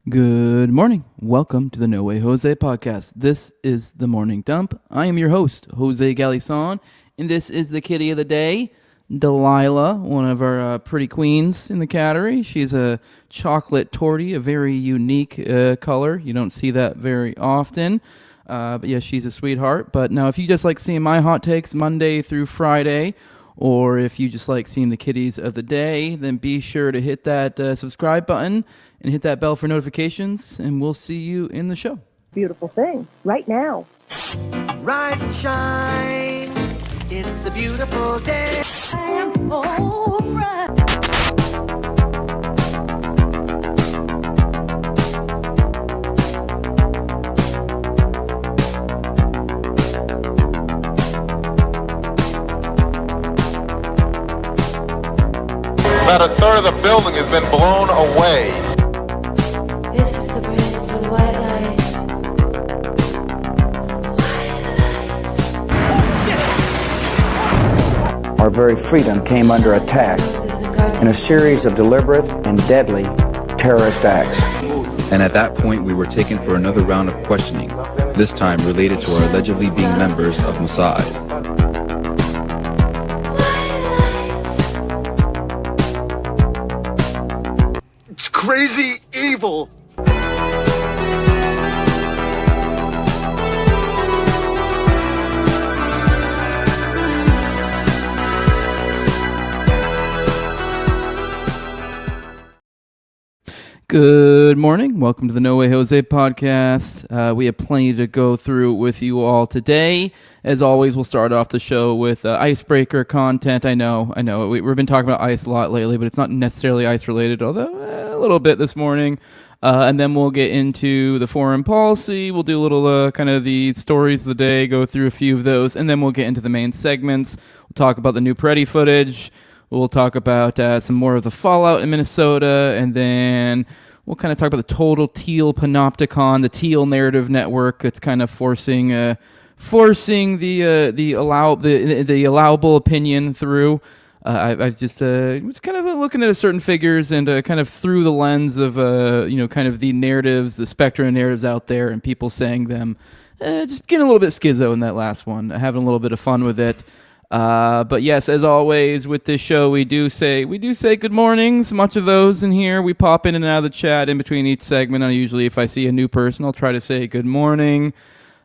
Good morning. Welcome to the No Way Jose podcast. This is the Morning Dump. I am your host, Jose Galison, and this is the kitty of the day, Delilah, one of our pretty queens in the category. She's a chocolate tortie, a very unique color. You don't see that very often. But yeah, she's a sweetheart. But now, if you just like seeing my hot takes Monday through Friday, or if you just like seeing the kitties of the day, then be sure to hit that subscribe button and hit that bell for notifications, and we'll see you in the show. Beautiful thing, right now. Rise and shine, it's a beautiful day. I am alright. About a third of the building has been blown away. This is the bridge to white lights. Our very freedom came under attack in a series of deliberate and deadly terrorist acts. And at that point, we were taken for another round of questioning, this time related to our allegedly being members of Mossad. It's crazy evil. Good morning. Welcome to the No Way Jose podcast. We have plenty to go through with you all today. As always, we'll start off the show with Icebreaker Content. I know. We've been talking about ice a lot lately, but it's not necessarily ice related, although a little bit this morning. And then we'll get into the foreign policy. We'll do a little kind of the stories of the day, go through a few of those, and then we'll get into the main segments. We'll talk about the new Pretti Footage. We'll talk about some more of the fallout in Minnesota, and then we'll kind of talk about the total Thiel Panopticon, the Thiel narrative network that's kind of forcing the allowable opinion through. I've just was kind of looking at certain figures and kind of through the lens of kind of the narratives, the spectrum of narratives out there, and people saying them. Just getting a little bit schizo in that last one, having a little bit of fun with it. But yes, as always with this show, we do say good mornings. Much of those in here, we pop in and out of the chat in between each segment. And usually, if I see a new person, I'll try to say good morning.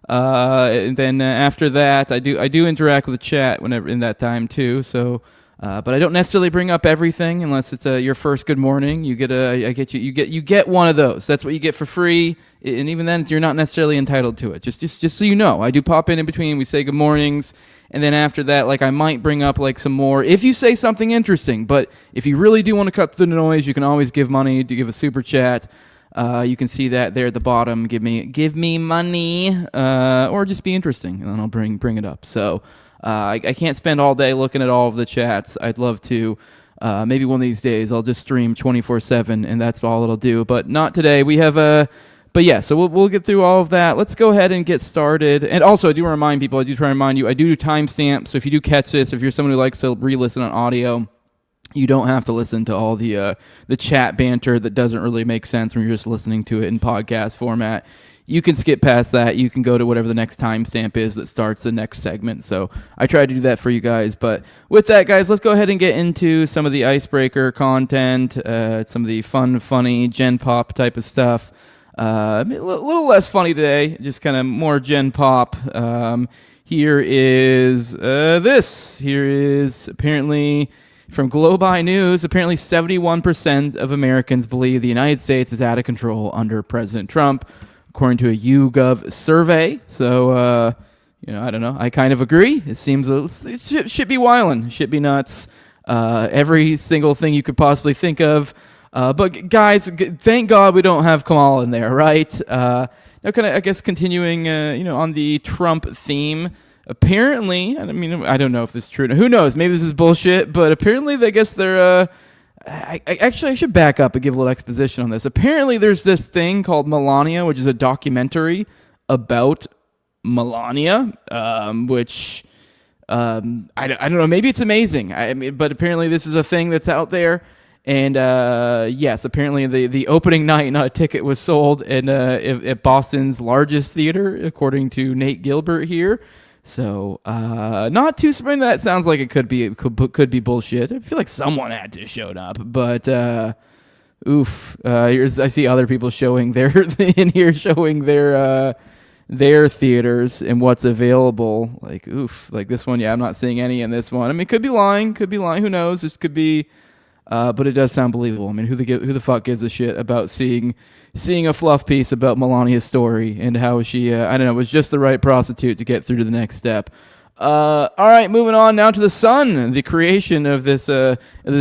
And then after that, I do interact with the chat whenever in that time too. So, but I don't necessarily bring up everything unless it's your first good morning. You get one of those. That's what you get for free. And even then, you're not necessarily entitled to it. Just so you know, I do pop in between. We say good mornings. And then after that, I might bring up some more if you say something interesting. But if you really do want to cut through the noise, you can always give money to give a super chat. You can see that there at the bottom. Give me money, or just be interesting, and then I'll bring it up. So I can't spend all day looking at all of the chats. I'd love to. Maybe one of these days I'll just stream 24/7, and that's all it'll do. But not today. We have a. But yeah, so we'll get through all of that. Let's go ahead and get started. And also, I do try to remind you, I do timestamps. So if you do catch this, if you're someone who likes to re-listen on audio, you don't have to listen to all the chat banter that doesn't really make sense when you're just listening to it in podcast format. You can skip past that. You can go to whatever the next timestamp is that starts the next segment. So I try to do that for you guys. But with that, guys, let's go ahead and get into some of the Icebreaker content, some of the fun, funny, Gen Pop type of stuff. A little less funny today, just kind of more Gen Pop. Here is this. Here is apparently from Globi News. Apparently 71% of Americans believe the United States is out of control under President Trump, according to a YouGov survey. So, I don't know. I kind of agree. It seems it should be wildin'. Should be nuts. Every single thing you could possibly think of. But guys, thank God we don't have Kamala in there, right? Now, kind of, I guess, continuing, on the Trump theme. Apparently, I don't know if this is true. Who knows? Maybe this is bullshit. But apparently, I guess they're. I should back up and give a little exposition on this. Apparently, there's this thing called Melania, which is a documentary about Melania, which I don't know. Maybe it's amazing. But apparently, this is a thing that's out there. And yes, apparently the opening night, not a ticket, was sold at Boston's largest theater, according to Nate Gilbert here. So not too surprising. That sounds like it could be bullshit. I feel like someone had to have showed up, but oof. I see other people showing their their theaters and what's available. Like, oof, like this one. Yeah, I'm not seeing any in this one. I mean, could be lying. Who knows? This could be. But it does sound believable. I mean, who the fuck gives a shit about seeing a fluff piece about Melania's story and how she, I don't know, was just the right prostitute to get through to the next step. All right, moving on now to the Sun, the creation of this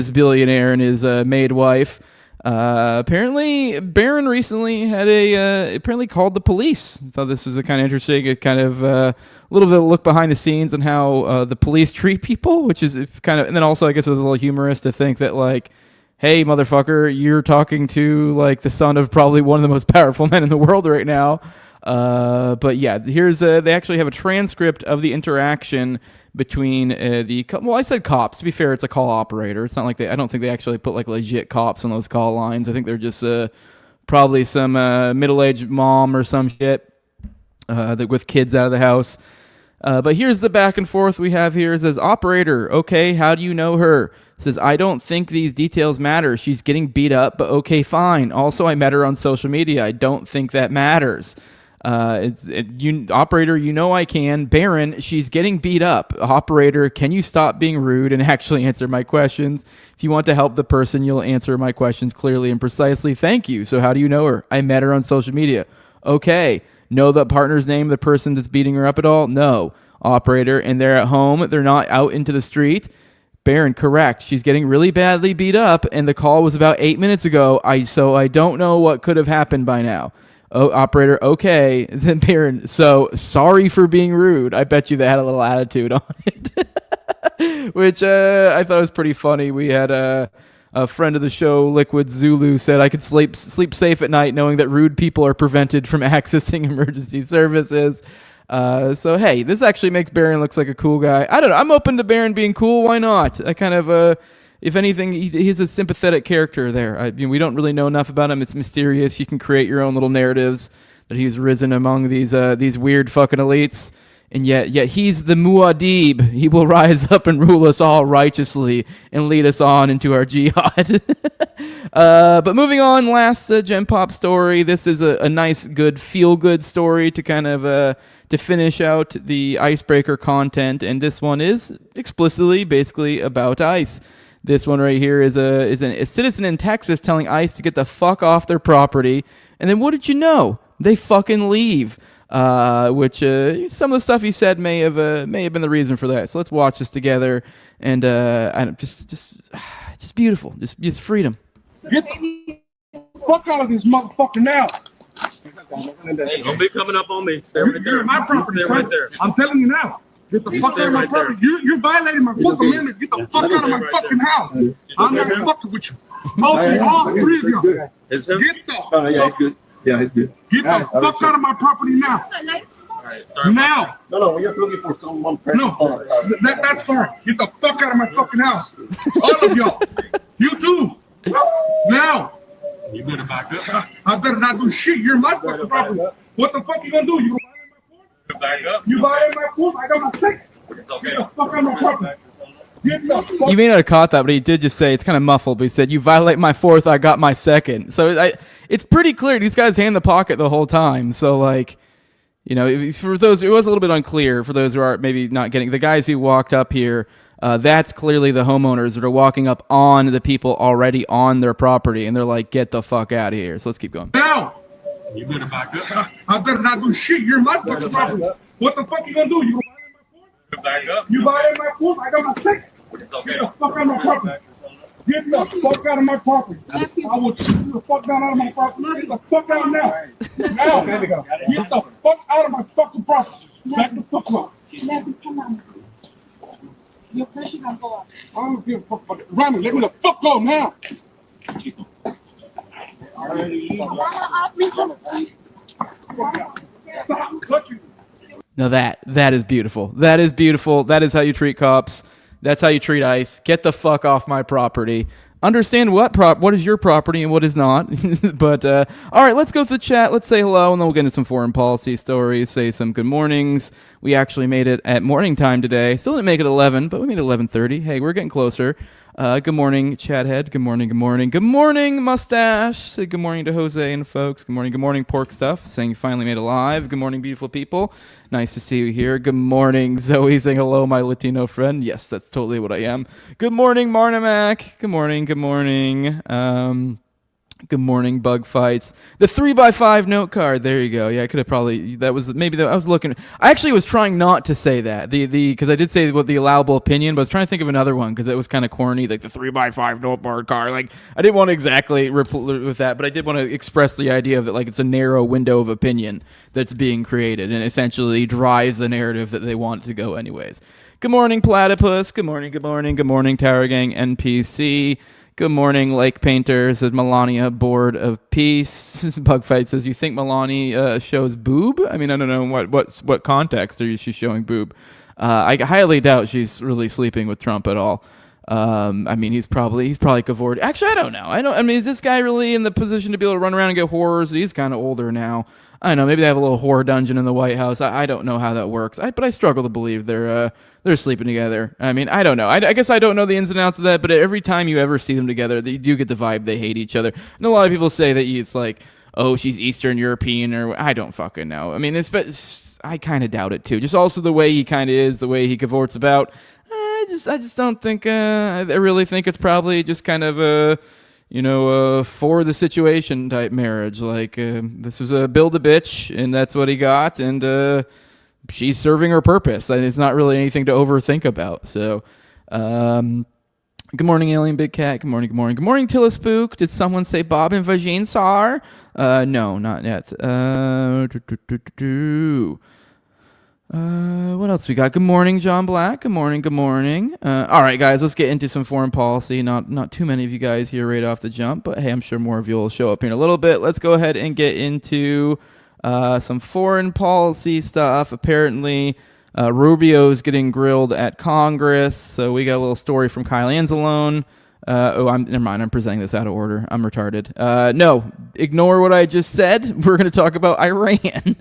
billionaire and his maid wife. Apparently, Barron recently had apparently called the police. I thought this was a kind of interesting, a little bit of look behind the scenes on how the police treat people, which is kind of, and then also I guess it was a little humorous to think that like, hey, motherfucker, you're talking to like the son of probably one of the most powerful men in the world right now. But yeah, they actually have a transcript of the interaction between I said cops. To be fair, it's a call operator. It's not like I don't think they actually put like legit cops on those call lines. I think they're just probably some middle-aged mom or some shit with kids out of the house. But here's the back and forth we have here. It says, operator, okay, how do you know her? It says, I don't think these details matter. She's getting beat up, but okay, fine. Also, I met her on social media. I don't think that matters. Operator, you know I can. Barron, she's getting beat up. Operator, can you stop being rude and actually answer my questions? If you want to help the person, you'll answer my questions clearly and precisely. Thank you. So how do you know her? I met her on social media. Okay. Know the partner's name, the person that's beating her up at all? No. Operator, and they're at home. They're not out into the street. Barron, correct. She's getting really badly beat up, and the call was about 8 minutes ago. So I don't know what could have happened by now. Oh, operator, okay. Then Barron, so sorry for being rude. I bet you they had a little attitude on it, which I thought was pretty funny. We had a friend of the show, Liquid Zulu, said I could sleep safe at night knowing that rude people are prevented from accessing emergency services. So hey, this actually makes Barron looks like a cool guy. I don't know. I'm open to Barron being cool. Why not? I kind of if anything, he's a sympathetic character there. We don't really know enough about him. It's mysterious. You can create your own little narratives that he's risen among these weird fucking elites. And yet he's the Muad'Dib. He will rise up and rule us all righteously and lead us on into our jihad. But moving on, last Gen Pop story. This is a nice, good, feel-good story to kind of to finish out the Icebreaker content. And this one is explicitly, basically, about ICE. This one right here is a citizen in Texas telling ICE to get the fuck off their property. And then what did you know? They fucking leave. Which some of the stuff he said may have been the reason for that. So let's watch this together, and just beautiful, just freedom. Get the fuck out of this motherfucker now! Hey, don't be coming up on me. Stay right there. You're in my property, Stay right there. I'm telling you now. Get the fuck out of my property. You're violating my fucking amendment. Get the fuck out of my fucking house. I'm not fucking with you. All three of y'all. Get the good. Yeah, it's good. Get the fuck out of my property now. All right, sorry. Now. No, we're just looking for someone. No, that's fine. Get the fuck out of my fucking house. All of y'all. You too. Now. You better back up. I better not do shit. You're my fucking property. What the fuck you gonna do? You gonna violate my court? Back up. You violate my court? I got my ticket. It's okay. Get the fuck out of my property. Get the fuck. You may not have caught that, but he did just say, it's kind of muffled, but he said, you violate my fourth, I got my second. So it's pretty clear. He's got his hand in the pocket the whole time. So, like, you know, for those, it was a little bit unclear for those who are maybe not getting, the guys who walked up here, that's clearly the homeowners that are walking up on the people already on their property, and they're like, get the fuck out of here. So let's keep going. Now. You better back up. I better not do shit. You're my fucking property. What the fuck you gonna do? You gonna violate my court? Back up. You violate my court? I got my ticket. It's okay. Get the fuck out of my property. Get the fuck out of my property. I will shoot you the fuck down out of my property. Get the fuck out now. Now. Get the fuck out of my fucking property. Back the fuck up. Your pressure gonna go up. I don't give a fuck about it. Rami, let me the fuck go now. Stop touching me. Now that is beautiful. That is beautiful. That is how you treat cops. That's how you treat ICE. Get the fuck off my property. understand what is your property and what is not. But all right, let's go to the chat. Let's say hello, and then we'll get into some foreign policy stories. Say some good mornings. We actually made it at morning time today. Still didn't make it 11, but we made it 11:30. Hey, we're getting closer. Good morning, Chadhead. Good morning, good morning. Good morning, Mustache. Say good morning to Jose and folks. Good morning, Pork Stuff, saying you finally made it live. Good morning, beautiful people. Nice to see you here. Good morning, Zoe, saying hello, my Latino friend. Yes, that's totally what I am. Good morning, Marnamac. Good morning, good morning. Good morning, Bug Fights. The 3x5 note card. There you go. Yeah, I could have probably. I was looking. I actually was trying not to say that. Because I did say the allowable opinion, but I was trying to think of another one because it was kind of corny, like the 3x5 note card. Like I didn't want to exactly with that, but I did want to express the idea of that, like it's a narrow window of opinion that's being created and essentially drives the narrative that they want to go anyways. Good morning, Platypus. Good morning, good morning, good morning, Tower Gang NPC. Good morning, Lake Painter, says Melania, bored of peace. Bugfight says, you think Melania shows boob? I mean, I don't know what context are she showing boob. I highly doubt she's really sleeping with Trump at all. I mean, he's probably cavorted. Actually, I don't know. I mean, is this guy really in the position to be able to run around and get whores? He's kind of older now. I don't know. Maybe they have a little whore dungeon in the White House. I don't know how that works. But I struggle to believe they're sleeping together. I mean, I don't know. I guess I don't know the ins and outs of that. But every time you ever see them together, you do get the vibe they hate each other. And a lot of people say that it's like, oh, she's Eastern European, or I don't fucking know. I mean, I kind of doubt it too. Just also the way he kind of is, the way he cavorts about. I just don't think. I really think it's probably just kind of a. For the situation type marriage. Like, this was a build a bitch, and that's what he got, and she's serving her purpose. And it's not really anything to overthink about. So, good morning, Alien Big Cat. Good morning, good morning. Good morning, Tilla Spook. Did someone say Bob and Vagine Sar? No, not yet. What else we got? Good morning, John Black. Good morning, good morning. All right, guys, let's get into some foreign policy. Not too many of you guys here right off the jump, but hey, I'm sure more of you will show up here in a little bit. Let's go ahead and get into some foreign policy stuff. Apparently, Rubio's getting grilled at Congress, so we got a little story from Kyle Anzalone. Never mind. I'm presenting this out of order. I'm retarded. No, ignore what I just said. We're going to talk about Iran.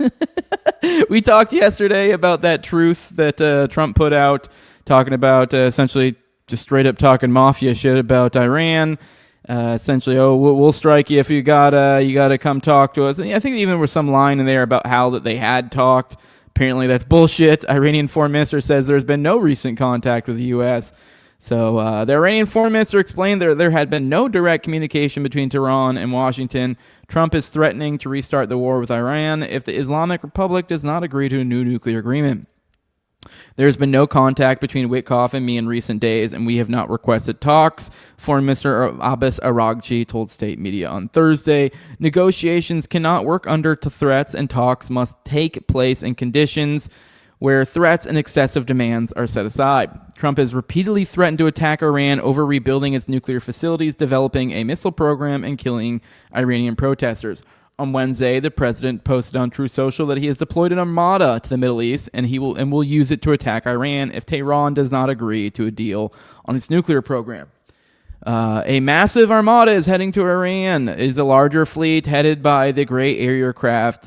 We talked yesterday about that truth that Trump put out, talking about essentially just straight up talking mafia shit about Iran. Essentially, we'll strike you if you gotta come talk to us. And I think even there was some line in there about how that they had talked. Apparently, that's bullshit. Iranian foreign minister says there's been no recent contact with the U.S. So the Iranian foreign minister explained there had been no direct communication between Tehran and Washington. Trump is threatening to restart the war with Iran if the Islamic Republic does not agree to a new nuclear agreement. There's been no contact between Witkoff and me in recent days, and we have not requested talks, Foreign Minister Abbas Araghchi told state media on Thursday. Negotiations cannot work under threats, and talks must take place in conditions where threats and excessive demands are set aside. Trump has repeatedly threatened to attack Iran over rebuilding its nuclear facilities, developing a missile program, and killing Iranian protesters. On Wednesday, the president posted on Truth Social that he has deployed an armada to the Middle East and will use it to attack Iran if Tehran does not agree to a deal on its nuclear program. A massive armada is heading to Iran. It is a larger fleet headed by the great aircraft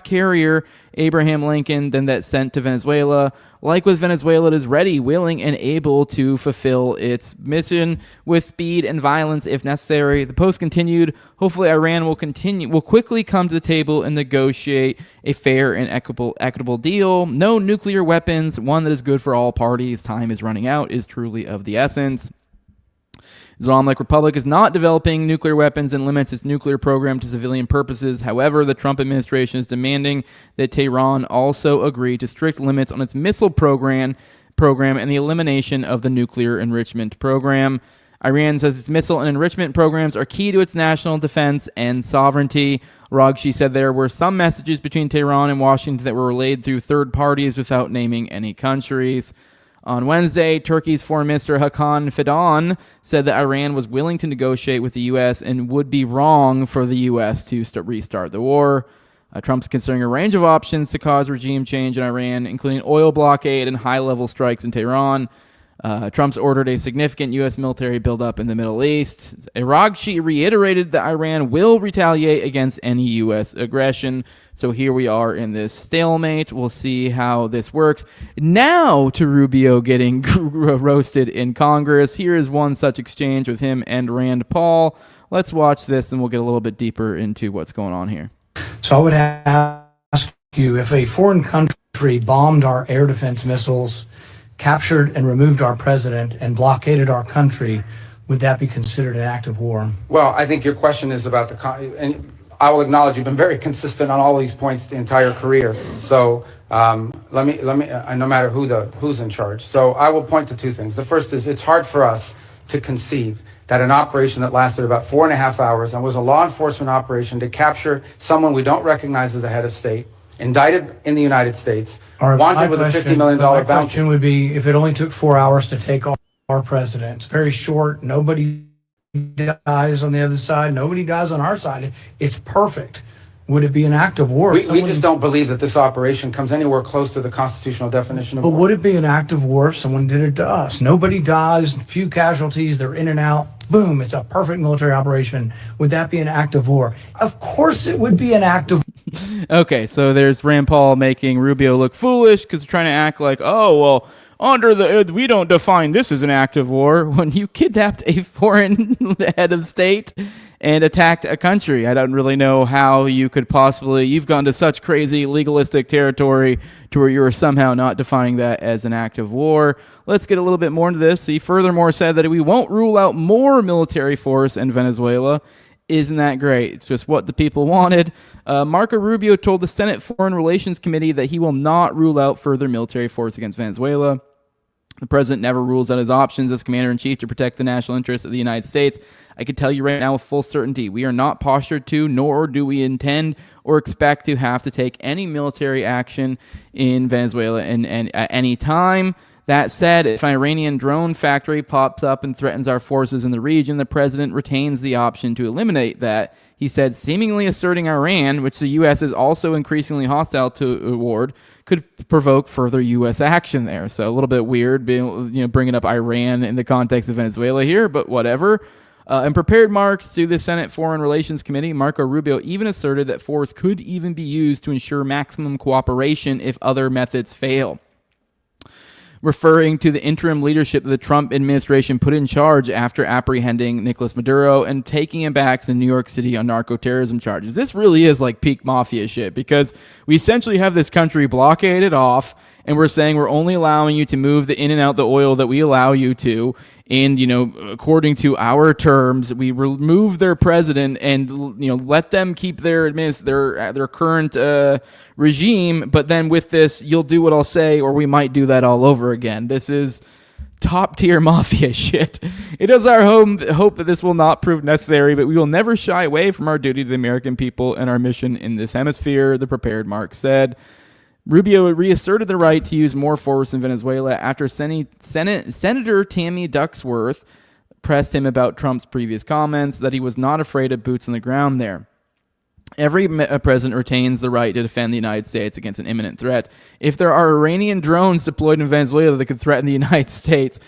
carrier Abraham Lincoln than that sent to Venezuela. Like with Venezuela, it is ready, willing, and able to fulfill its mission with speed and violence if necessary. The Post continued, hopefully Iran will quickly come to the table and negotiate a fair and equitable deal. No nuclear weapons, one that is good for all parties. Time is running out is truly of the essence. Islamic Republic is not developing nuclear weapons and limits its nuclear program to civilian purposes. However, the Trump administration is demanding that Tehran also agree to strict limits on its missile program and the elimination of the nuclear enrichment program. Iran says its missile and enrichment programs are key to its national defense and sovereignty. Araghchi said there were some messages between Tehran and Washington that were relayed through third parties without naming any countries. On Wednesday, Turkey's Foreign Minister Hakan Fidan said that Iran was willing to negotiate with the U.S. and would be wrong for the U.S. to restart the war. Trump's considering a range of options to cause regime change in Iran, including oil blockade and high-level strikes in Tehran. Trump's ordered a significant U.S. military buildup in the Middle East. Araghchi reiterated that Iran will retaliate against any U.S. aggression. So here we are in this stalemate. We'll see how this works. Now to Rubio getting roasted in Congress. Here is one such exchange with him and Rand Paul. Let's watch this and we'll get a little bit deeper into what's going on here. So I would ask you, if a foreign country bombed our air defense missiles, captured and removed our president, and blockaded our country, would that be considered an act of war? Well, I think your question is about and I will acknowledge you've been very consistent on all these points the entire career. So let me. No matter who's in charge. So I will point to two things. The first is it's hard for us to conceive that an operation that lasted about 4.5 hours and was a law enforcement operation to capture someone we don't recognize as a head of state, indicted in the United States, wanted with a $50 million bounty. My question would be, if it only took 4 hours to take our president, it's very short, nobody dies on the other side, nobody dies on our side, it's perfect. Would it be an act of war? We just don't believe that this operation comes anywhere close to the constitutional definition of war. But would it be an act of war if someone did it to us? Nobody dies, few casualties, they're in and out. Boom, it's a perfect military operation. Would that be an act of war? Of course it would be an act of Okay, so there's Rand Paul making Rubio look foolish because they're trying to act like, oh, well, under the we don't define this as an act of war when you kidnapped a foreign head of state and attacked a country. I don't really know how you could possibly, you've gone to such crazy legalistic territory to where you're somehow not defining that as an act of war. Let's get a little bit more into this. He furthermore said that we won't rule out more military force in Venezuela. Isn't that great? It's just what the people wanted. Marco Rubio told the Senate Foreign Relations Committee that he will not rule out further military force against Venezuela. The president never rules out his options as commander-in-chief to protect the national interests of the United States. I can tell you right now with full certainty, we are not postured to, nor do we intend or expect to have to take any military action in Venezuela and at any time. That said, if an Iranian drone factory pops up and threatens our forces in the region, the president retains the option to eliminate that. He said, seemingly asserting Iran, which the U.S. is also increasingly hostile toward, could provoke further U.S. action there. So a little bit weird, bringing up Iran in the context of Venezuela here, but whatever. In prepared remarks to the Senate Foreign Relations Committee, Marco Rubio even asserted that force could even be used to ensure maximum cooperation if other methods fail, referring to the interim leadership that the Trump administration put in charge after apprehending Nicolas Maduro and taking him back to New York City on narco-terrorism charges. This really is like peak mafia shit, because we essentially have this country blockaded off, and we're saying we're only allowing you to move the in and out the oil that we allow you to, and, according to our terms, we remove their president and, let them keep their current regime. But then with this, you'll do what I'll say, or we might do that all over again. This is top tier mafia shit. It is our hope that this will not prove necessary, but we will never shy away from our duty to the American people and our mission in this hemisphere, the prepared Mark said. Rubio reasserted the right to use more force in Venezuela after Senator Tammy Duckworth pressed him about Trump's previous comments that he was not afraid of boots on the ground there. Every president retains the right to defend the United States against an imminent threat. If there are Iranian drones deployed in Venezuela that could threaten the United States,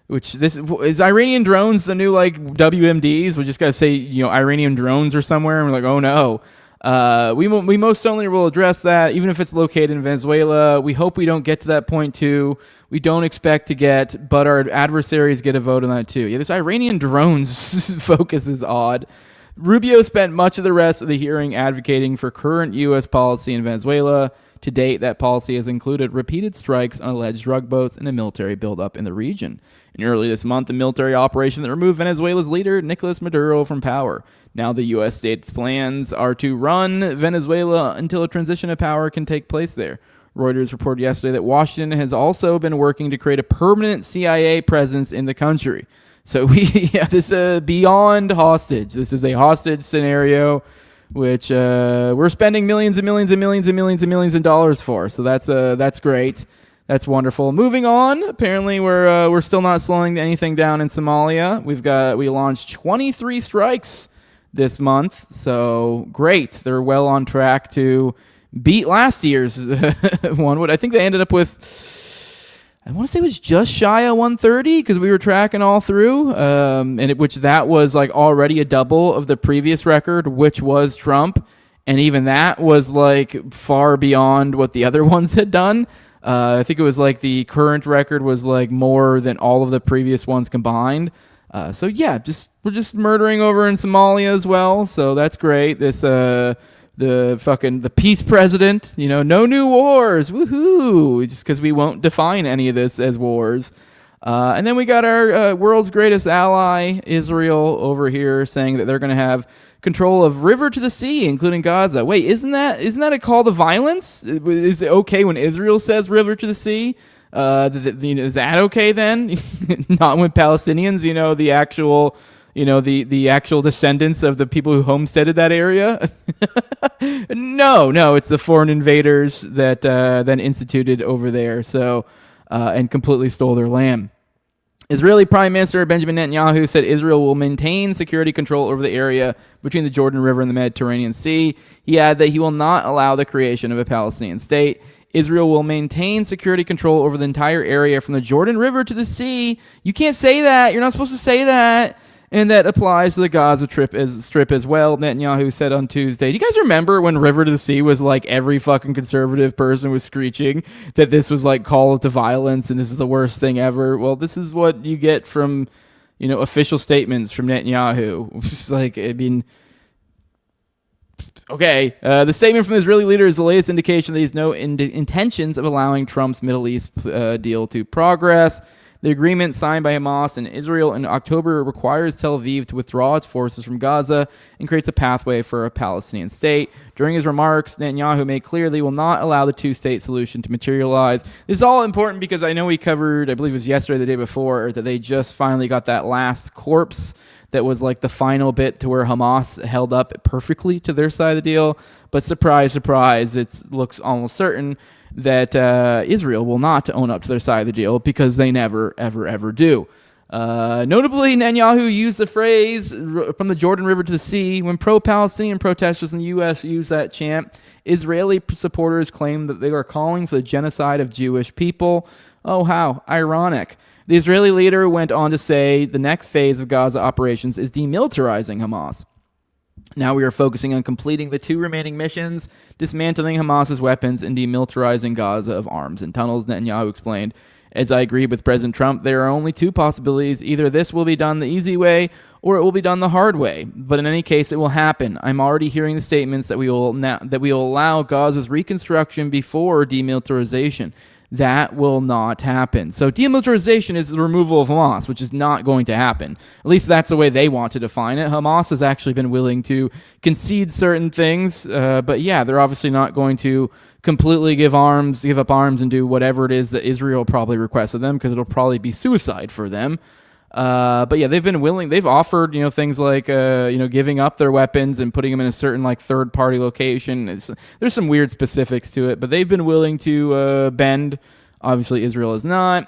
which this is Iranian drones the new WMDs? We just gotta say Iranian drones or somewhere, and we're like, oh no. We most certainly will address that, even if it's located in Venezuela. We hope we don't get to that point too. We don't expect to get, but our adversaries get a vote on that too. Yeah, this Iranian drones focus is odd. Rubio spent much of the rest of the hearing advocating for current U.S. policy in Venezuela. To date, that policy has included repeated strikes on alleged drug boats and a military buildup in the region. And early this month, a military operation that removed Venezuela's leader, Nicolas Maduro, from power. Now the U.S. state's plans are to run Venezuela until a transition of power can take place there. Reuters reported yesterday that Washington has also been working to create a permanent CIA presence in the country. So this is beyond hostage. This is a hostage scenario, which we're spending millions and millions and millions and millions and millions of dollars for. So that's great. That's wonderful. Moving on. Apparently, we're still not slowing anything down in Somalia. We launched 23 strikes this month. So great. They're well on track to beat last year's one. I think they ended up with, I want to say it was just shy of 130 because we were tracking all through, which that was like already a double of the previous record, which was Trump, and even that was like far beyond what the other ones had done. I think it was like the current record was like more than all of the previous ones combined. So yeah, we're just murdering over in Somalia as well. So that's great. This the peace president, no new wars, woohoo! Just because we won't define any of this as wars. And then we got our world's greatest ally, Israel, over here saying that they're going to have control of river to the sea, including Gaza. Wait, isn't that a call to violence? Is it okay when Israel says river to the sea? Is that okay then? Not when Palestinians, the actual. The actual descendants of the people who homesteaded that area? No, it's the foreign invaders that then instituted over there, and completely stole their land. Israeli Prime Minister Benjamin Netanyahu said Israel will maintain security control over the area between the Jordan River and the Mediterranean Sea. He added that he will not allow the creation of a Palestinian state. Israel will maintain security control over the entire area from the Jordan River to the sea. You can't say that. You're not supposed to say that. And that applies to the Gaza Strip as well, Netanyahu said on Tuesday. Do you guys remember when River to the Sea was like every fucking conservative person was screeching that this was like call to violence and this is the worst thing ever? Well, this is what you get from, official statements from Netanyahu. It's like, okay. The statement from the Israeli leader is the latest indication that he has no intentions of allowing Trump's Middle East deal to progress. The agreement signed by Hamas and Israel in October requires Tel Aviv to withdraw its forces from Gaza and creates a pathway for a Palestinian state. During his remarks, Netanyahu made clear that he will not allow the two-state solution to materialize. This is all important because I know we covered, I believe it was yesterday or the day before, that they just finally got that last corpse that was like the final bit to where Hamas held up perfectly to their side of the deal. But surprise, surprise, it looks almost certain that Israel will not own up to their side of the deal because they never, ever, ever do. Notably, Netanyahu used the phrase from the Jordan River to the sea. When pro-Palestinian protesters in the U.S. use that chant, Israeli supporters claim that they are calling for the genocide of Jewish people. Oh, how ironic. The Israeli leader went on to say the next phase of Gaza operations is demilitarizing Hamas. Now we are focusing on completing the two remaining missions, dismantling Hamas's weapons and demilitarizing Gaza of arms and tunnels, Netanyahu explained. As I agreed with President Trump, there are only two possibilities. Either this will be done the easy way or it will be done the hard way. But in any case, it will happen. I'm already hearing the statements that we will allow Gaza's reconstruction before demilitarization. That will not happen. So demilitarization is the removal of Hamas, which is not going to happen. At least that's the way they want to define it. Hamas has actually been willing to concede certain things, but yeah, they're obviously not going to completely give up arms and do whatever it is that Israel probably requests of them, because it'll probably be suicide for them. But yeah, they've been willing. They've offered, things like, giving up their weapons and putting them in a certain like third-party location. There's some weird specifics to it, but they've been willing to bend. Obviously, Israel is not.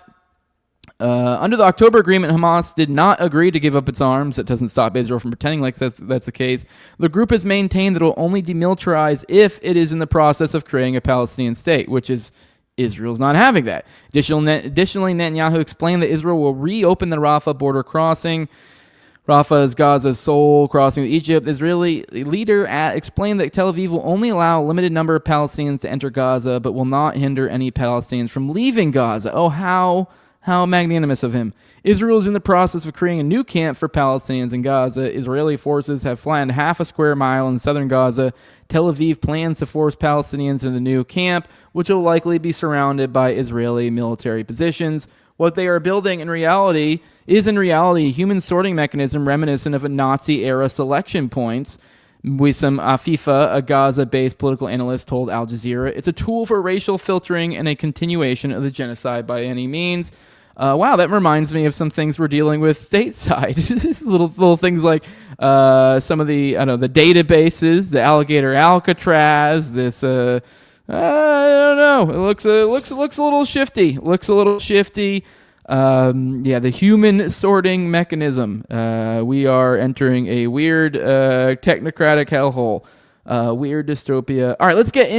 Under the October agreement, Hamas did not agree to give up its arms. That doesn't stop Israel from pretending like that's the case. The group has maintained that it will only demilitarize if it is in the process of creating a Palestinian state, which is Israel's not having that. Additionally, Netanyahu explained that Israel will reopen the Rafah border crossing. Rafah is Gaza's sole crossing with Egypt. The Israeli leader explained that Tel Aviv will only allow a limited number of Palestinians to enter Gaza, but will not hinder any Palestinians from leaving Gaza. Oh, how magnanimous of him. Israel is in the process of creating a new camp for Palestinians in Gaza. Israeli forces have flattened half a square mile in southern Gaza. Tel Aviv plans to force Palestinians into the new camp, which will likely be surrounded by Israeli military positions. What they are building in reality a human sorting mechanism reminiscent of a Nazi-era selection points. Wissam Afifa, a Gaza-based political analyst, told Al Jazeera, it's a tool for racial filtering and a continuation of the genocide by any means. Wow, that reminds me of some things we're dealing with stateside. little things like some of the databases, the Alligator Alcatraz. This I don't know. It looks a little shifty. The human sorting mechanism. We are entering a weird technocratic hellhole. Weird dystopia. All right, let's get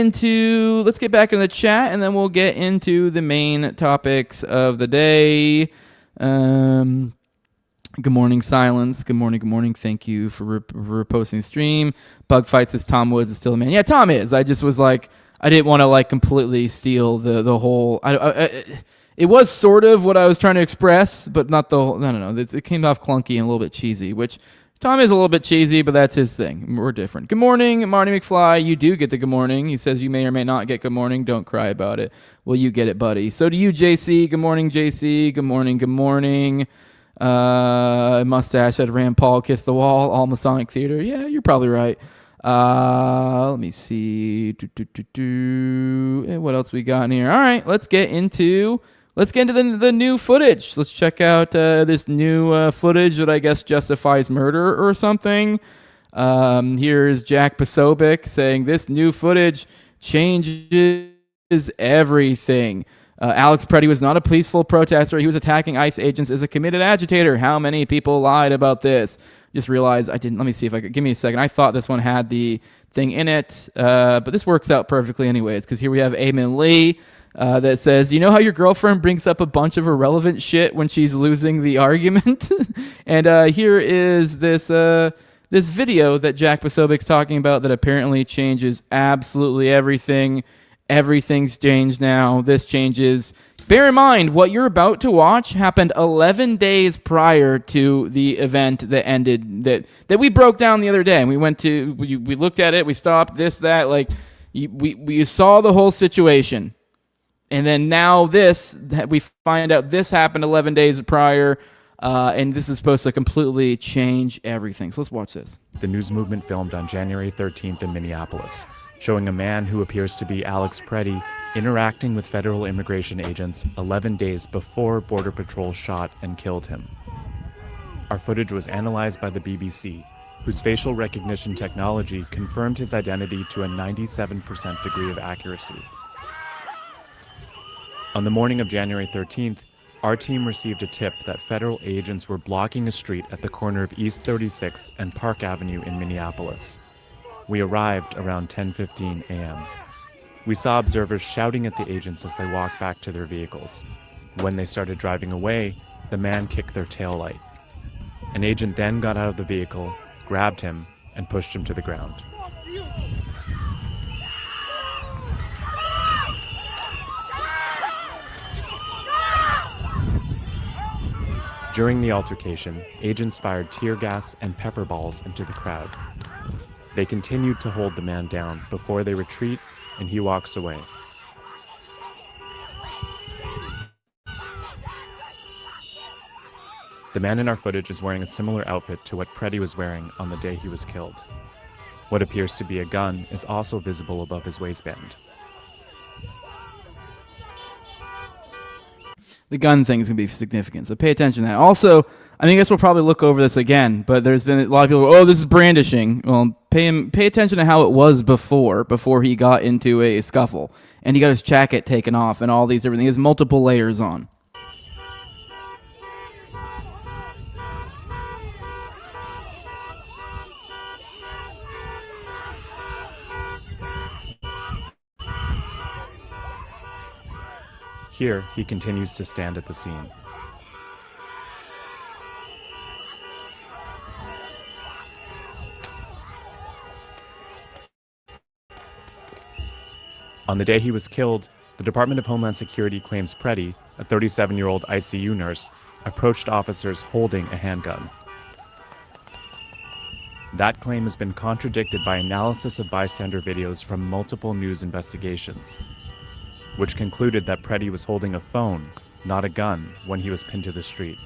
back in the chat, and then we'll get into the main topics of the day. Good morning, Silence. Good morning. Thank you for reposting the stream. Bug Fight says Tom Woods is still a man. Yeah, Tom is. I just was like, I didn't want to like completely steal the whole. It was sort of what I was trying to express, but not the whole. No. It came off clunky and a little bit cheesy, which Tom is a little bit cheesy, but that's his thing. We're different. Good morning, Marty McFly. You do get the good morning. He says you may or may not get good morning. Don't cry about it. Well, you get it, buddy. So do you, JC. Good morning, JC. Good morning. Mustache at Rand Paul kissed the wall. All Masonic Theater. Yeah, you're probably right. Let me see. And what else we got in here? All right, let's get into the new footage. Let's check out this new footage that I guess justifies murder or something. Here's Jack Posobiec saying this new footage changes everything. Alex Pretti was not a peaceful protester. He was attacking ICE agents as a committed agitator. How many people lied about this? Just realized I didn't. Let me see if I could. Give me a second. I thought this one had the thing in it, but this works out perfectly anyways, because here we have Eamon Lee that says, you know how your girlfriend brings up a bunch of irrelevant shit when she's losing the argument? And here is this video that Jack Posobiec's talking about that apparently changes absolutely everything. Everything's changed now. This changes. Bear in mind, what you're about to watch happened 11 days prior to the event that ended, that we broke down the other day. And we looked at it, we stopped, this, that. Like, we saw the whole situation. And then now we find out this happened 11 days prior, and this is supposed to completely change everything. So let's watch this. The news movement filmed on January 13th in Minneapolis, showing a man who appears to be Alex Pretti interacting with federal immigration agents 11 days before Border Patrol shot and killed him. Our footage was analyzed by the BBC, whose facial recognition technology confirmed his identity to a 97% degree of accuracy. On the morning of January 13th, our team received a tip that federal agents were blocking a street at the corner of East 36 and Park Avenue in Minneapolis. We arrived around 10:15 a.m. We saw observers shouting at the agents as they walked back to their vehicles. When they started driving away, the man kicked their taillight. An agent then got out of the vehicle, grabbed him, and pushed him to the ground. During the altercation, agents fired tear gas and pepper balls into the crowd. They continued to hold the man down before they retreat, and he walks away. The man in our footage is wearing a similar outfit to what Pretti was wearing on the day he was killed. What appears to be a gun is also visible above his waistband. The gun thing is going to be significant, so pay attention to that. Also, I guess we'll probably look over this again, but there's been a lot of people, this is brandishing. Well, pay attention to how it was before he got into a scuffle, and he got his jacket taken off and all these different things. He has multiple layers on. Here, he continues to stand at the scene. On the day he was killed, the Department of Homeland Security claims Pretti, a 37-year-old ICU nurse, approached officers holding a handgun. That claim has been contradicted by analysis of bystander videos from multiple news investigations, which concluded that Pretti was holding a phone, not a gun, when he was pinned to the street.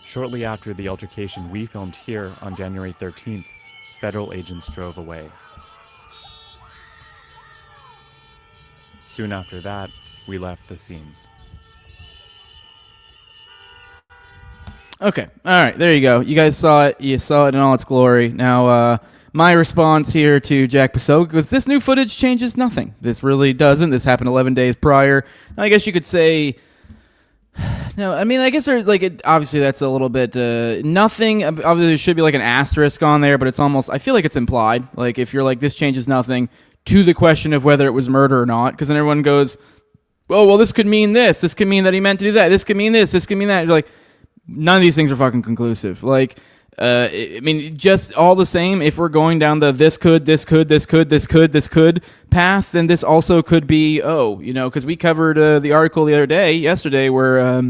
Shortly after the altercation we filmed here on January 13th, federal agents drove away. Soon after that, we left the scene. Okay. All right. There you go. You guys saw it. You saw it in all its glory. Now, my response here to Jack Pasoga was this new footage changes nothing. This really doesn't. This happened 11 days prior. I guess you could say... No, I mean, I guess there's like, obviously that's a little bit, nothing, obviously there should be like an asterisk on there, but it's almost, I feel like it's implied. Like if you're like, this changes nothing to the question of whether it was murder or not, because then everyone goes, oh, well, this could mean this could mean that he meant to do that, this could mean this could mean that. You're like, none of these things are fucking conclusive. Like, I mean, just all the same, if we're going down the this could path, then this also could be, because we covered the article yesterday, where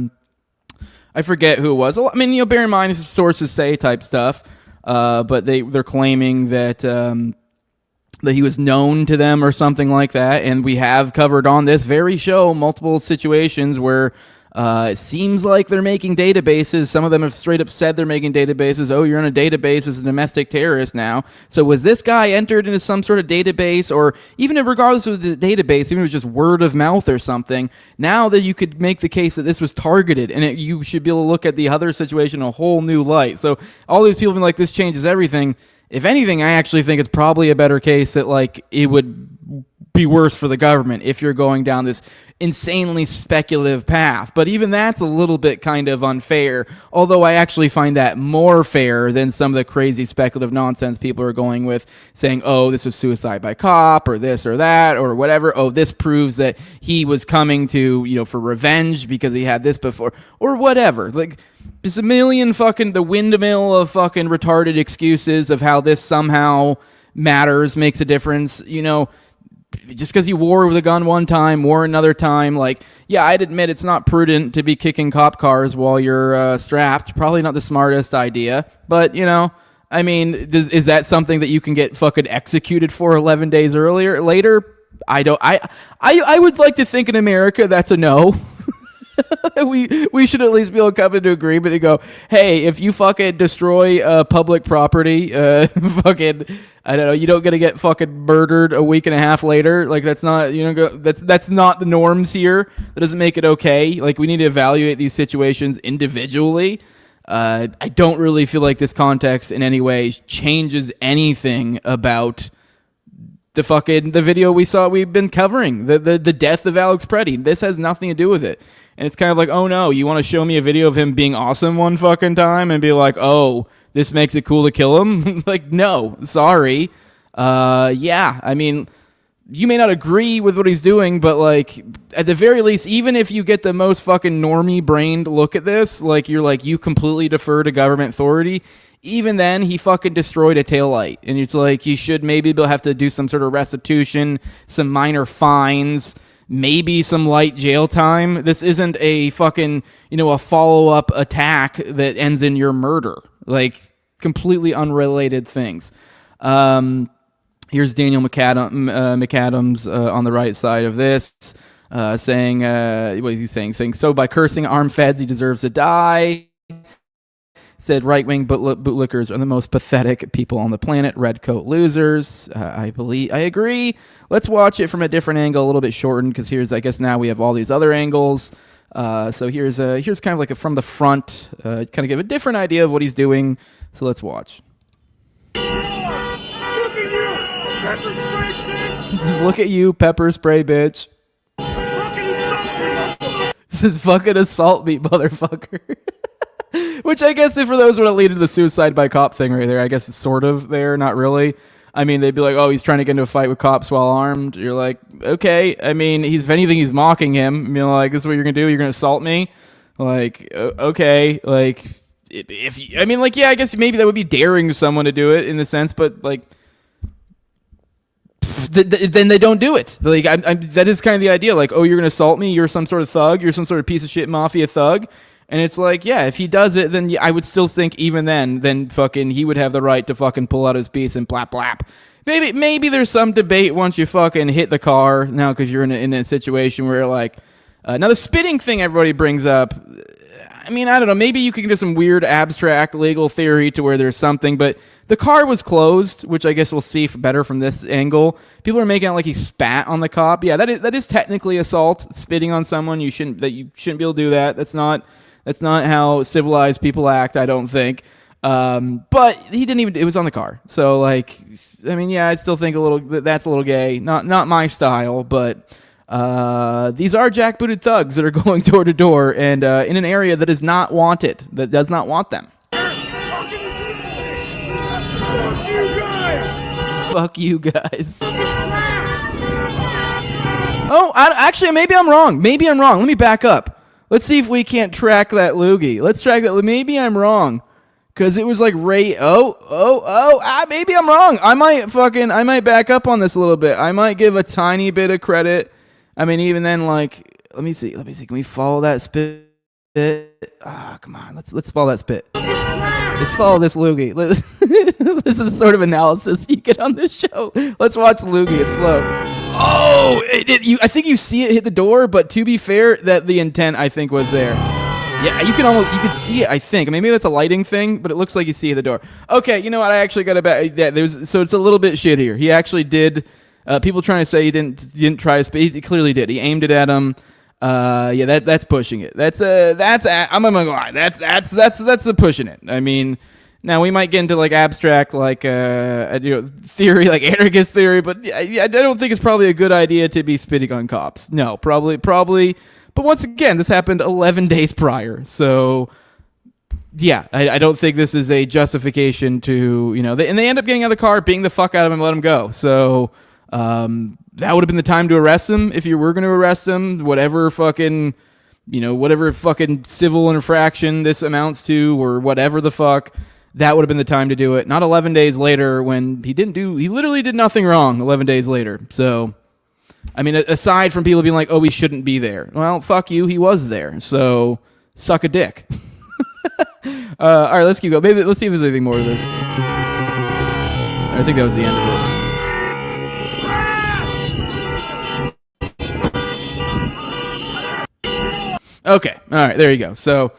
I forget who it was. I mean, bear in mind, this is sources say type stuff, but they're claiming that that he was known to them or something like that, and we have covered on this very show multiple situations where it seems like they're making databases. Some of them have straight up said they're making databases. Oh, you're in a database as a domestic terrorist now. So was this guy entered into some sort of database, or even regardless of the database, even if it was just word of mouth or something, now that you could make the case that this was targeted, and you should be able to look at the other situation in a whole new light. So all these people have been like, this changes everything. If anything, I actually think it's probably a better case that like it would be worse for the government if you're going down this insanely speculative path. But even that's a little bit kind of unfair, although I actually find that more fair than some of the crazy speculative nonsense people are going with, saying, oh, this was suicide by cop, or this or that, or whatever. Oh, this proves that he was coming to, for revenge because he had this before, or whatever. Like, there's a million the windmill of fucking retarded excuses of how this somehow matters, makes a difference, just because you wore with a gun one time, wore another time, like, yeah, I'd admit it's not prudent to be kicking cop cars while you're strapped. Probably not the smartest idea, but, I mean, is that something that you can get fucking executed for 11 days later? I would like to think in America that's a no. we should at least be able to come into agreement and go, hey, if you fucking destroy public property, fucking, I don't know, you don't gonna get fucking murdered a week and a half later. Like, that's not, that's not the norms here. That doesn't make it okay. Like, we need to evaluate these situations individually. I don't really feel like this context in any way changes anything about the video we've been covering, the death of Alex Pretti. This has nothing to do with it. And it's kind of like, oh no, you want to show me a video of him being awesome one fucking time and be like, oh, this makes it cool to kill him? Like, no, sorry. Yeah, I mean, you may not agree with what he's doing, but like, at the very least, even if you get the most fucking normie-brained look at this, like, you're like, you completely defer to government authority, even then, he fucking destroyed a taillight. And it's like, you should maybe have to do some sort of restitution, some minor fines, maybe some light jail time. This isn't a fucking, a follow-up attack that ends in your murder. Like, completely unrelated things. Here's Daniel McAdams on the right side of this, saying, what is he saying? Saying, so by cursing armed feds, he deserves to die. Said right-wing bootlickers are the most pathetic people on the planet. Redcoat losers. I agree. Let's watch it from a different angle, a little bit shortened, because I guess now we have all these other angles. So here's kind of like from the front, kind of give a different idea of what he's doing. So let's watch. Look at you, pepper spray bitch. This is fucking assault me, motherfucker. Which I guess for those would lead to the suicide by cop thing right there. I guess it's sort of there, not really. I mean, they'd be like, oh, he's trying to get into a fight with cops while armed. You're like, okay. I mean, if anything, he's mocking him. I mean, like, this is what you're going to do? You're going to assault me? Like, okay. Like, yeah, I guess maybe that would be daring someone to do it in the sense, but like, then they don't do it. Like, that is kind of the idea. Like, oh, you're going to assault me? You're some sort of thug? You're some sort of piece of shit mafia thug? And it's like, yeah, if he does it, then I would still think even then fucking he would have the right to fucking pull out his piece and blap blap. Maybe there's some debate once you fucking hit the car now because you're in a situation where like, now the spitting thing everybody brings up. I mean, I don't know. Maybe you can do some weird abstract legal theory to where there's something, but the car was closed, which I guess we'll see better from this angle. People are making it like he spat on the cop. Yeah, that is technically assault, spitting on someone. You shouldn't be able to do that. That's not That's not how civilized people act, I don't think. But he didn't even, it was on the car. So like, I mean, yeah, I still think that's a little gay. Not my style, but these are jackbooted thugs that are going door to door and in an area that is not wanted, that does not want them. Fuck you guys. Oh, actually, maybe I'm wrong. Let me back up. Let's see if we can't track that loogie. Let's track that. Maybe I'm wrong. Because it was like maybe I'm wrong. I might back up on this a little bit. I might give a tiny bit of credit. I mean, even then, like, let me see. Can we follow that spit? Come on. Let's follow that spit. Let's follow this loogie. This is the sort of analysis you get on this show. Let's watch loogie. It's slow. Oh, I think you see it hit the door, but to be fair, that the intent I think was there. Yeah, you could see it, I think. Maybe that's a lighting thing, but it looks like you see it at the door. Okay, you know what? I actually got so it's a little bit shittier. He actually did. People trying to say he didn't try to speed. He clearly did. He aimed it at him. Yeah, that's pushing it. That's I'm gonna go. That's pushing it. I mean, now we might get into like abstract like theory, like anarchist theory, but I don't think it's probably a good idea to be spitting on cops. No, probably. But once again, this happened 11 days prior, so yeah, I don't think this is a justification to and they end up getting out of the car, beating the fuck out of him, and let him go. So. That would have been the time to arrest him if you were going to arrest him. Whatever fucking civil infraction this amounts to, or whatever the fuck, that would have been the time to do it. Not 11 days later when he literally did nothing wrong 11 days later. So, I mean, aside from people being like, oh, we shouldn't be there. Well, fuck you, he was there. So, suck a dick. All right, let's keep going. Maybe let's see if there's anything more to this. I think that was the end of it. Okay, all right, there you go. So,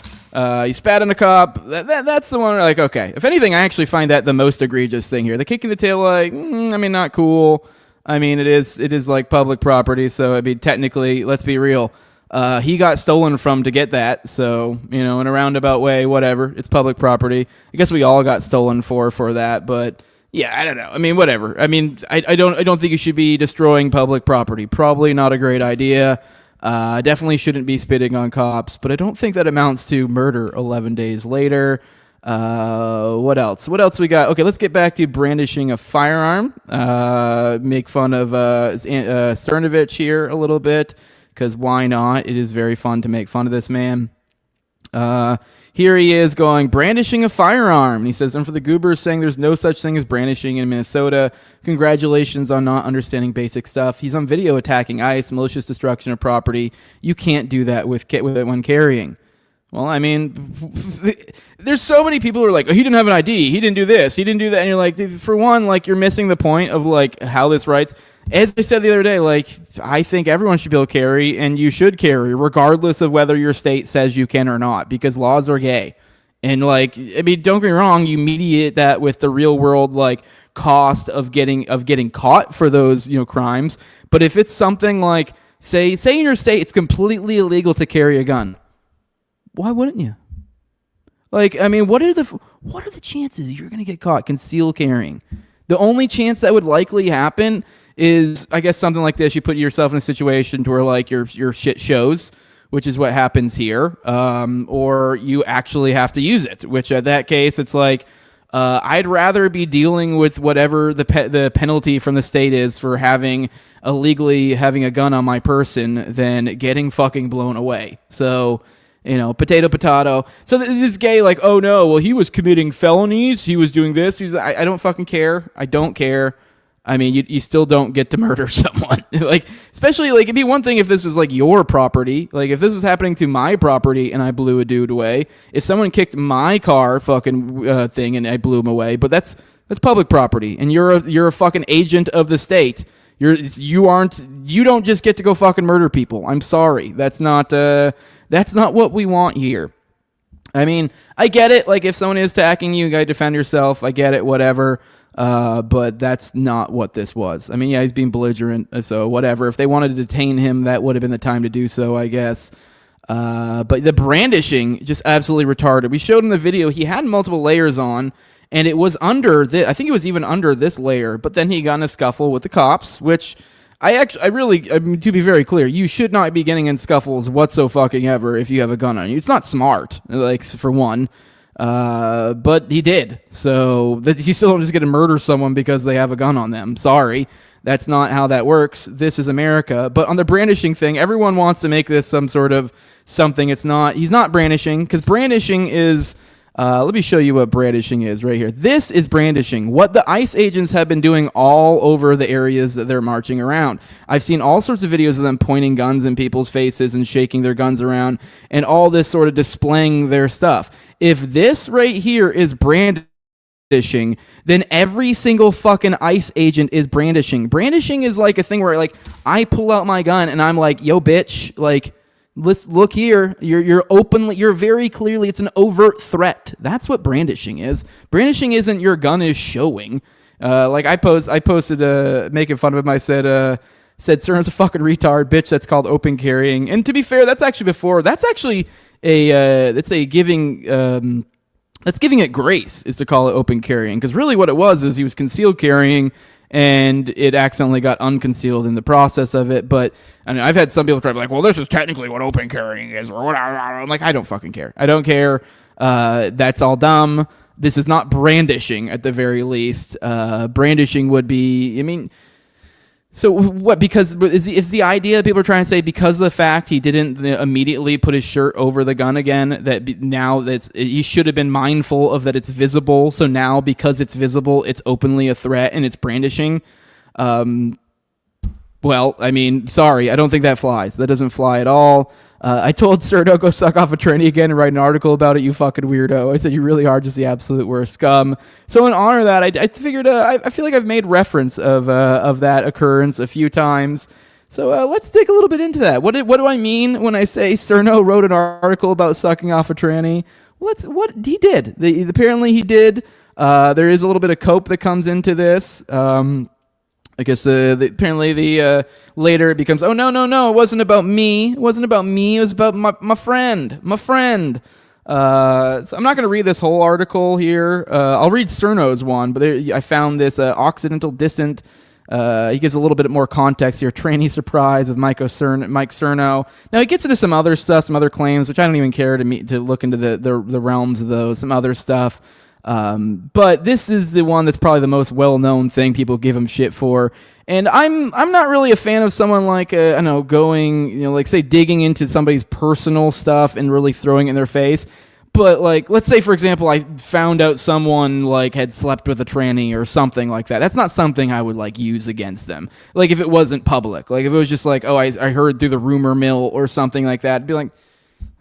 you spat on a cop. That's the one where, like, okay. If anything, I actually find that the most egregious thing here. The kick in the tail, like, I mean, not cool. I mean, it is like public property, so, I mean, technically, let's be real. He got stolen from to get that, so, in a roundabout way, whatever. It's public property. I guess we all got stolen for that, but, yeah, I don't know. I mean, whatever. I mean, I don't think you should be destroying public property. Probably not a great idea. Definitely shouldn't be spitting on cops, but I don't think that amounts to murder 11 days later. What else? What else we got? Okay, let's get back to brandishing a firearm. Make fun of Cernovich here a little bit, because why not? It is very fun to make fun of this man. Here he is going, brandishing a firearm. And he says, and for the goobers saying there's no such thing as brandishing in Minnesota, congratulations on not understanding basic stuff. He's on video attacking ICE, malicious destruction of property. You can't do that with it when carrying. Well, I mean, there's so many people who are like, oh, he didn't have an ID, he didn't do this, he didn't do that. And you're like, for one, like, you're missing the point of, like, how this writes. As I said the other day, like, I think everyone should be able to carry, and you should carry, regardless of whether your state says you can or not, because laws are gay. And, like, I mean, don't get me wrong, you mediate that with the real world, like, cost of getting caught for those, crimes. But if it's something like, say in your state it's completely illegal to carry a gun, why wouldn't you? Like, I mean, what are the chances you're going to get caught concealed carrying? The only chance that would likely happen is, I guess, something like this. You put yourself in a situation to where, like, your shit shows, which is what happens here, or you actually have to use it, which at that case, it's like, I'd rather be dealing with whatever the penalty from the state is for illegally having a gun on my person than getting fucking blown away. So, potato. So this gay, like, oh no, well, he was committing felonies, he was doing this, I don't fucking care. I don't care. I mean, you still don't get to murder someone. Like, especially, like, it'd be one thing if this was, like, your property. Like, if this was happening to my property and I blew a dude away. If someone kicked my car fucking thing and I blew him away. But that's public property. And you're a fucking agent of the state. You don't just get to go fucking murder people. I'm sorry. That's not what we want here. I mean, I get it. Like, if someone is attacking you, you gotta defend yourself. I get it, whatever. But that's not what this was. I mean, yeah, he's being belligerent, so whatever. If they wanted to detain him, that would have been the time to do so, I guess. But the brandishing, just absolutely retarded. We showed in the video, he had multiple layers on, and it was under I think it was even under this layer, but then he got in a scuffle with the cops, which I mean, to be very clear, you should not be getting in scuffles whatsoever if you have a gun on you. It's not smart, like, for one. But he did. So you still don't just get to murder someone because they have a gun on them. Sorry. That's not how that works. This is America. But on the brandishing thing, everyone wants to make this some sort of something. It's not. He's not brandishing, because brandishing is... let me show you what brandishing is right here. This is brandishing. What the ICE agents have been doing all over the areas that they're marching around. I've seen all sorts of videos of them pointing guns in people's faces and shaking their guns around and all this sort of displaying their stuff. If this right here is brandishing, then every single fucking ICE agent is brandishing. Brandishing is like a thing where, like, I pull out my gun and I'm like, yo, bitch, like... Let's look here. You're very clearly, it's an overt threat. That's what brandishing is. Brandishing isn't your gun is showing. Like I posted making fun of him. I said Cern's a fucking retard, bitch. That's called open carrying. And to be fair, that's actually that's giving it grace, is to call it open carrying, because really what it was is he was concealed carrying, and it accidentally got unconcealed in the process of it. But I mean, I've had some people try to be like, well, this is technically what open carrying is, or whatever. I'm like, I don't fucking care. I don't care. That's all dumb. This is not brandishing, at the very least. Brandishing would be, I mean... So what? Because is the idea people are trying to say, because of the fact he didn't immediately put his shirt over the gun again, that now he should have been mindful of that it's visible. So now, because it's visible, it's openly a threat and it's brandishing. Well, I mean, sorry, I don't think that flies. That doesn't fly at all. I told Cerno, go suck off a tranny again and write an article about it, you fucking weirdo. I said, you really are just the absolute worst scum. So in honor of that, I figured, I feel like I've made reference of that occurrence a few times. So let's dig a little bit into that. What do I mean when I say Cerno wrote an article about sucking off a tranny? What he did. Apparently he did. There is a little bit of cope that comes into this. I guess apparently later it becomes, oh, no, it wasn't about me. It wasn't about me. It was about my friend. So I'm not going to read this whole article here. I'll read Cerno's one, but I found this Occidental Dissent. He gives a little bit more context here. Tranny surprise with Mike Cerno. Now he gets into some other stuff, some other claims, which I don't even care to look into the realms of those, some other stuff. But this is the one that's probably the most well-known thing people give him shit for. And I'm not really a fan of someone like, I don't know, going, like, say, digging into somebody's personal stuff and really throwing it in their face. But, like, let's say, for example, I found out someone, like, had slept with a tranny or something like that. That's not something I would, like, use against them. Like, if it wasn't public. Like, if it was just like, oh, I heard through the rumor mill or something like that, I'd be like,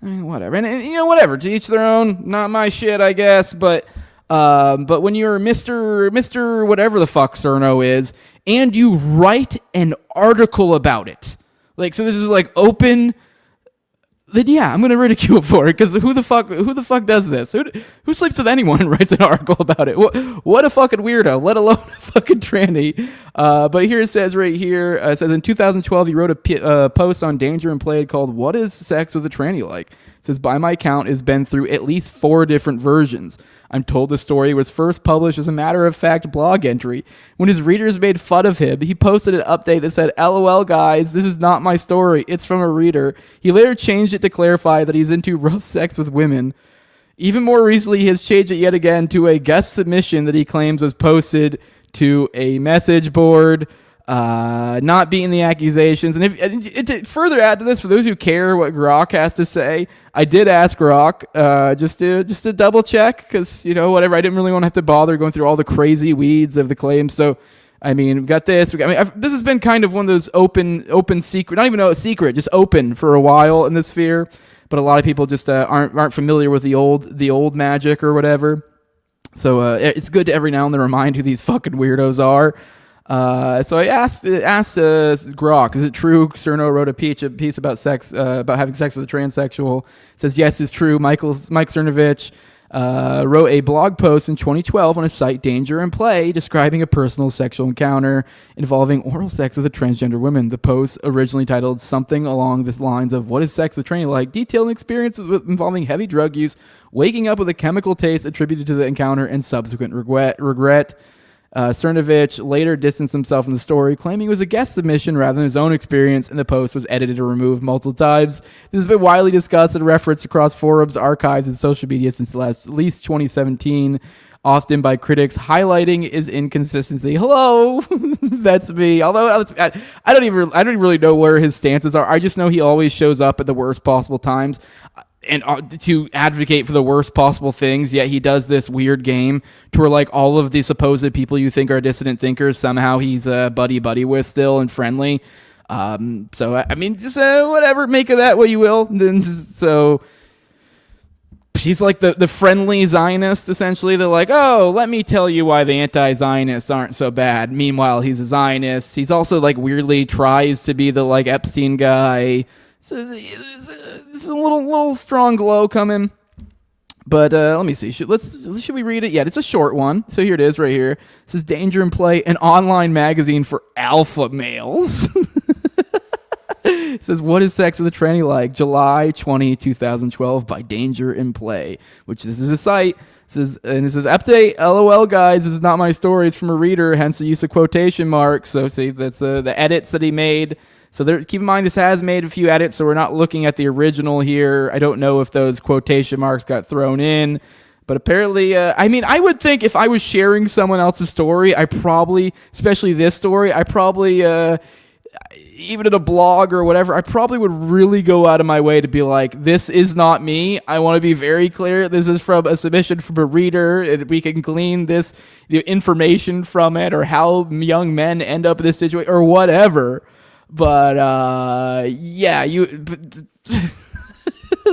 I mean, whatever. And whatever. To each their own. Not my shit, I guess. But when you're Mr. whatever the fuck Cerno is, and you write an article about it, like, so this is like open, then yeah, I'm gonna ridicule for it, because who the fuck does this? Who sleeps with anyone and writes an article about it? What a fucking weirdo, let alone a fucking tranny. But here it says right here, it says in 2012 he wrote a post on Danger and Played called "What is sex with a tranny like?" It says, by my count, has been through at least 4 different versions. I'm told the story was first published as a matter-of-fact blog entry. When his readers made fun of him, he posted an update that said, LOL guys, this is not my story, it's from a reader. He later changed it to clarify that he's into rough sex with women. Even more recently, he has changed it yet again to a guest submission that he claims was posted to a message board. Not beating the accusations. And to further add to this, for those who care what Grok has to say, I did ask Grok just to double check, because whatever, I didn't really want to have to bother going through all the crazy weeds of the claims. So I mean, we got this. This has been kind of one of those open secret, not even a secret, just open for a while in this sphere. But a lot of people just aren't familiar with the old magic or whatever. So it's good to every now and then remind who these fucking weirdos are. So I asked Grok, is it true Cerno wrote a piece about sex, about having sex with a transsexual? It says, yes, it's true. Mike Cernovich. wrote a blog post in 2012 on his site Danger and Play describing a personal sexual encounter involving oral sex with a transgender woman. The post, originally titled something along the lines of "What is sex with tranny like?" detailed an experience involving heavy drug use, waking up with a chemical taste attributed to the encounter, and subsequent regret. Cernovich later distanced himself from the story, claiming it was a guest submission rather than his own experience, and the post was edited and removed multiple times. This has been widely discussed and referenced across forums, archives, and social media since at least 2017, often by critics, highlighting his inconsistency. Hello, that's me. Although I don't even really know where his stances are. I just know he always shows up at the worst possible times and to advocate for the worst possible things, yet he does this weird game to where, like, all of the supposed people you think are dissident thinkers, somehow he's buddy with still and friendly. So, I mean, just whatever, make of that what you will. So, he's like the friendly Zionist, essentially. They're like, oh, let me tell you why the anti-Zionists aren't so bad. Meanwhile, he's a Zionist. He's also, like, weirdly tries to be the, like, Epstein guy. So it's a little strong glow coming. But let me see. Should we read it? Yeah, it's a short one. So here it is right here. This is Danger and Play, an online magazine for alpha males. It says, what is sex with a tranny like? July 20, 2012 by Danger and Play, which this is a site. It says update, LOL guys, this is not my story. It's from a reader, hence the use of quotation marks. So see, that's the edits that he made. So keep in mind, this has made a few edits, so we're not looking at the original here. I don't know if those quotation marks got thrown in, but apparently, I mean, I would think if I was sharing someone else's story, especially this story, even in a blog or whatever, I probably would really go out of my way to be like, this is not me. I want to be very clear. This is from a submission from a reader, and we can glean the information from it, or how young men end up in this situation, or whatever. But yeah,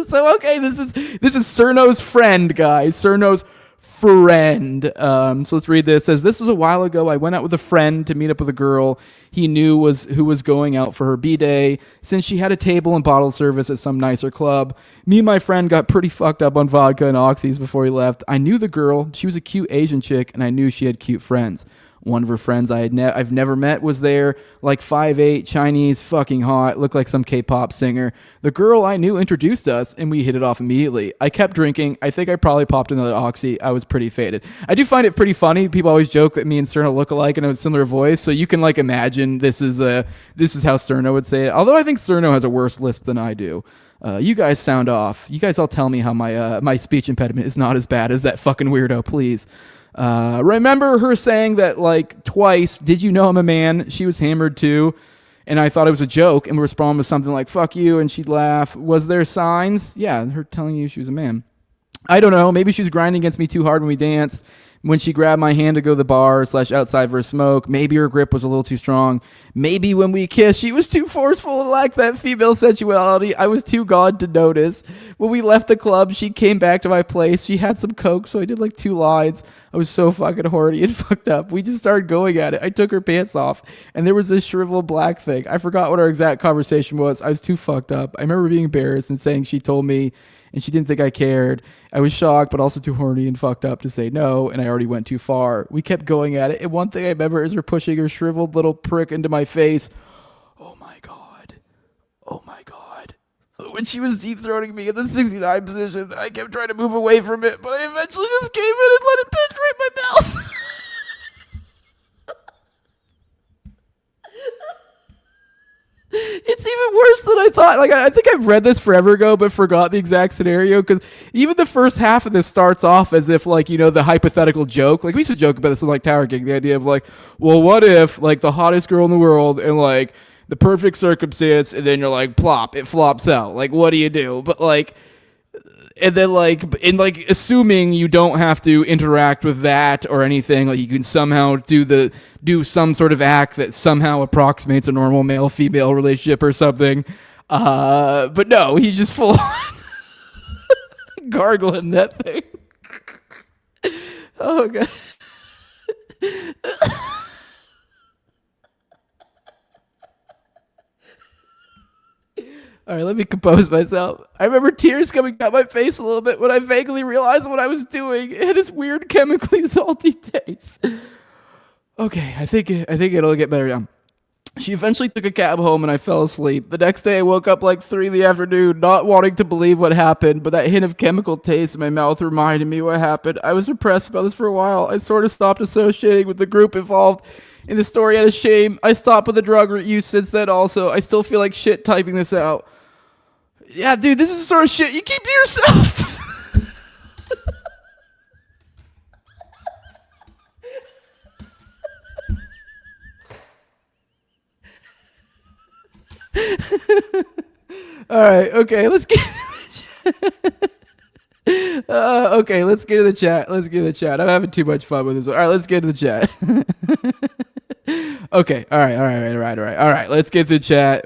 so okay, this is Cerno's friend, guys. Cerno's friend. So let's read this. It says, this was a while ago. I went out with a friend to meet up with a girl he knew who was going out for her B-day, since she had a table and bottle service at some nicer club. Me and my friend got pretty fucked up on vodka and oxys before he left. I knew the girl. She was a cute Asian chick, and I knew she had cute friends. One of her friends I've never met was there, like 5'8", Chinese, fucking hot, looked like some K-pop singer. The girl I knew introduced us, and we hit it off immediately. I kept drinking. I think I probably popped another oxy. I was pretty faded. I do find it pretty funny. People always joke that me and Cerno look alike and have a similar voice, so you can, like, imagine this is how Cerno would say it. Although I think Cerno has a worse lisp than I do. You guys sound off. You guys all tell me how my speech impediment is not as bad as that fucking weirdo, please. Remember her saying that, like, twice, did you know I'm a man? She was hammered too, and I thought it was a joke and would respond with something like, fuck you, and she'd laugh. Was there signs? Yeah, her telling you she was a man. I don't know, maybe she was grinding against me too hard when we danced. When she grabbed my hand to go to the bar / outside for a smoke, maybe her grip was a little too strong. Maybe when we kissed, she was too forceful and lacked that female sensuality. I was too gone to notice. When we left the club, she came back to my place. She had some coke, so I did like 2 lines. I was so fucking horny and fucked up. We just started going at it. I took her pants off, and there was this shriveled black thing. I forgot what our exact conversation was. I was too fucked up. I remember being embarrassed and saying she told me, and she didn't think I cared. I was shocked, but also too horny and fucked up to say no, and I already went too far. We kept going at it, and one thing I remember is her pushing her shriveled little prick into my face. Oh my God. Oh my God. When she was deep-throating me in the 69 position, I kept trying to move away from it, but I eventually just gave in and let it penetrate my mouth. It's even worse than I thought. Like, I think I've read this forever ago, but forgot the exact scenario, because even the first half of this starts off as if, like, you know, the hypothetical joke. Like, we used to joke about this in, like, Tower King, the idea of, like, well, what if, like, the hottest girl in the world and, like, the perfect circumstance, and then you're like, plop, it flops out. Like, what do you do? But, like, and then, like, assuming you don't have to interact with that or anything, like, you can somehow do some sort of act that somehow approximates a normal male-female relationship or something. But no, he's just full on gargling that thing. Oh, God. All right, let me compose myself. I remember tears coming down my face a little bit when I vaguely realized what I was doing. It had this weird chemically salty taste. Okay, I think it'll get better now. She eventually took a cab home and I fell asleep. The next day I woke up like 3 in the afternoon, not wanting to believe what happened, but that hint of chemical taste in my mouth reminded me what happened. I was repressed about this for a while. I sort of stopped associating with the group involved in the story out of shame. I stopped with the drug use since then also. I still feel like shit typing this out. Yeah, dude, this is the sort of shit you keep to yourself. All right, okay, let's get okay, let's get to the chat. I'm having too much fun with this one. All right, let's get to the chat. Okay, all right. Let's get to the chat.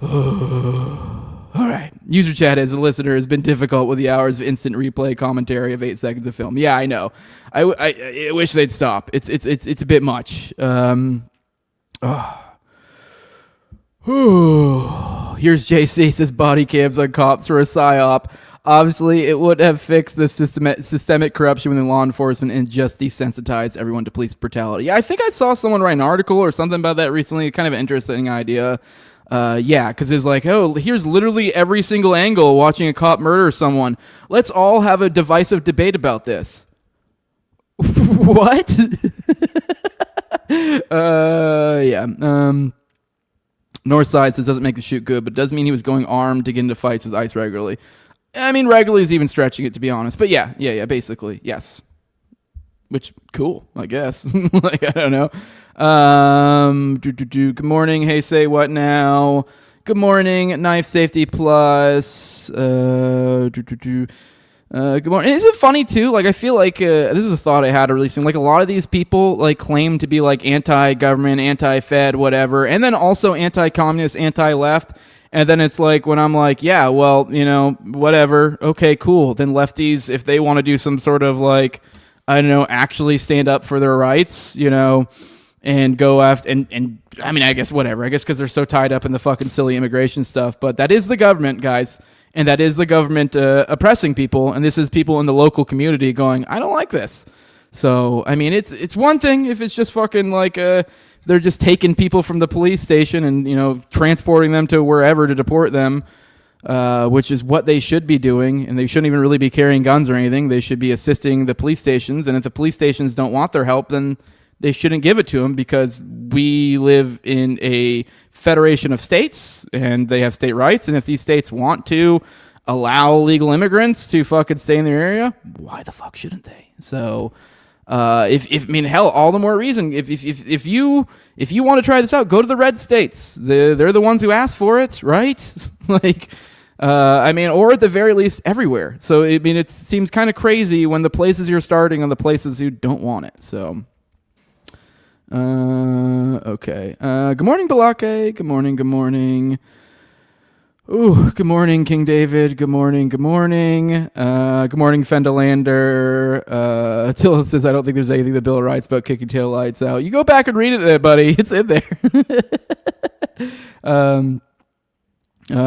All right. User chat as a listener has been difficult with the hours of instant replay commentary of 8 seconds of film. Yeah, I know. I wish they'd stop. It's a bit much. Here's JC says body cams on cops for a psyop. Obviously, it would have fixed the systemic corruption within law enforcement and just desensitized everyone to police brutality. Yeah, I think I saw someone write an article or something about that recently. Kind of an interesting idea. Yeah, because it's like, oh, here's literally every single angle watching a cop murder someone. Let's all have a divisive debate about this. What? Yeah. Northside says doesn't make the shoot good, but it does mean he was going armed to get into fights with ICE regularly. I mean, regularly is even stretching it, to be honest. But yeah, basically, yes. Which, cool, I guess. Like, I don't know. Good morning. Hey, say what now? Good morning. Knife Safety Plus. Good morning. Isn't it funny too? Like, I feel like this is a thought I had recently. Like, a lot of these people like claim to be like anti-government, anti-Fed, whatever, and then also anti-communist, anti-left. And then it's like when I'm like, yeah, well, you know, whatever. Okay, cool. Then lefties, if they want to do some sort of like, I don't know, actually stand up for their rights, you know, and go after, and I mean, I guess whatever. I guess because they're so tied up in the fucking silly immigration stuff. But that is the government, guys. And that is the government oppressing people. And this is people in the local community going, I don't like this. So, I mean, it's one thing if it's just fucking like they're just taking people from the police station and, you know, transporting them to wherever to deport them, which is what they should be doing. And they shouldn't even really be carrying guns or anything. They should be assisting the police stations. And if the police stations don't want their help, then they shouldn't give it to them, because we live in a federation of states and they have state rights. And if these states want to allow illegal immigrants to fucking stay in their area, why the fuck shouldn't they? So, if I mean, hell, all the more reason. If you want to try this out, go to the red states. They're the ones who asked for it, right? Like, I mean, or at the very least, everywhere. So, I mean, it seems kind of crazy when the places you're starting are the places who don't want it. So, okay. Good morning, Balake. Good morning. Ooh, good morning, King David. Good morning. Good morning, Fendelander. Till says, I don't think there's anything the Bill writes about kicking tail lights out. You go back and read it there, buddy. It's in there.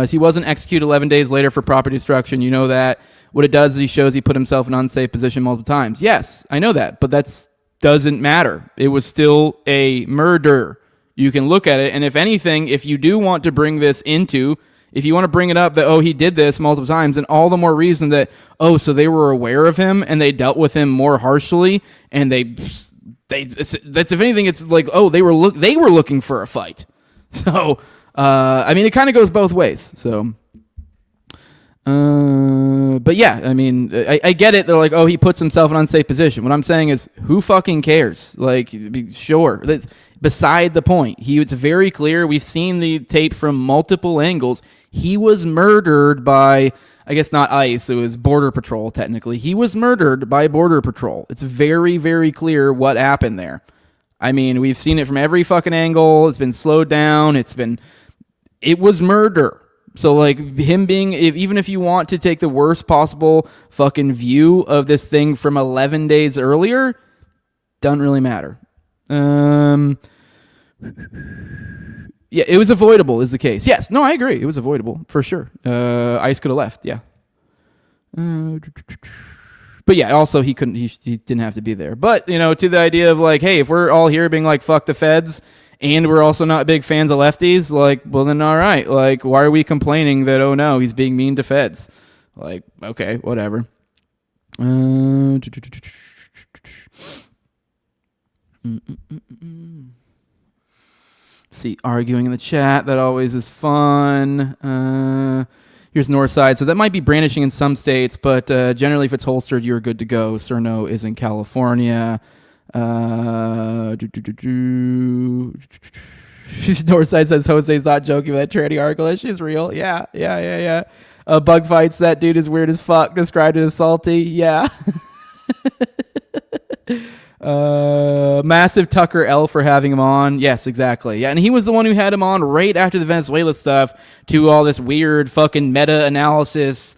He wasn't executed 11 days later for property destruction. You know that. What it does is he shows he put himself in an unsafe position multiple times. Yes, I know that, but that's doesn't matter. It was still a murder. You can look at it, and if anything, if you do want to bring this into, if you want to bring it up that, oh, he did this multiple times, and all the more reason that, oh, so they were aware of him and they dealt with him more harshly, and that's if anything, it's like, oh, they were looking for a fight. So, I mean, it kind of goes both ways. So, but yeah, I mean, I get it. They're like, oh, he puts himself in an unsafe position. What I'm saying is, who fucking cares? Like, sure, that's beside the point. It's very clear. We've seen the tape from multiple angles. He was murdered by, I guess not ICE, it was Border Patrol, technically. He was murdered by Border Patrol. It's very, very clear what happened there. I mean, we've seen it from every fucking angle. It's been slowed down. It was murder. So, like, him being, even if you want to take the worst possible fucking view of this thing from 11 days earlier, doesn't really matter. Yeah, it was avoidable is the case. Yes, no, I agree. It was avoidable for sure. ICE could have left. Yeah. But yeah, also he couldn't. He didn't have to be there. But to the idea of like, hey, if we're all here being like, fuck the feds, and we're also not big fans of lefties, like, well then, all right. Like, why are we complaining that? Oh no, he's being mean to feds. Like, okay, whatever. See, arguing in the chat, that always is fun. Here's Northside. So that might be brandishing in some states, but generally if it's holstered, you're good to go. Cerno is in California. Northside says Jose's not joking with that tranny article. She's real. Yeah. Bug fights, that dude is weird as fuck. Described it as salty. Yeah. Massive Tucker L for having him on. Yes, exactly. Yeah, and he was the one who had him on right after the Venezuela stuff to all this weird fucking meta-analysis,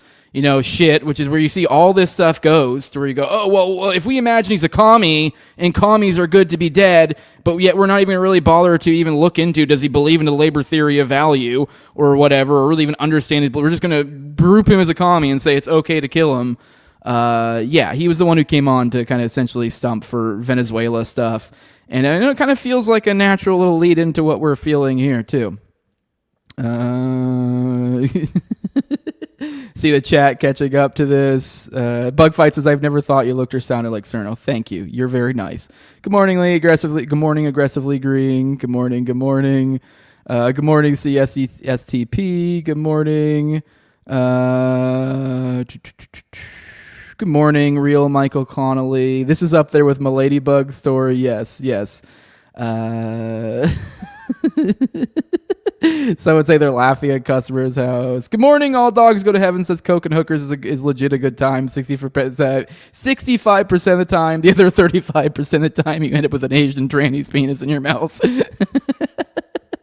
shit, which is where you see all this stuff goes to where you go, oh, well, if we imagine he's a commie and commies are good to be dead, but yet we're not even really bothered to even look into does he believe in the labor theory of value or whatever, or really even understand it, but we're just going to group him as a commie and say it's okay to kill him. Yeah, he was the one who came on to kind of essentially stump for Venezuela stuff. And I know it kind of feels like a natural little lead into what we're feeling here, too. See the chat catching up to this. Bug Fight says, I've never thought you looked or sounded like Cerno. Thank you. You're very nice. Good morning, Lee. Good morning, aggressively green. Good morning. Good morning, CSESTP. Good morning. Good morning, real Michael Connolly. This is up there with my Ladybug story. Yes. Some would say they're laughing at customers' house. Good morning, all dogs go to heaven, says Coke and Hookers is legit a good time. 65% of the time. The other 35% of the time you end up with an Asian tranny's penis in your mouth.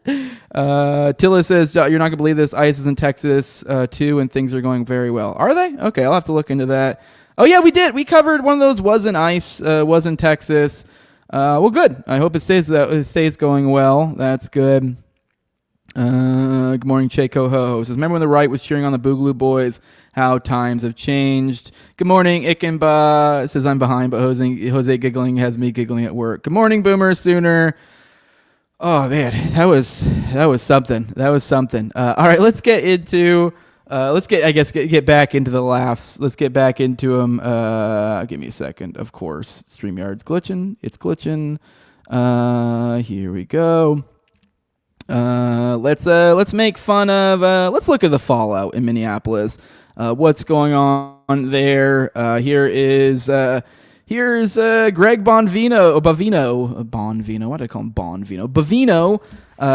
Tilla says, you're not going to believe this. ICE is in Texas, too, and things are going very well. Are they? Okay, I'll have to look into that. Oh, yeah, we did. We covered one of those, was in ICE, was in Texas. Well, good. I hope it stays going well. That's good. Good morning, Che Coho. Says, remember when the right was cheering on the Boogaloo Boys? How times have changed. Good morning, Ikenba. It says, I'm behind, but Jose giggling has me giggling at work. Good morning, Boomer Sooner. Oh man, that was something. All right, let's get into get back into the laughs. Let's get back into them. Give me a second. Of course, StreamYard's glitching. It's glitching. Here we go. Let's make fun of. Let's look at the fallout in Minneapolis. What's going on there? Here's Greg Bonvino. What did I call him? Bovino.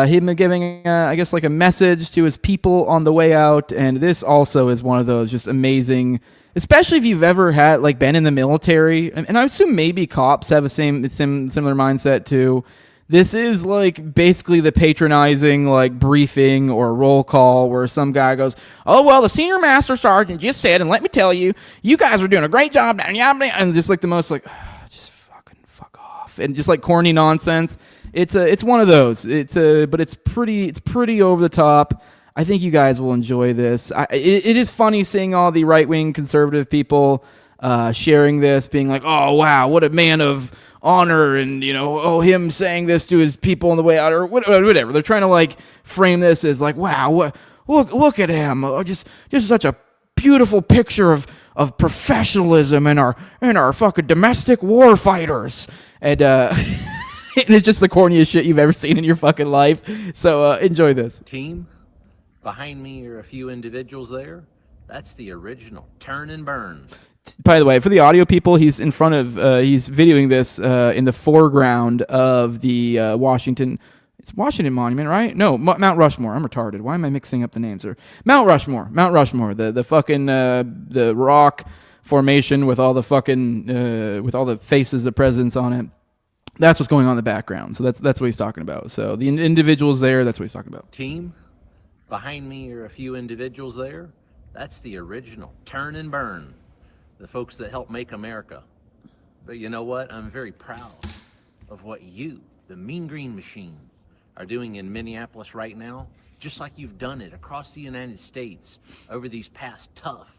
Him giving, I guess, like a message to his people on the way out. And this also is one of those just amazing, especially if you've ever been in the military. And I assume maybe cops have a similar mindset too. This is like basically the patronizing briefing or roll call where some guy goes, oh, well, the senior master sergeant just said, and let me tell you, you guys are doing a great job. And just the most just fucking fuck off. And just corny nonsense. It's one of those. But it's pretty over the top. I think you guys will enjoy this. It is funny seeing all the right-wing conservative people sharing this, being like, oh, wow, what a man of honor, and him saying this to his people on the way out, or whatever. They're trying to frame this as wow, look at him, just such a beautiful picture of professionalism and our fucking domestic war fighters, and and it's just the corniest shit you've ever seen in your fucking life. So enjoy this. Team, behind me are a few individuals there. That's the original turn and burn. By the way, for the audio people, he's in front of, he's videoing this in the foreground of the Washington Monument, right? No, Mount Rushmore. I'm retarded. Why am I mixing up the names? Mount Rushmore, the fucking, the rock formation with all the fucking, with all the faces of presidents on it. That's what's going on in the background. So that's what he's talking about. So the individuals there, that's what he's talking about. Team, behind me are a few individuals there. That's the original turn and burn. The folks that helped make America. But you know what? I'm very proud of what you, the Mean Green Machine, are doing in Minneapolis right now, just like you've done it across the United States over these past tough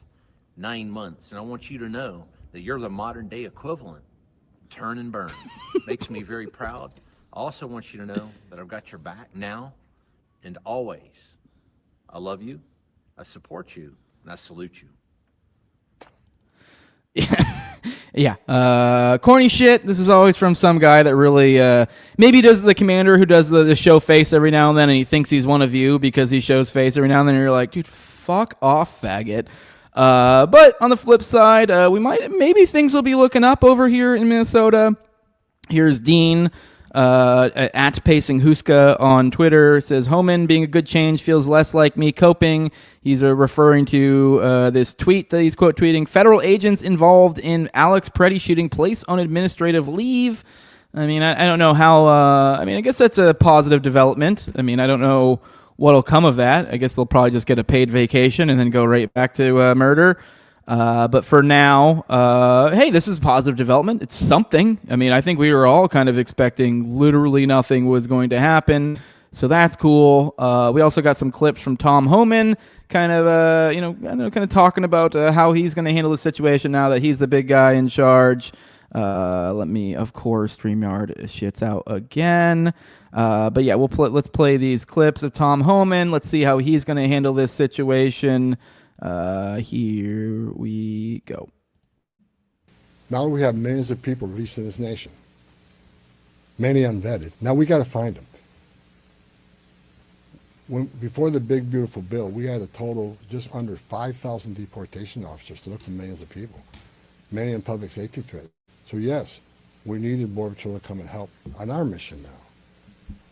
9 months. And I want you to know that you're the modern day equivalent. Turn and burn. Makes me very proud. I also want you to know that I've got your back now and always. I love you, I support you, and I salute you. Yeah. Corny shit. This is always from some guy that really maybe does the commander who does the show face every now and then, and he thinks he's one of you because he shows face every now and then, and you're like, dude, fuck off, faggot. But on the flip side, maybe things will be looking up over here in Minnesota. Here's Dean at Pacing Huska on Twitter. Says, Homan being a good change feels less like me coping. He's referring to this tweet that he's quote tweeting. Federal agents involved in Alex Pretti shooting place on administrative leave. I mean, I don't know how. I guess that's a positive development. I mean, I don't know what'll come of that. I guess they'll probably just get a paid vacation and then go right back to murder. But for now, hey, this is positive development. It's something. I mean, I think we were all kind of expecting literally nothing was going to happen. So that's cool. We also got some clips from Tom Homan, kind of talking about how he's going to handle the situation now that he's the big guy in charge. Let me, of course, StreamYard shits out again. But yeah, let's play these clips of Tom Homan. Let's see how he's going to handle this situation. Here we go. Now we have millions of people released in this nation. Many unvetted. Now we got to find them. Before the big, beautiful bill, we had a total just under 5,000 deportation officers to look for millions of people. Many in public safety threats. So yes, we needed Border Patrol to come and help on our mission now.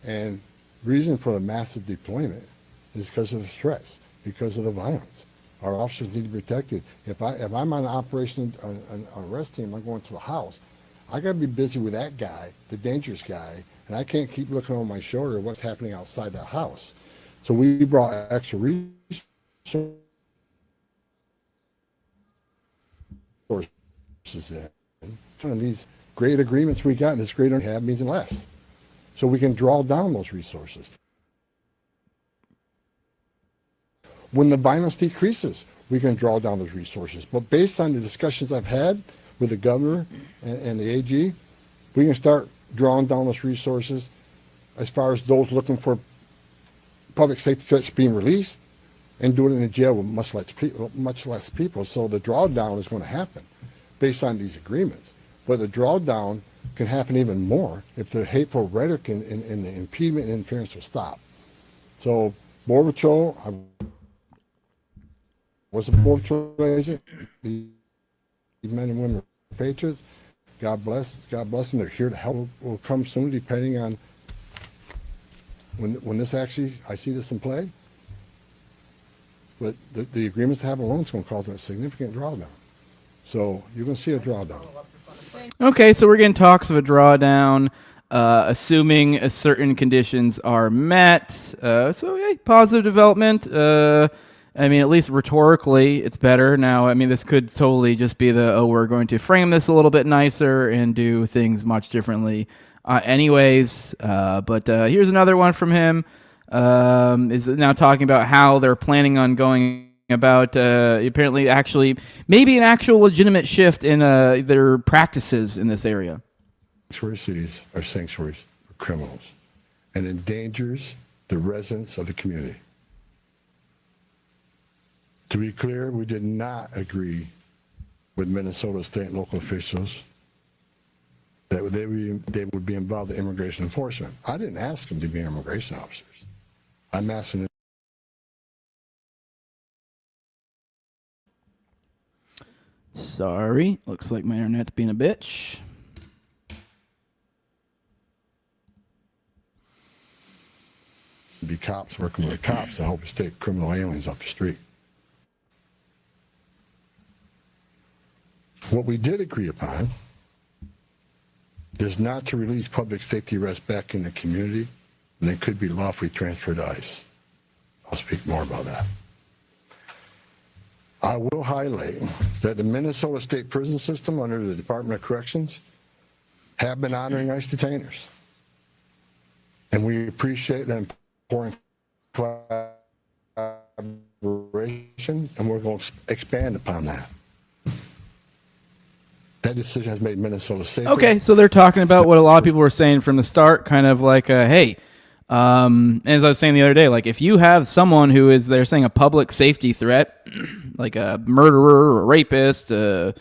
And reason for the massive deployment is because of the threats, because of the violence. Our officers need to be protected. If I'm on an operation, an arrest team, I'm going to a house, I got to be busy with that guy, the dangerous guy, and I can't keep looking over my shoulder at what's happening outside that house. So we brought extra resources in. One of these great agreements we got, and this great have means less. So we can draw down those resources. When the violence decreases, we can draw down those resources. But based on the discussions I've had with the governor and the AG, we can start drawing down those resources as far as those looking for public safety threats being released and doing it in the jail with much less people. So the drawdown is going to happen based on these agreements. But the drawdown can happen even more if the hateful rhetoric and the impediment and interference will stop. So Border Patrol, I was a Border Patrol agent. These men and women are patriots. God bless them. They're here to help. Will come soon, depending on when this actually, I see this in play. But the agreements to have alone is going to cause a significant drawdown. So you're going to see a drawdown. Okay, so we're getting talks of a drawdown, assuming certain conditions are met. So, yeah, positive development. I mean, at least rhetorically, it's better. Now, I mean, this could totally just be we're going to frame this a little bit nicer and do things much differently. Anyways, but here's another one from him. Is now talking about how they're planning on going about apparently actually maybe an actual legitimate shift in their practices in this area. Sanctuary cities are sanctuaries for criminals and endangers the residents of the community. To be clear, we did not agree with Minnesota state and local officials that they would be involved in immigration enforcement. I didn't ask them to be immigration officers. I'm asking them. Sorry, looks like my internet's being a bitch. Be cops working with the cops to help us take criminal aliens off the street. What we did agree upon is not to release public safety arrests back in the community, and they could be lawfully transferred to ICE. I'll speak more about that. I will highlight that the Minnesota State Prison System under the Department of Corrections have been honoring ICE detainers. And we appreciate that important collaboration, and we're going to expand upon that. That decision has made Minnesota safer. Okay, so they're talking about what a lot of people were saying from the start, kind of like, hey, as I was saying the other day, like if you have someone who is, they're saying a public safety threat, like a murderer or a rapist, I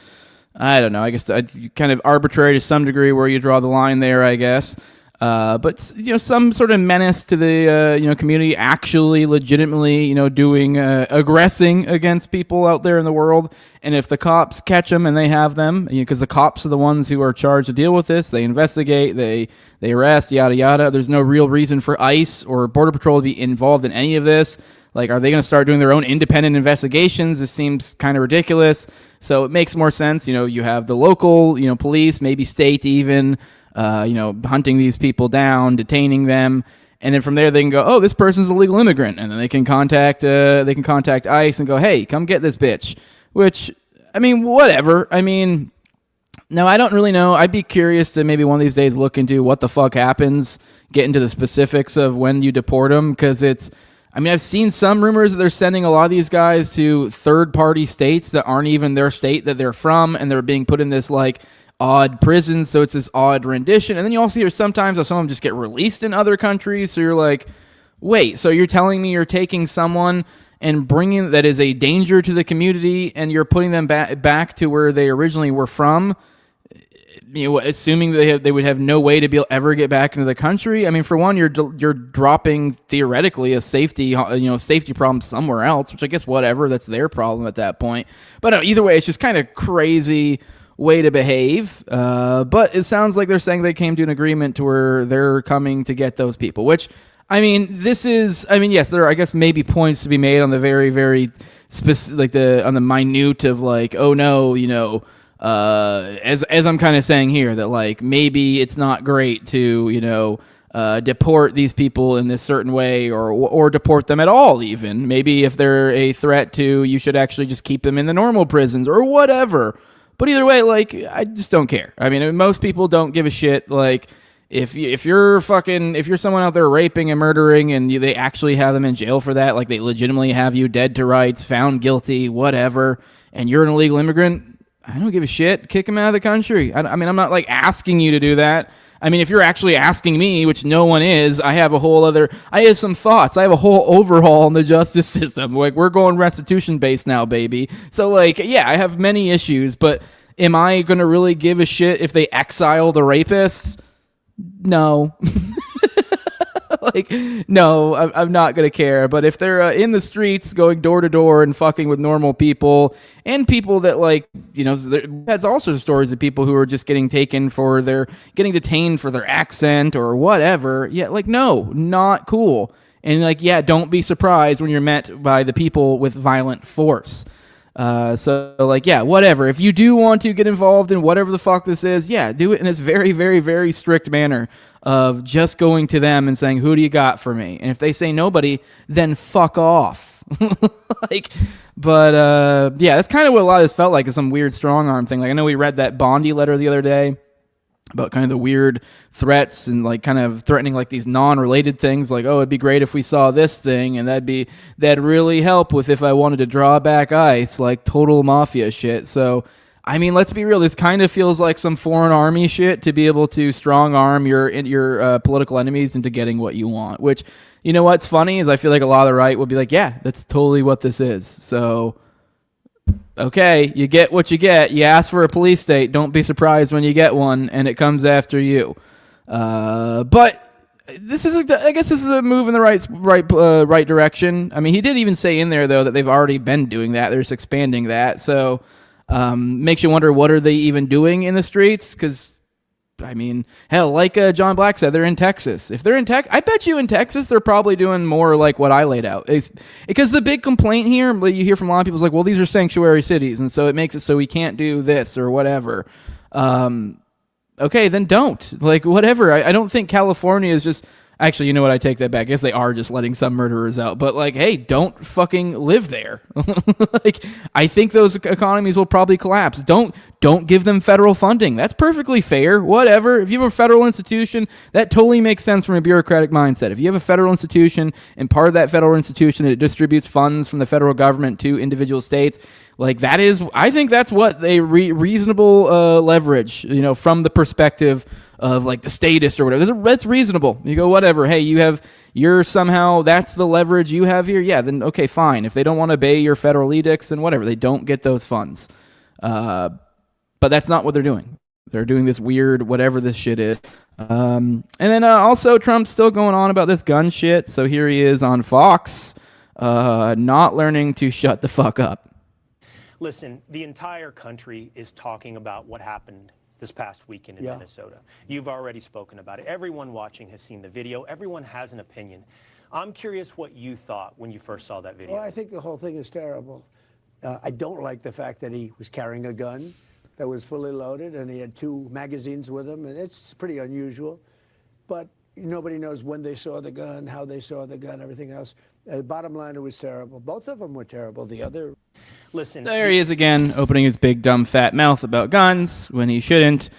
don't know, I guess kind of arbitrary to some degree where you draw the line there, I guess. But some sort of menace to the community, actually legitimately doing aggressing against people out there in the world. And if the cops catch them and they have them, because the cops are the ones who are charged to deal with this, they investigate, they arrest, yada yada. There's no real reason for ICE or Border Patrol to be involved in any of this. Like, are they going to start doing their own independent investigations? This seems kind of ridiculous. So it makes more sense. You have the local, police, maybe state even. Hunting these people down, detaining them, and then from there they can go, oh, this person's a legal immigrant, and then they can contact ICE and go, hey, come get this bitch. Which, I mean, whatever. I mean, no, I don't really know. I'd be curious to maybe one of these days look into what the fuck happens, get into the specifics of when you deport them, because I've seen some rumors that they're sending a lot of these guys to third-party states that aren't even their state that they're from, and they're being put in this, like, odd prisons, so it's this odd rendition. And then you also hear sometimes that some of them just get released in other countries, so you're like, wait, so you're telling me you're taking someone and bringing that is a danger to the community and you're putting them back to where they originally were from, assuming they would have no way to be able to ever get back into the country? I mean, for one, you're dropping theoretically a safety problem somewhere else, which I guess whatever, that's their problem at that point. But no, either way, it's just kind of crazy way to behave, but it sounds like they're saying they came to an agreement to where they're coming to get those people, which, yes, there are, I guess, maybe points to be made on the very, very specific, like on the minute of like, oh no, as I'm kind of saying here, that like, maybe it's not great to, deport these people in this certain way or deport them at all even. Maybe if they're a threat to, you should actually just keep them in the normal prisons or whatever. But either way, like, I just don't care. I mean, most people don't give a shit. Like, if you're someone out there raping and murdering and they actually have them in jail for that, like they legitimately have you dead to rights, found guilty, whatever, and you're an illegal immigrant, I don't give a shit. Kick them out of the country. I'm not like asking you to do that. I mean, if you're actually asking me, which no one is, I have some thoughts. I have a whole overhaul in the justice system. Like, we're going restitution based now, baby. So, like, yeah, I have many issues, but am I going to really give a shit if they exile the rapists? No. Like, no, I'm not going to care. But if they're in the streets going door to door and fucking with normal people and people that, like, that's also stories of people who are just getting detained for their accent or whatever. Yeah, like, no, not cool. And, like, yeah, don't be surprised when you're met by the people with violent force. So, like, yeah, whatever. If you do want to get involved in whatever the fuck this is, yeah, do it in this very, very, very strict manner of just going to them and saying, who do you got for me? And if they say nobody, then fuck off. Yeah, that's kind of what a lot of this felt like, is some weird strong arm thing. Like, I know we read that Bondi letter the other day about kind of the weird threats and like kind of threatening like these non-related things, like, oh, it'd be great if we saw this thing and that'd really help with if I wanted to draw back ICE, like total mafia shit. So, I mean, let's be real. This kind of feels like some foreign army shit to be able to strong arm your political enemies into getting what you want, which, you know what's funny is I feel like a lot of the right will be like, yeah, that's totally what this is. So, okay, you get what you get. You ask for a police state. Don't be surprised when you get one and it comes after you. But this is, I guess, this is a move in the right direction. I mean, he did even say in there though that they've already been doing that. They're just expanding that. So makes you wonder, what are they even doing in the streets? Because, I mean, hell, like John Black said, they're in Texas. If they're in I bet you in Texas they're probably doing more like what I laid out. Because the big complaint here, you hear from a lot of people, is like, well, these are sanctuary cities, and so it makes it so we can't do this or whatever. Okay, then don't. Like, whatever. I don't think California is just Actually, you know what? I take that back. I guess they are just letting some murderers out. But like, hey, don't fucking live there. Like, I think those economies will probably collapse. Don't give them federal funding. That's perfectly fair. Whatever. If you have a federal institution, that totally makes sense from a bureaucratic mindset. If you have a federal institution and part of that federal institution that distributes funds from the federal government to individual states, like that is, I think that's what a reasonable leverage, you know, from the perspective of like the statist or whatever. That's reasonable. You go, whatever. Hey, you're somehow, that's the leverage you have here. Yeah, then okay, fine. If they don't want to obey your federal edicts, then whatever. They don't get those funds. But that's not what they're doing. They're doing this weird, whatever this shit is. And then also Trump's still going on about this gun shit. So here he is on Fox, not learning to shut the fuck up. Listen, the entire country is talking about what happened this past weekend in Minnesota. You've already spoken about it. Everyone watching has seen the video. Everyone has an opinion. I'm curious what you thought when you first saw that video. Well, I think the whole thing is terrible. I don't like the fact that he was carrying a gun that was fully loaded and he had 2 magazines with him, and it's pretty unusual. But nobody knows when they saw the gun, how they saw the gun, everything else. Bottom line, it was terrible. Both of them were terrible. The other... Listen, there he is again, opening his big dumb fat mouth about guns when he shouldn't.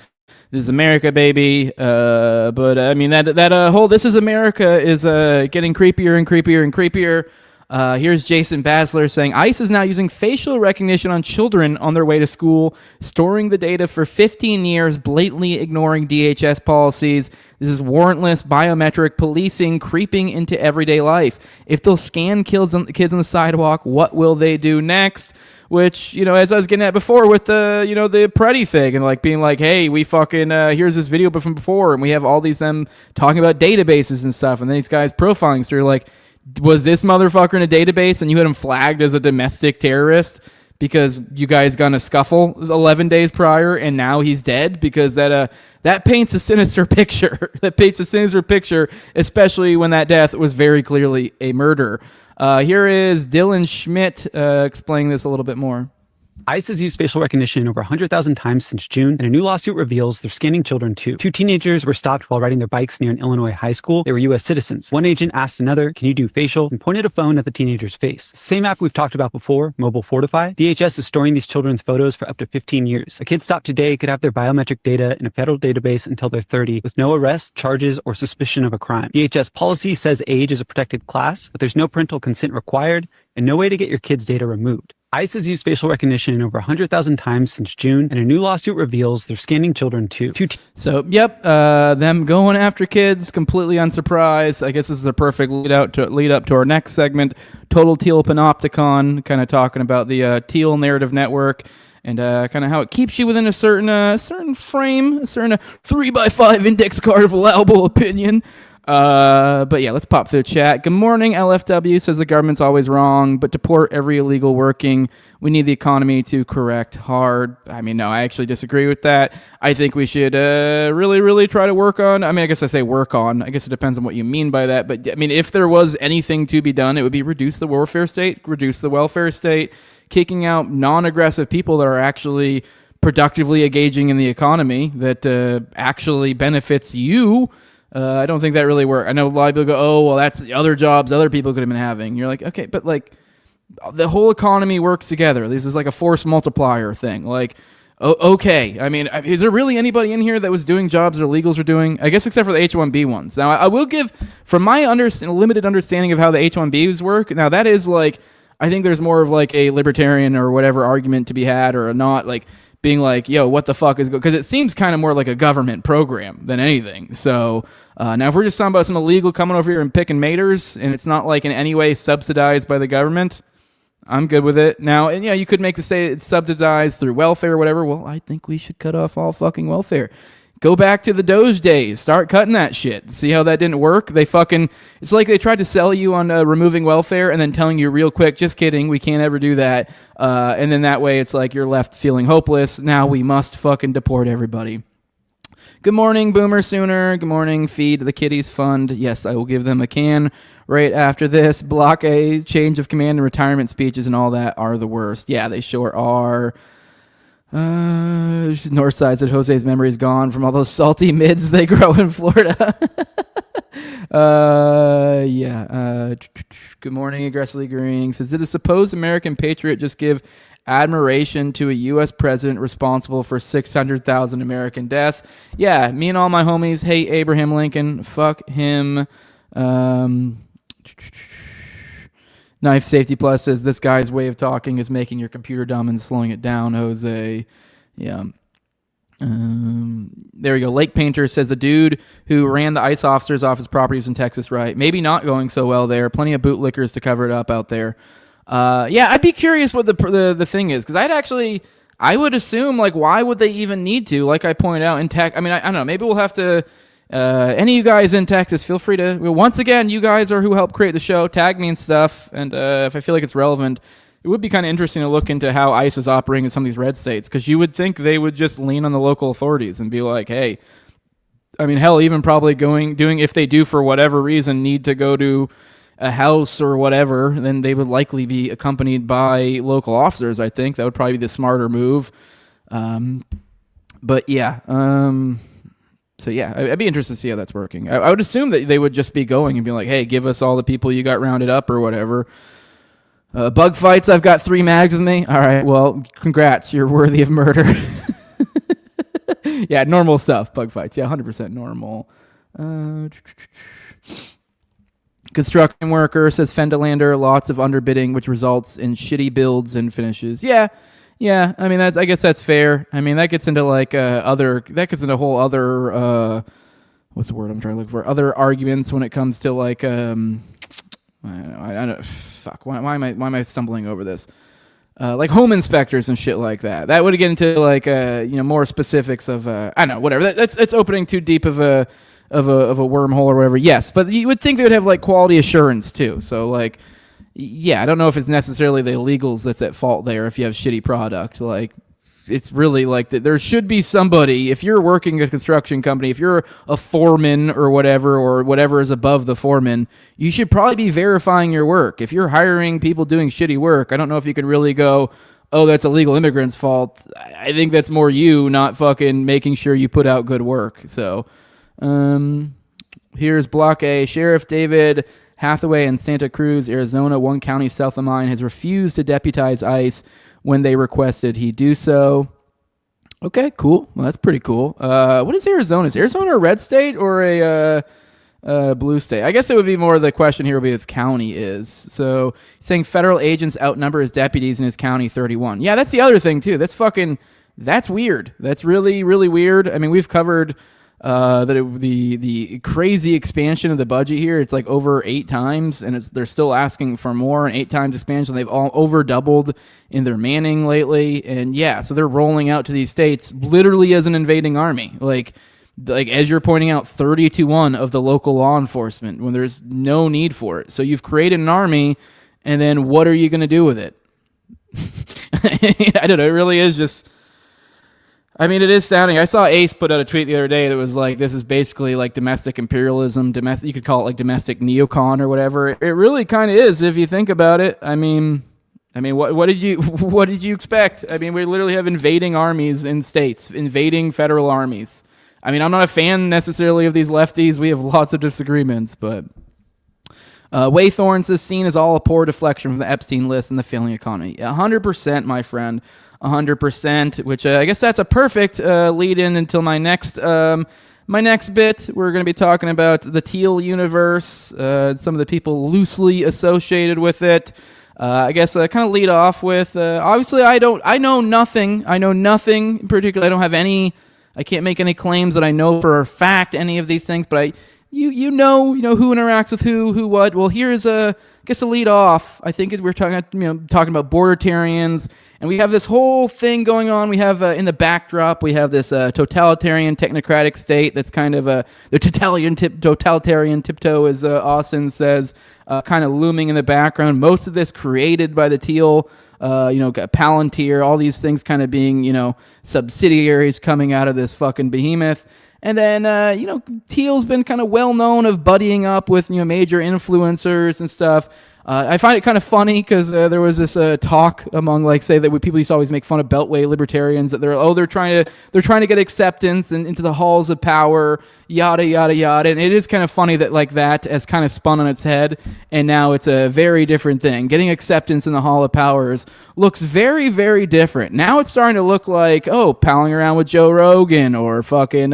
This is America, baby. But I mean that whole "This is America" is getting creepier and creepier and creepier. Here's Jason Basler saying ICE is now using facial recognition on children on their way to school, storing the data for 15 years, blatantly ignoring DHS policies. This is warrantless biometric policing creeping into everyday life. If they'll scan kids on the sidewalk, what will they do next? Which, you know, as I was getting at before with the, you know, the Pretti thing and like being like, hey, we fucking, here's this video from before, and we have all these them talking about databases and stuff, and then these guys profiling. So you're like, was this motherfucker in a database and you had him flagged as a domestic terrorist because you guys got in a scuffle 11 days prior and now he's dead? Because that paints a sinister picture. That paints a sinister picture, especially when that death was very clearly a murder. Here is Dylan Schmidt explaining this a little bit more. ICE has used facial recognition over 100,000 times since June, and a new lawsuit reveals they're scanning children too. 2 teenagers were stopped while riding their bikes near an Illinois high school. They were U.S. citizens. One agent asked another, can you do facial? And pointed a phone at the teenager's face. Same app we've talked about before, Mobile Fortify. DHS is storing these children's photos for up to 15 years. A kid stopped today could have their biometric data in a federal database until they're 30 with no arrest, charges, or suspicion of a crime. DHS policy says age is a protected class, but there's no parental consent required and no way to get your kid's data removed. ICE has used facial recognition over 100,000 times since June, and a new lawsuit reveals they're scanning children too. So, yep, them going after kids, completely unsurprised. I guess this is a perfect lead up to our next segment, Total Thiel Panopticon, kind of talking about the Thiel narrative network and kind of how it keeps you within a certain frame, a certain 3x5 index card of allowable opinion. But yeah, let's pop through the chat. Good morning, LFW says the government's always wrong, but deport every illegal working. We need the economy to correct hard. I mean, no, I actually disagree with that. I think we should really try to work on. I mean, I guess I say work on. I guess it depends on what you mean by that. But I mean, if there was anything to be done, it would be reduce the welfare state, reduce the welfare state, kicking out non-aggressive people that are actually productively engaging in the economy that actually benefits you. I don't think that really works. I know a lot of people go, oh, well, that's the other jobs other people could have been having. You're like, okay, but like the whole economy works together. This is like a force multiplier thing. Like, okay. I mean, is there really anybody in here that was doing jobs that illegals are doing? I guess except for the H-1B ones. Now, I will give, from my limited understanding of how the H-1Bs work, now that is like, I think there's more of like a libertarian or whatever argument to be had or not like, being like, yo, what the fuck is going on? Because it seems kind of more like a government program than anything. So now if we're just talking about some illegal coming over here and picking maters, and it's not like in any way subsidized by the government, I'm good with it. Now, and yeah, you could make the say it's subsidized through welfare or whatever. Well, I think we should cut off all fucking welfare. Go back to the Doge days. Start cutting that shit. See how that didn't work? It's like they tried to sell you on removing welfare and then telling you real quick, just kidding, we can't ever do that. And then that way it's like you're left feeling hopeless. Now we must fucking deport everybody. Good morning, Boomer Sooner. Good morning, Feed the Kitties Fund. Yes, I will give them a can right after this. Block A, change of command and retirement speeches and all that are the worst. Yeah, they sure are. Northside said Jose's memory is gone from all those salty mids they grow in Florida. Good morning, aggressively agreeing. Says, did a supposed American patriot just give admiration to a U.S. president responsible for 600,000 American deaths? Yeah, me and all my homies hate Abraham Lincoln. Fuck him. Knife Safety Plus says, this guy's way of talking is making your computer dumb and slowing it down, Jose. Yeah. There we go. Lake Painter says, the dude who ran the ICE officers off his properties in Texas, right? Maybe not going so well there. Plenty of bootlickers to cover it up out there. I'd be curious what the thing is, because I would assume, like, why would they even need to? Like I pointed out in tech, I mean, I don't know. Maybe we'll have to. Any of you guys in Texas, feel free to. Once again, you guys are who helped create the show. Tag me and stuff, and if I feel like it's relevant. It would be kind of interesting to look into how ICE is operating in some of these red states, because you would think they would just lean on the local authorities and be like, hey, I mean, hell, even probably doing if they do for whatever reason need to go to a house or whatever, then they would likely be accompanied by local officers. I think that would probably be the smarter move. But yeah, so yeah, I'd be interested to see how that's working. I would assume that they would just be going and be like, hey, give us all the people you got rounded up or whatever. Bug fights, I've got 3 mags with me. All right, well, congrats, you're worthy of murder. Yeah, normal stuff, bug fights. Yeah, 100% normal. Construction worker says, Fendelander, lots of underbidding, which results in shitty builds and finishes. Yeah, I mean, I guess that's fair. I mean, that gets into like a whole other, what's the word I'm trying to look for? Other arguments when it comes to like, I don't fuck. Why am I stumbling over this? Like home inspectors and shit like that. That would get into like more specifics of I don't know, whatever. It's opening too deep of a wormhole or whatever. Yes, but you would think they would have like quality assurance too. So like, yeah, I don't know if it's necessarily the illegals that's at fault there if you have shitty product. Like, it's really like there should be somebody, if you're working a construction company, if you're a foreman or whatever is above the foreman, you should probably be verifying your work. If you're hiring people doing shitty work, I don't know if you can really go, oh, that's illegal immigrants' fault. I think that's more you not fucking making sure you put out good work. So here's Block A. Sheriff David Hathaway in Santa Cruz, Arizona, one county south of mine, has refused to deputize ICE when they requested he do so. Okay, cool. Well, that's pretty cool. What is Arizona? Is Arizona a red state or a blue state? I guess it would be more the question here would be if county is. So saying federal agents outnumber his deputies in his county 31. Yeah, that's the other thing too. That's weird. That's really, really weird. I mean, we've covered the crazy expansion of the budget here. It's like over 8 times, and they're still asking for more, and 8 times expansion. They've all over doubled in their manning lately, and yeah, so they're rolling out to these states literally as an invading army. Like as you're pointing out, 30-1 of the local law enforcement when there's no need for it. So you've created an army, and then what are you going to do with it? I don't know. It really is just. I mean, it is astounding. I saw Ace put out a tweet the other day that was like, this is basically like domestic imperialism, you could call it like domestic neocon or whatever. It really kind of is if you think about it. I mean, what did you expect? I mean, we literally have invading armies in states, invading federal armies. I mean, I'm not a fan necessarily of these lefties. We have lots of disagreements, but Waythorns is seen as all a poor deflection from the Epstein list and the failing economy. 100%, my friend. 100%, which I guess that's a perfect lead-in until my next bit. We're going to be talking about the Thiel universe, some of the people loosely associated with it. I guess kind of lead off with, obviously I know nothing in particular. I don't have any, I can't make any claims that I know for a fact any of these things, but you know who interacts with who, what. Well, here's a lead off. I think we're talking about bordertarians. And we have this whole thing going on. We have in the backdrop, we have this totalitarian technocratic state that's kind of the totalitarian tiptoe, as Austin says, kind of looming in the background. Most of this created by the Thiel, Palantir, all these things kind of being, subsidiaries coming out of this fucking behemoth. And then, Thiel's been kind of well known of buddying up with, major influencers and stuff. I find it kind of funny because there was this talk among, like, say that people used to always make fun of Beltway libertarians that they're trying to get acceptance into the halls of power, yada yada yada. And it is kind of funny that like that has kind of spun on its head, and now it's a very different thing. Getting acceptance in the hall of powers looks very very different. Now it's starting to look like palling around with Joe Rogan or fucking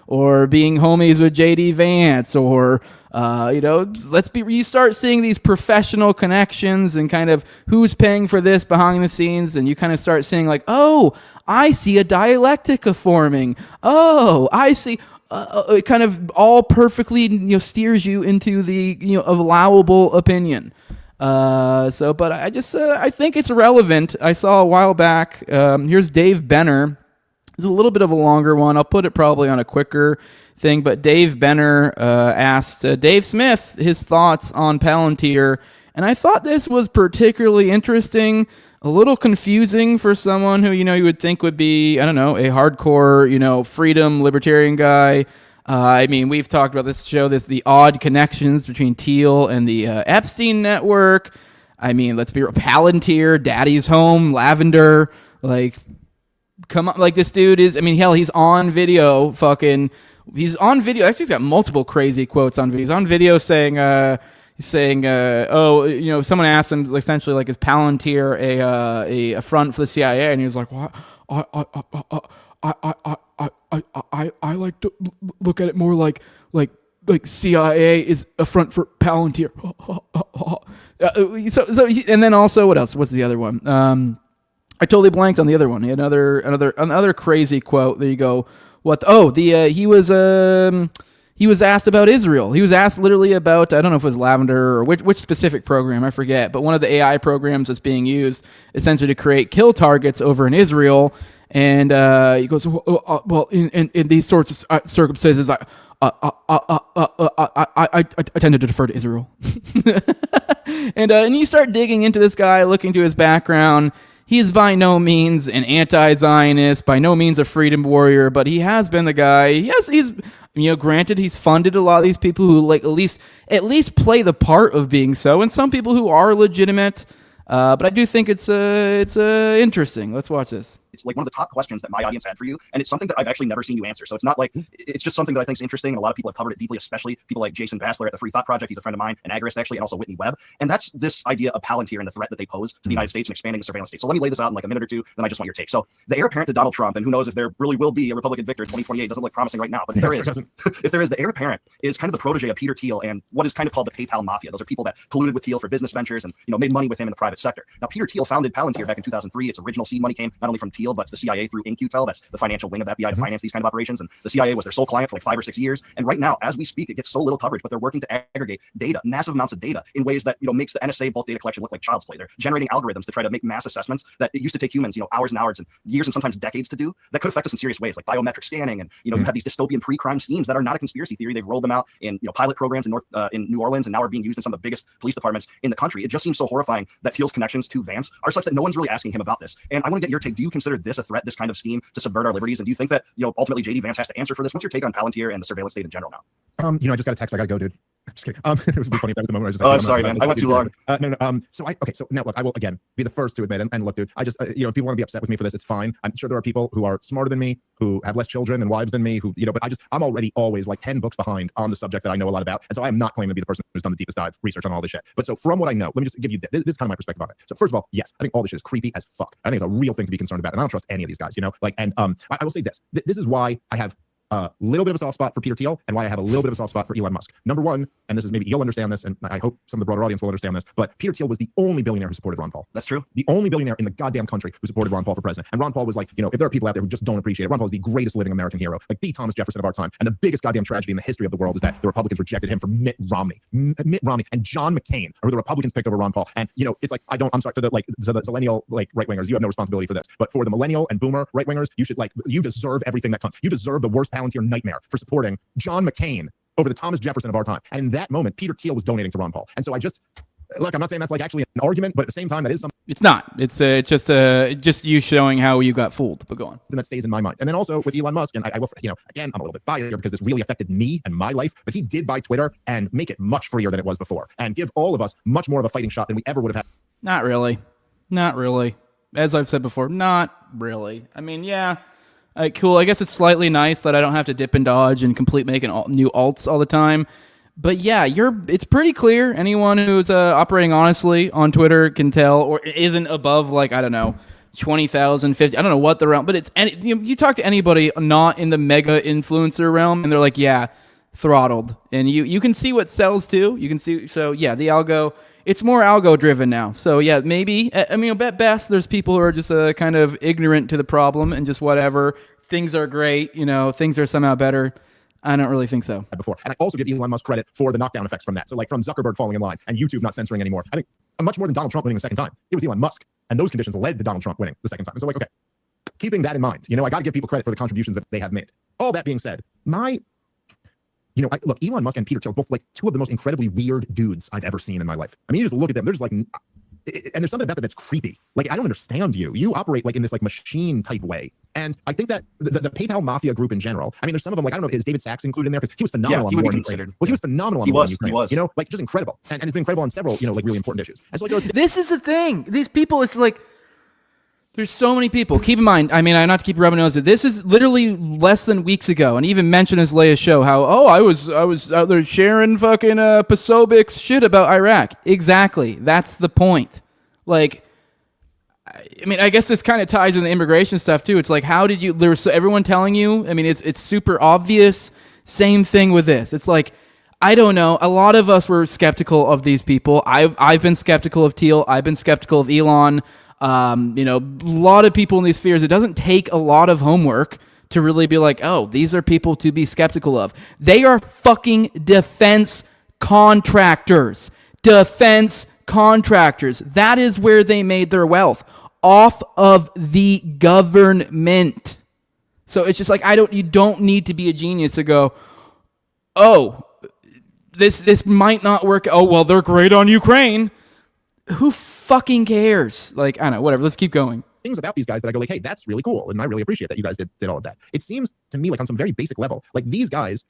or being homies with JD Vance or. You start seeing these professional connections and kind of who's paying for this behind the scenes, and you kind of start seeing like, I see a dialectica forming. I see. It kind of all perfectly, steers you into the, allowable opinion. But I think it's relevant. I saw a while back. Here's Dave Benner. It's a little bit of a longer one. I'll put it probably on a quicker thing, but Dave Benner asked Dave Smith his thoughts on Palantir, and I thought this was particularly interesting, a little confusing for someone who, you would think would be, I don't know, a hardcore, freedom libertarian guy. We've talked about this show, the odd connections between Thiel and the Epstein network. Let's be real, Palantir, Daddy's Home, Lavender, come on, this dude is, hell, he's on video He's on video. Actually, he's got multiple crazy quotes on video. He's on video saying, someone asked him essentially is Palantir a front for the CIA, and he was like, "Well, I like to look at it more like CIA is a front for Palantir." And then also, what else? What's the other one? I totally blanked on the other one. He had another crazy quote. There you go. He was asked about Israel. He was asked literally about, I don't know if it was Lavender or which specific program, I forget, but one of the AI programs that's being used essentially to create kill targets over in Israel. And he goes, in these sorts of circumstances, I tended to defer to Israel. And you start digging into this guy, looking to his background. He's by no means an anti-Zionist, by no means a freedom warrior, but he has been the guy. Yes, he's, granted, he's funded a lot of these people who at least play the part of being so, and some people who are legitimate. But I do think it's interesting. Let's watch this. It's one of the top questions that my audience had for you, and it's something that I've actually never seen you answer. So it's not it's just something that I think is interesting, and a lot of people have covered it deeply, especially people like Jason Bassler at the Free Thought Project. He's a friend of mine, an agorist actually, and also Whitney Webb. And that's this idea of Palantir and the threat that they pose to the United States and expanding the surveillance state. So let me lay this out in a minute or two, then I just want your take. So the heir apparent to Donald Trump, and who knows if there really will be a Republican victor in 2028, doesn't look promising right now, but if there is, the heir apparent is kind of the protege of Peter Thiel and what is kind of called the PayPal mafia. Those are people that colluded with Thiel for business ventures and made money with him in the private sector. Now, Peter Thiel founded Palantir back in 2003. Its original seed money came not only from Thiel, but the CIA through InQtel. That's the financial wing of FBI to finance these kind of operations. And the CIA was their sole client for 5 or 6 years. And right now, as we speak, it gets so little coverage, but they're working to aggregate data, massive amounts of data, in ways that makes the NSA bulk data collection look like child's play. They're generating algorithms to try to make mass assessments that it used to take humans, hours and hours and years and sometimes decades to do. That could affect us in serious ways, like biometric scanning. And you have these dystopian pre-crime schemes that are not a conspiracy theory. They've rolled them out in pilot programs in New Orleans, and now are being used in some of the biggest police departments in the country. It just seems so horrifying that Thiel's connections to Vance are such that no one's really asking him about this. And I want to get your take. Do you consider this a threat, this kind of scheme to subvert our liberties? And do you think that ultimately JD Vance has to answer for this? What's your take on Palantir and the surveillance state in general now? I just got a text. I gotta go, dude. Just kidding. It would be funny if that was the moment. I'm sorry, man. I went too long. No. So now look, I will again be the first to admit, and look, dude, I just if people want to be upset with me for this, it's fine. I'm sure there are people who are smarter than me, who have less children and wives than me, who but I'm already always 10 books behind on the subject that I know a lot about, and so I am not claiming to be the person who's done the deepest dive research on all this shit. But so from what I know, let me just give you this is kind of my perspective on it. So first of all, yes, I think all this shit is creepy as fuck. I think it's a real thing to be concerned about, and I don't trust any of these guys. I will say this. This is why I have a little bit of a soft spot for Peter Thiel, and why I have a little bit of a soft spot for Elon Musk. Number one, and this is maybe you'll understand this, and I hope some of the broader audience will understand this, but Peter Thiel was the only billionaire who supported Ron Paul. That's true. The only billionaire in the goddamn country who supported Ron Paul for president. And Ron Paul was if there are people out there who just don't appreciate it, Ron Paul is the greatest living American hero, the Thomas Jefferson of our time. And the biggest goddamn tragedy in the history of the world is that the Republicans rejected him for Mitt Romney. Mitt Romney and John McCain are who the Republicans picked over Ron Paul. And it's I'm sorry, for the millennial right wingers, you have no responsibility for this. But for the millennial and boomer right wingers, you should you deserve everything that comes. You deserve the worst Palantir nightmare for supporting John McCain over the Thomas Jefferson of our time. And in that moment, Peter Thiel was donating to Ron Paul. And so look, I'm not saying that's like actually an argument, but at the same time, that is something. It's not. It's just you showing how you got fooled. But go on. That stays in my mind. And then also with Elon Musk, and I will, again, I'm a little bit biased here because this really affected me and my life, but he did buy Twitter and make it much freer than it was before and give all of us much more of a fighting shot than we ever would have had. Not really. Not really. As I've said before, not really. I mean, yeah. Cool. I guess it's slightly nice that I don't have to dip and dodge and complete making new alts all the time. But yeah, it's pretty clear. Anyone who's operating honestly on Twitter can tell, or isn't above, like, I don't know, 20,000, 50, I don't know what the realm, but it's you talk to anybody not in the mega influencer realm, and they're like, yeah, throttled. And you can see what sells too. You can see, so yeah, the algo, it's more algo driven now. So yeah, maybe, I mean, at best, there's people who are just kind of ignorant to the problem and just whatever. Things are great, things are somehow better. I don't really think so. Before. And I also give Elon Musk credit for the knockdown effects from that. So like from Zuckerberg falling in line and YouTube not censoring anymore. I think much more than Donald Trump winning the second time. It was Elon Musk. And those conditions led to Donald Trump winning the second time. And so like, okay, keeping that in mind, I got to give people credit for the contributions that they have made. All that being said, look, Elon Musk and Peter Thiel, both like two of the most incredibly weird dudes I've ever seen in my life. I mean, you just look at them, they're just like, and there's something about that that's creepy. Like, I don't understand you. You operate like in this like machine type way. And I think that the PayPal mafia group in general, I mean, there's some of them, like, I don't know, is David Sachs included in there? Because he was phenomenal on the war in Ukraine. Well, he was phenomenal on the war in Ukraine. He was. Like, just incredible. And it's been incredible on several, like really important issues. And so, this is the thing. These people, it's like, there's so many people. Keep in mind, I mean, I not to keep rubbing nose. This is literally less than weeks ago, and even mentioned his latest show how, I was out there sharing fucking Pasobic's shit about Iraq. Exactly. That's the point. Like, I mean, I guess this kind of ties in the immigration stuff too. It's like, how did you? There was everyone telling you. I mean, it's super obvious. Same thing with this. It's like, I don't know. A lot of us were skeptical of these people. I've been skeptical of Thiel. I've been skeptical of Elon. A lot of people in these spheres. It doesn't take a lot of homework to really be like, oh, these are people to be skeptical of. They are fucking defense contractors. Defense contractors. That is where they made their wealth, off of the government. So it's just like, you don't need to be a genius to go, oh, this might not work. Oh, well, they're great on Ukraine. Who fucking cares? Like, I don't know, whatever. Let's keep going. Things about these guys that I go like, hey, that's really cool. And I really appreciate that you guys did all of that. It seems to me like on some very basic level, like these guys,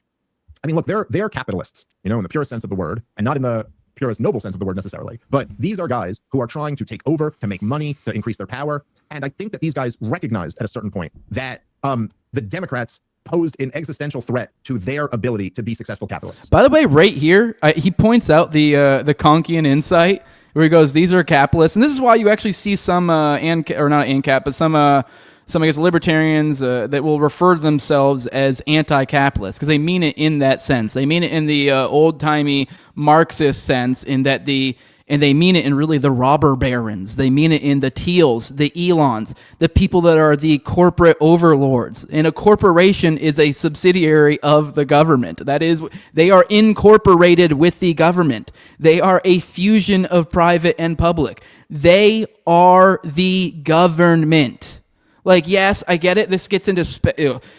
I mean, look, they're capitalists, in the purest sense of the word, and not in the purest noble sense of the word necessarily. But these are guys who are trying to take over, to make money, to increase their power. And I think that these guys recognized at a certain point that the Democrats posed an existential threat to their ability to be successful capitalists. By the way, right here, he points out the Konkian insight where he goes, these are capitalists. And this is why you actually see some, not ANCAP, but some I guess, libertarians that will refer to themselves as anti-capitalist, because they mean it in that sense. They mean it in the old-timey Marxist sense, and they mean it in really the robber barons. They mean it in the Thiels, the Elons, the people that are the corporate overlords. And a corporation is a subsidiary of the government. That is, they are incorporated with the government. They are a fusion of private and public. They are the government. Like, yes, I get it. This gets into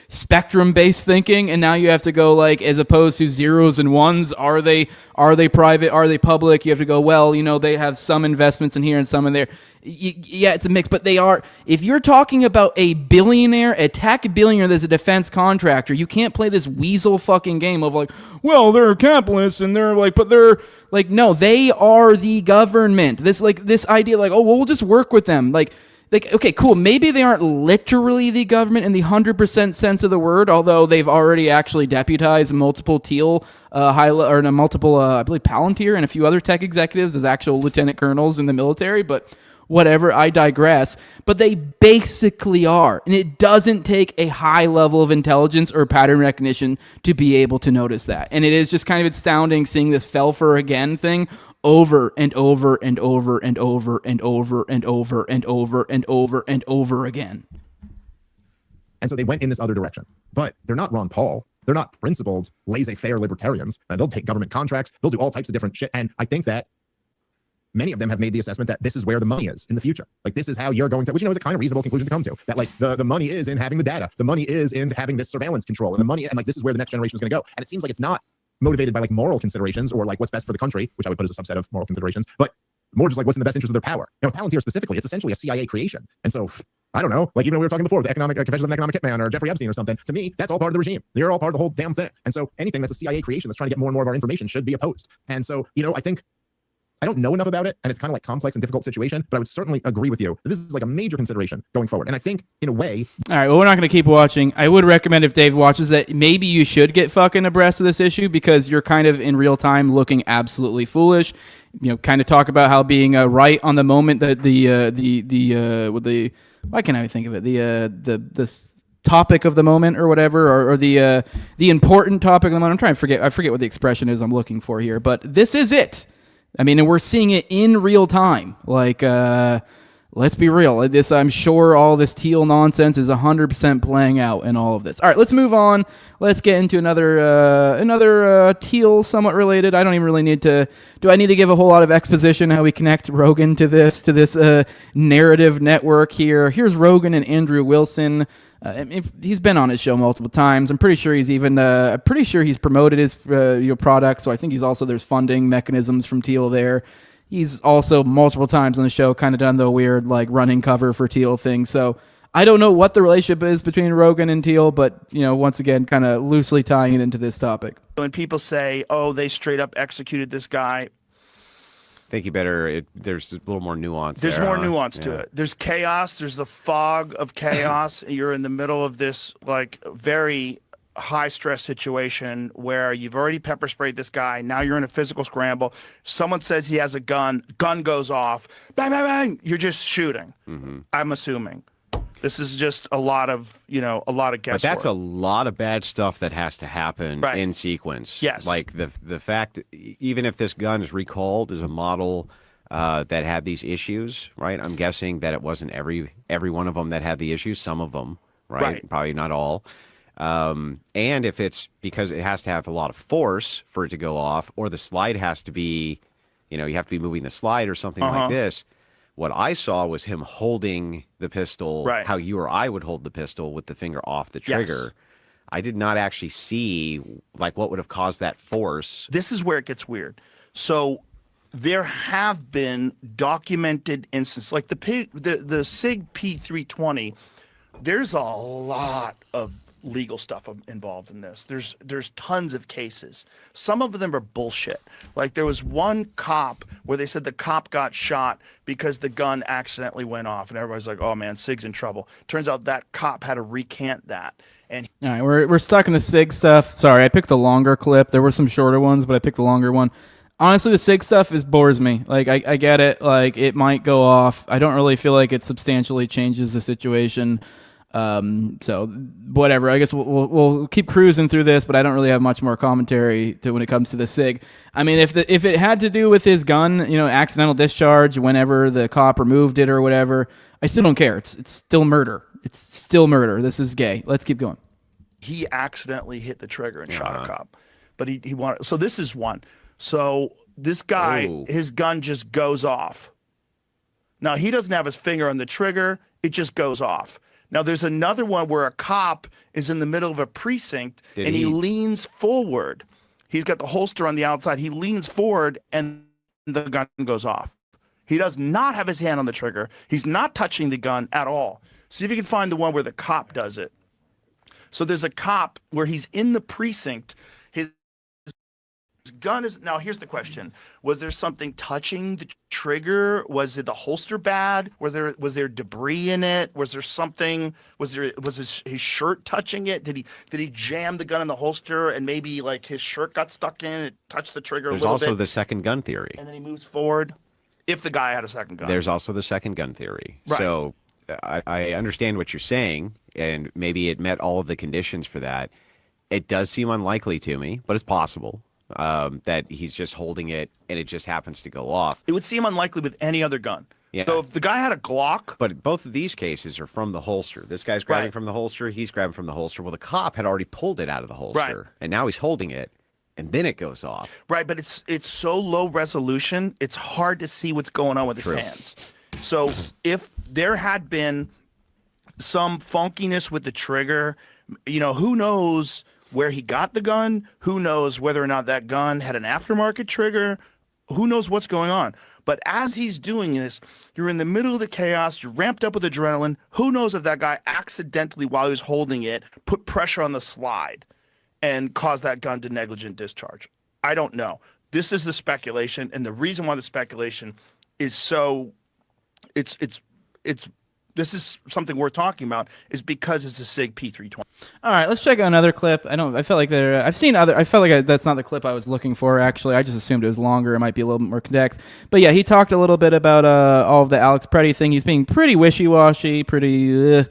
spectrum-based thinking, and now you have to go, like, as opposed to zeros and ones, are they private? Are they public? You have to go, well, they have some investments in here and some in there. Yeah, it's a mix, but they are. If you're talking about a billionaire, a tech billionaire that's a defense contractor, you can't play this weasel fucking game of like, well, they're capitalists and they're like, but they're like, no, they are the government. This idea like, oh, well, we'll just work with them. Like, okay, cool. Maybe they aren't literally the government in the 100% sense of the word, although they've already actually deputized multiple Thiel, I believe Palantir and a few other tech executives as actual lieutenant colonels in the military. But whatever, I digress. But they basically are, and it doesn't take a high level of intelligence or pattern recognition to be able to notice that. And it is just kind of astounding seeing this fell for again thing over and over and over and over and over and over and over and over and over again. And so they went in this other direction. But they're not Ron Paul. They're not principled, laissez-faire libertarians. They'll take government contracts. They'll do all types of different shit. And I think that many of them have made the assessment that this is where the money is in the future. Like, this is how you're going to, which, is a kind of reasonable conclusion to come to. That, like, the money is in having the data. The money is in having this surveillance control. And the money, and, like, this is where the next generation is going to go. And it seems like it's not motivated by like moral considerations or like what's best for the country, which I would put as a subset of moral considerations, but more just like what's in the best interest of their power. Now, Palantir specifically, it's essentially a CIA creation. And so, I don't know, like even we were talking before, the economic Confessions of an Economic Hitman or Jeffrey Epstein or something, to me, that's all part of the regime. They're all part of the whole damn thing. And so anything that's a CIA creation that's trying to get more and more of our information should be opposed. And so, I think I don't know enough about it, and it's kind of like complex and difficult situation, but I would certainly agree with you that this is like a major consideration going forward. And I think, in a way... All right, well, we're not going to keep watching. I would recommend if Dave watches that, maybe you should get fucking abreast of this issue because you're kind of in real time looking absolutely foolish. Kind of talk about how being right on the moment that why can't I think of it? The topic of the moment or whatever, or the important topic of the moment. I forget what the expression is I'm looking for here, but this is it. I mean, and we're seeing it in real time. Like, let's be real. I'm sure all this Thiel nonsense is 100% playing out in all of this. All right, let's move on. Let's get into another Thiel somewhat related. I don't even really need to. Do I need to give a whole lot of exposition how we connect Rogan to this narrative network here? Here's Rogan and Andrew Wilson. He's been on his show multiple times. I'm pretty sure he's promoted his product. So I think there's funding mechanisms from Thiel there. He's also multiple times on the show kind of done the weird like running cover for Thiel thing. So I don't know what the relationship is between Rogan and Thiel, but once again, kind of loosely tying it into this topic. When people say, "Oh, they straight up executed this guy," I think there's a little more nuance. There's more nuance to it. There's chaos. There's the fog of chaos. You're in the middle of this like very high stress situation where you've already pepper sprayed this guy. Now you're in a physical scramble. Someone says he has a gun. Gun goes off. Bang, bang, bang. You're just shooting. Mm-hmm. I'm assuming. This is just a lot of guesswork. But that's a lot of bad stuff that has to happen in sequence. Yes. Like the fact, even if this gun is recalled as a model that had these issues, right? I'm guessing that it wasn't every one of them that had the issues. Some of them, right? Probably not all. And if it's because it has to have a lot of force for it to go off, or the slide has to be, you have to be moving the slide or something like this. What I saw was him holding the pistol, how you or I would hold the pistol with the finger off the trigger. Yes. I did not actually see like what would have caused that force. This is where it gets weird. So there have been documented instances like the SIG P320. There's a lot of legal stuff involved in this. There's tons of cases. Some of them are bullshit. Like there was one cop where they said the cop got shot because the gun accidentally went off, and everybody's like, "Oh man, SIG's in trouble." Turns out that cop had to recant that. And all right, we're stuck in the SIG stuff. Sorry, I picked the longer clip. There were some shorter ones, but I picked the longer one. Honestly, the SIG stuff bores me. Like I get it. Like it might go off. I don't really feel like it substantially changes the situation. So whatever, I guess we'll keep cruising through this, but I don't really have much more commentary to when it comes to the SIG. I mean, if it had to do with his gun, accidental discharge whenever the cop removed it or whatever, I still don't care. It's still murder. It's still murder. This is gay. Let's keep going. He accidentally hit the trigger and shot a cop, but he wanted. So this is one. So this guy, his gun just goes off. Now he doesn't have his finger on the trigger. It just goes off. Now, there's another one where a cop is in the middle of a precinct and he leans forward. He's got the holster on the outside. He leans forward and the gun goes off. He does not have his hand on the trigger. He's not touching the gun at all. See if you can find the one where the cop does it. So there's a cop where he's in the precinct. His gun is now. Here's the question: was there something touching the trigger? Was it the holster bad? Was there debris in it? Was there something? Was his shirt touching it? Did he jam the gun in the holster and maybe like his shirt got stuck in it, touched the trigger? There's a little also bit, the second gun theory. And then he moves forward. If the guy had a second gun. There's also the second gun theory. Right. So I understand what you're saying, and maybe it met all of the conditions for that. It does seem unlikely to me, but it's possible. That he's just holding it and it just happens to go off. It would seem unlikely with any other gun. Yeah. So if the guy had a Glock. But both of these cases are from the holster. This guy's grabbing from the holster. He's grabbing from the holster. Well, the cop had already pulled it out of the holster. And now he's holding it. And then it goes off. Right. But it's so low resolution. It's hard to see what's going on with his hands. So if there had been some funkiness with the trigger, who knows where he got the gun. Who knows whether or not that gun had an aftermarket trigger? Who knows what's going on? But as he's doing this, you're in the middle of the chaos. You're ramped up with adrenaline. Who knows if that guy accidentally, while he was holding it, put pressure on the slide and caused that gun to negligent discharge? I don't know. This is the speculation, and the reason why the speculation is so this is something we're talking about is because it's a SIG P320. All right, let's check out another clip. I felt like that's not the clip I was looking for, actually. I just assumed it was longer. It might be a little bit more condensed. But yeah, he talked a little bit about all of the Alex Pretti thing. He's being pretty wishy-washy, pretty...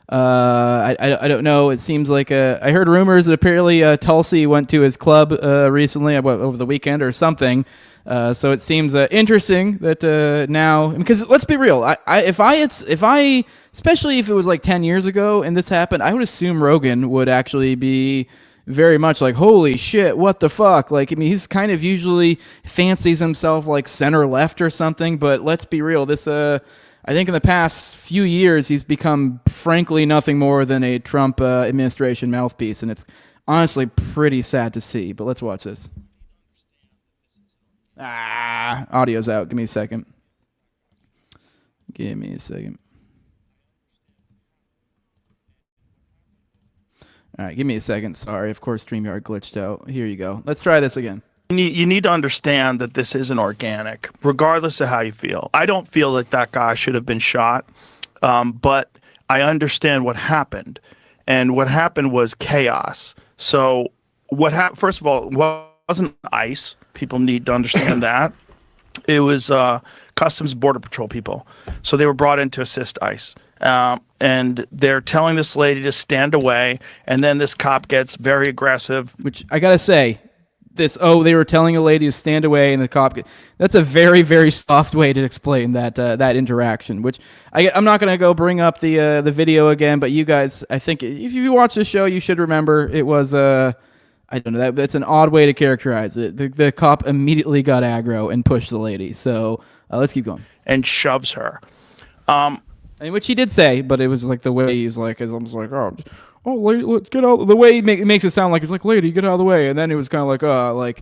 I don't know. It seems like I heard rumors that apparently Tulsi went to his club recently, over the weekend or something. So it seems interesting that now, because let's be real, if I especially if it was like 10 years ago and this happened, I would assume Rogan would actually be very much like, holy shit, what the fuck? Like, I mean, he's kind of usually fancies himself like center left or something, but let's be real, this I think in the past few years, he's become, frankly, nothing more than a Trump administration mouthpiece, and it's honestly pretty sad to see. But let's watch this. Audio's out. Give me a second. All right, give me a second. Sorry, of course, StreamYard glitched out. Here you go. Let's try this again. You need to understand that this isn't organic, regardless of how you feel. I don't feel that that guy should have been shot, but I understand what happened. And what happened was chaos. So what happened, first of all, it wasn't ICE. People need to understand that. It was Customs Border Patrol people. So they were brought in to assist ICE. And they're telling this lady to stand away, and then this cop gets very aggressive. Which, I gotta say, they were telling a lady to stand away, and the cop. That's a very, very soft way to explain that interaction. Which I'm not gonna go bring up the video again, but you guys, I think if you watch the show, you should remember it was I don't know, that's an odd way to characterize it. The cop immediately got aggro and pushed the lady. So let's keep going. And shoves her. Which he did say, but it was like the way he was like, it's almost like, oh, lady, let's get out. The way he makes it sound like it's like, lady, get out of the way. And then it was kind of like, all right,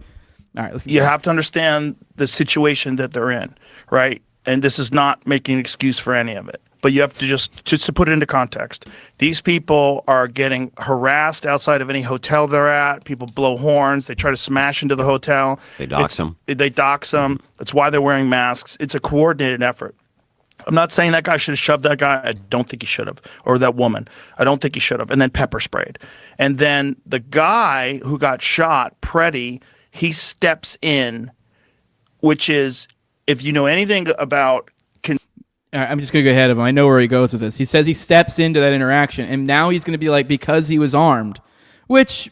let's keep going. Have to understand the situation that they're in, right? And this is not making an excuse for any of it. But you have to just to put it into context. These people are getting harassed outside of any hotel they're at. People blow horns. They try to smash into the hotel. They dox them. That's why they're wearing masks. It's a coordinated effort. I'm not saying that guy should have shoved that guy. I don't think he should have. Or that woman. I don't think he should have. And then pepper sprayed. And then the guy who got shot, Pretti, he steps in, which is, if you know anything about... I'm just going to go ahead of him. I know where he goes with this. He says he steps into that interaction, and now he's going to be like, because he was armed. Which,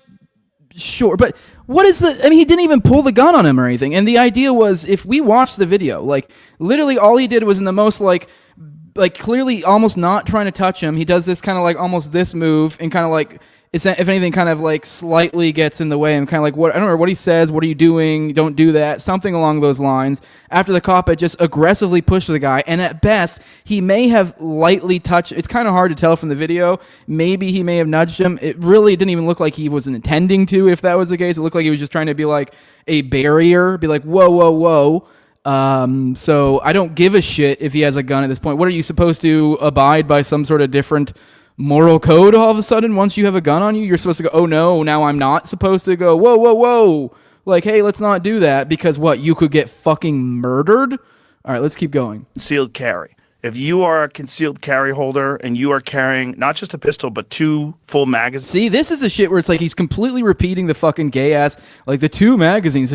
sure, but... What is the... I mean, he didn't even pull the gun on him or anything. And the idea was, if we watch the video, like, literally all he did was in the most, like clearly almost not trying to touch him. He does this kind of like almost this move and kind of like, if anything, kind of like slightly gets in the way and kind of like, what, I don't know what he says, what are you doing? Don't do that. Something along those lines. After the cop had just aggressively pushed the guy. And at best, he may have lightly touched. It's kind of hard to tell from the video. Maybe he may have nudged him. It really didn't even look like he was intending to, if that was the case. It looked like he was just trying to be like a barrier, be like, whoa, whoa, whoa. So I don't give a shit if he has a gun at this point. What are you supposed to abide by some sort of different moral code all of a sudden once you have a gun on you? You're supposed to go, oh no, now I'm not supposed to go, whoa, whoa, whoa. Like, hey, let's not do that because what? You could get fucking murdered? All right, let's keep going. Concealed carry. If you are a concealed carry holder and you are carrying not just a pistol, but 2 full magazines. See, this is the shit where it's like he's completely repeating the fucking gay ass, like the 2 magazines.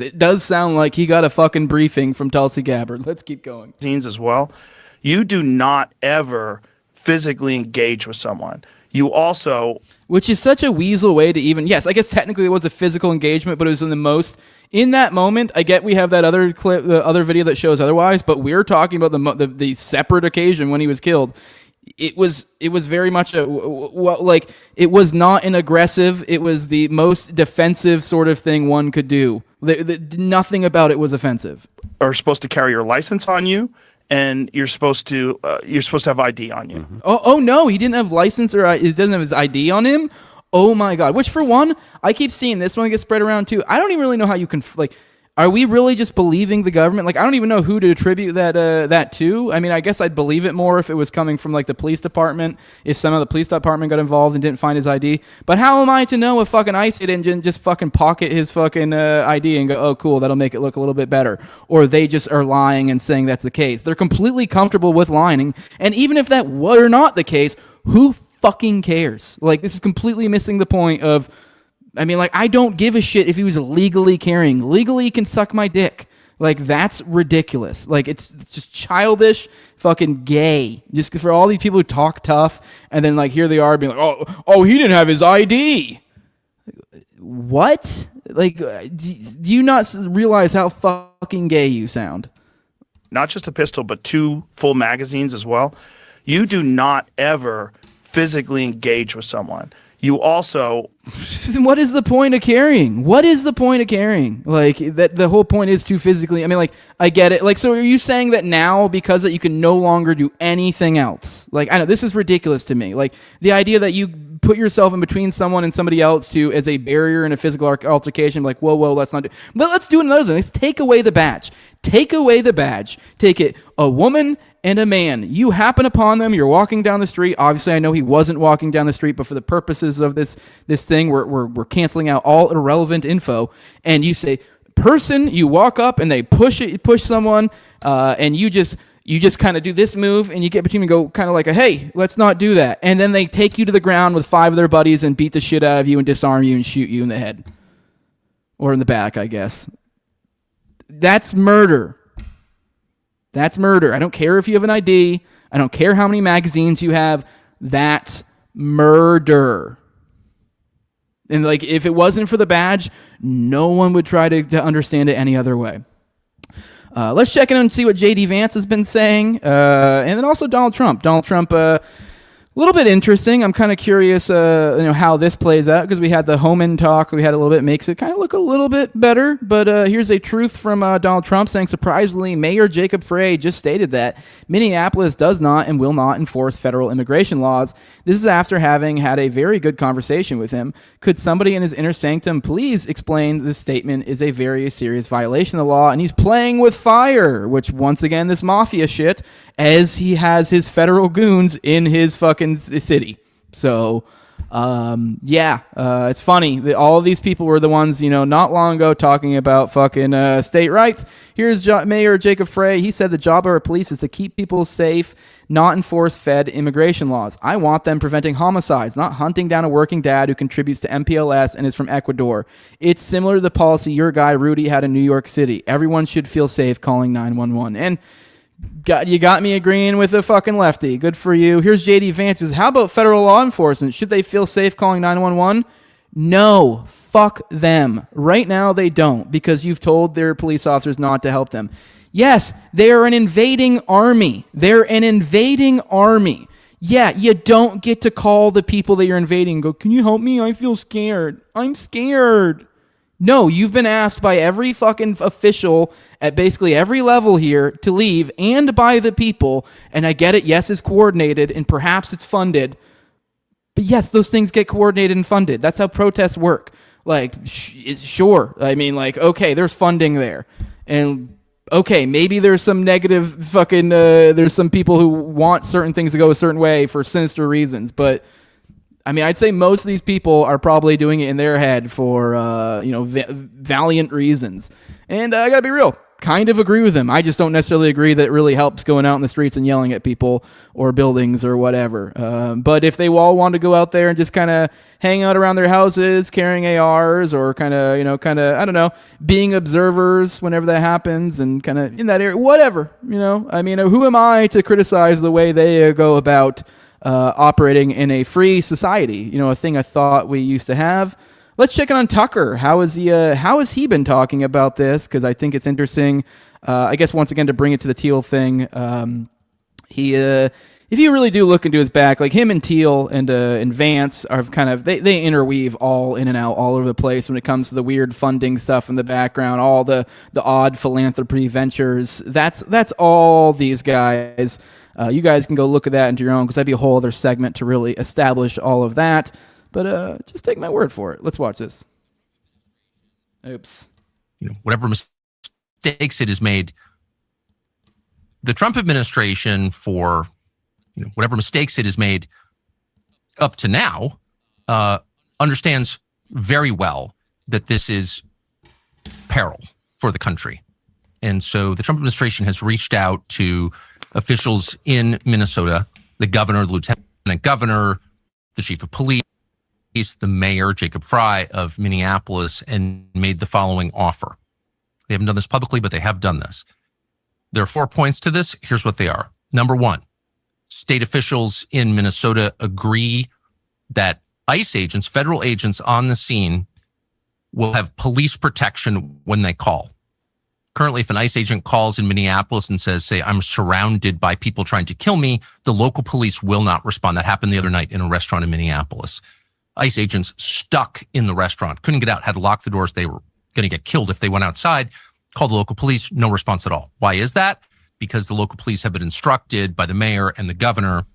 It does sound like he got a fucking briefing from Tulsi Gabbard. Let's keep going. As well. You do not ever physically engage with someone. You also... Which is such a weasel way to even... Yes, I guess technically it was a physical engagement, but it was in the most... In that moment, I get we have that other clip, the other video that shows otherwise, but we're talking about the separate occasion when he was killed. It was very much it was not an aggressive. It was the most defensive sort of thing one could do. Nothing about it was offensive. Are supposed to carry your license on you, and you're supposed to have ID on you. Mm-hmm. Oh no, he didn't have license or he doesn't have his ID on him. Oh my God. Which, for one, I keep seeing this one get spread around too. I don't even really know how you can, like, are we really just believing the government? Like, I don't even know who to attribute that to. I mean, I guess I'd believe it more if it was coming from, like, the police department, if some of the police department got involved and didn't find his ID. But how am I to know if fucking ICE didn't just fucking pocket his fucking ID and go, oh, cool, that'll make it look a little bit better? Or they just are lying and saying that's the case. They're completely comfortable with lying. And even if that were not the case, who fucking cares? Like, this is completely missing the point of, I mean, like, I don't give a shit if he was legally carrying. Legally, he can suck my dick. Like, that's ridiculous. Like, it's just childish, fucking gay. Just for all these people who talk tough, and then, like, here they are being like, oh, he didn't have his ID. What? Like, do you not realize how fucking gay you sound? Not just a pistol, but 2 full magazines as well. You do not ever physically engage with someone. You also... What is the point of carrying? What is the point of carrying? Like, that the whole point is to physically... I mean, like, I get it. Like, so are you saying that now, because that you can no longer do anything else? Like, I know, this is ridiculous to me. Like, the idea that you put yourself in between someone and somebody else to as a barrier in a physical altercation, like, whoa, let's not do... But let's do another thing. Let's take away the badge. Take away the badge. Take it, a woman and a man. You happen upon them. You're walking down the street. Obviously, I know he wasn't walking down the street, but for the purposes of this thing, we're canceling out all irrelevant info. And you say, person, you walk up and they push someone, and you just kind of do this move, and you get between and go kind of like, hey, let's not do that. And then they take you to the ground with 5 of their buddies and beat the shit out of you and disarm you and shoot you in the head. Or in the back, I guess. That's murder. That's murder. I don't care if you have an ID. I don't care how many magazines you have. That's murder. And like, if it wasn't for the badge, no one would try to understand it any other way. Let's check in and see what J.D. Vance has been saying. And then also Donald Trump. Donald Trump, a little bit interesting. I'm kind of curious, how this plays out, because we had the Homan talk. We had a little bit, makes it kind of look a little bit better. But here's a truth from Donald Trump saying, surprisingly, Mayor Jacob Frey just stated that Minneapolis does not and will not enforce federal immigration laws. This is after having had a very good conversation with him. Could somebody in his inner sanctum please explain this statement is a very serious violation of the law, and he's playing with fire, which once again, this mafia shit, as he has his federal goons in his fucking city. So, it's funny that all of these people were the ones, not long ago talking about fucking state rights. Here's Mayor Jacob Frey. He said the job of our police is to keep people safe, not enforce Fed immigration laws. I want them preventing homicides, not hunting down a working dad who contributes to MPLS and is from Ecuador. It's similar to the policy your guy Rudy had in New York City. Everyone should feel safe calling 911. And you got me agreeing with a fucking lefty. Good for you. Here's J.D. Vance. How about federal law enforcement? Should they feel safe calling 911? No. Fuck them. Right now they don't, because you've told their police officers not to help them. Yes, they are an invading army. They're an invading army. Yeah, you don't get to call the people that you're invading and go, can you help me? I feel scared. I'm scared. No, you've been asked by every fucking official at basically every level here to leave, and by the people. And I get it. Yes, it's coordinated and perhaps it's funded. But yes, those things get coordinated and funded. That's how protests work. Like, sure. I mean, like, okay, there's funding there. And okay, maybe there's some negative fucking, there's some people who want certain things to go a certain way for sinister reasons. But I mean, I'd say most of these people are probably doing it in their head for, valiant reasons. And I gotta be real, kind of agree with them. I just don't necessarily agree that it really helps going out in the streets and yelling at people or buildings or whatever. But if they all want to go out there and just kind of hang out around their houses, carrying ARs, or kind of, I don't know, being observers whenever that happens and kind of in that area, whatever, I mean, who am I to criticize the way they go about operating in a free society, a thing I thought we used to have. Let's check in on Tucker. How has he been talking about this? Because I think it's interesting. I guess once again, to bring it to the Thiel thing, if you really do look into his back, like him and Thiel and Vance are kind of, they interweave all in and out all over the place when it comes to the weird funding stuff in the background, all the odd philanthropy ventures. That's all these guys. You guys can go look at that into your own, because that'd be a whole other segment to really establish all of that. But just take my word for it. Let's watch this. Oops. Whatever mistakes it has made, the Trump administration, for whatever mistakes it has made up to now, understands very well that this is peril for the country. And so the Trump administration has reached out to officials in Minnesota, the governor, the lieutenant governor, the chief of police, the mayor, Jacob Fry of Minneapolis, and made the following offer. They haven't done this publicly, but they have done this. There are 4 points to this. Here's what they are. Number one, state officials in Minnesota agree that ICE agents, federal agents on the scene, will have police protection when they call. Currently, if an ICE agent calls in Minneapolis and says, say, I'm surrounded by people trying to kill me, the local police will not respond. That happened the other night in a restaurant in Minneapolis. ICE agents stuck in the restaurant, couldn't get out, had to lock the doors. They were going to get killed if they went outside. Called the local police, no response at all. Why is that? Because the local police have been instructed by the mayor and the governor,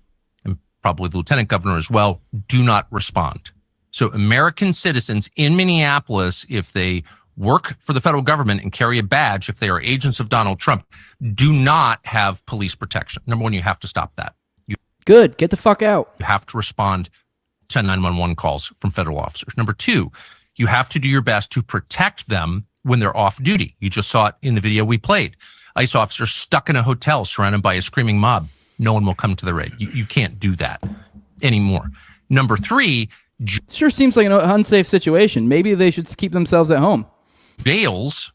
and probably the lieutenant governor as well, do not respond. So American citizens in Minneapolis, if they work for the federal government and carry a badge, if they are agents of Donald Trump, do not have police protection. Number one, you have to stop that. Good. Get the fuck out. You have to respond to 911 calls from federal officers. Number two, you have to do your best to protect them when they're off duty. You just saw it in the video we played. ICE officers stuck in a hotel surrounded by a screaming mob. No one will come to their aid. You can't do that anymore. Number three, sure seems like an unsafe situation. Maybe they should keep themselves at home. Jails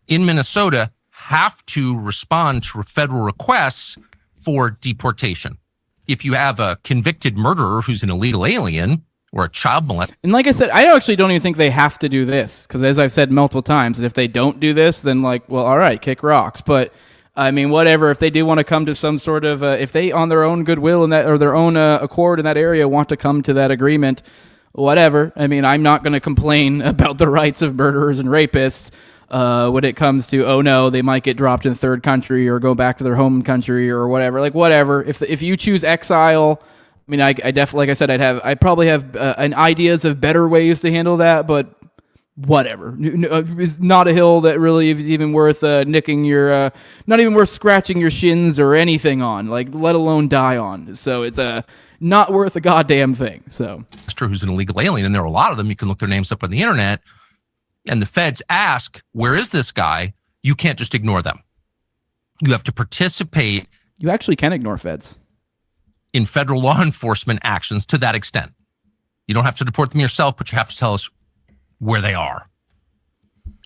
in Minnesota have to respond to federal requests for deportation. If you have a convicted murderer who's an illegal alien or a child molester. And like I said, I actually don't even think they have to do this, because as I've said multiple times, that if they don't do this, then like, well, all right, kick rocks. But I mean, whatever, if they do want to come to some sort of, if they on their own goodwill in that, or their own accord in that area want to come to that agreement, whatever. I mean, I'm not going to complain about the rights of murderers and rapists when it comes to, oh no, they might get dropped in third country or go back to their home country or whatever. Like whatever. If you choose exile, I mean, I definitely, like I said, I'd probably have an ideas of better ways to handle that, but whatever. It's not a hill that really is even worth nicking your, not even worth scratching your shins or anything on, like let alone die on. So it's not worth a goddamn thing. So who's an illegal alien, and there are a lot of them. You can look their names up on the internet, and the feds ask, where is this guy? You can't just ignore them. You have to participate. You actually can ignore feds. In federal law enforcement actions to that extent. You don't have to deport them yourself, but you have to tell us where they are.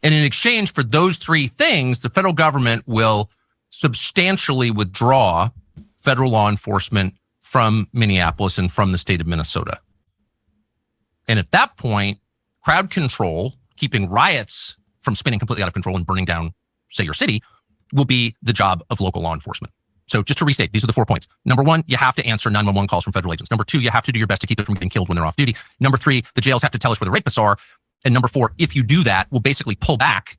And in exchange for those three things, the federal government will substantially withdraw federal law enforcement from Minneapolis and from the state of Minnesota. And at that point, crowd control, keeping riots from spinning completely out of control and burning down, say, your city, will be the job of local law enforcement. So just to restate, these are the 4 points. Number one, you have to answer 911 calls from federal agents. Number two, you have to do your best to keep it from getting killed when they're off duty. Number three, the jails have to tell us where the rapists are. And number four, if you do that, we'll basically pull back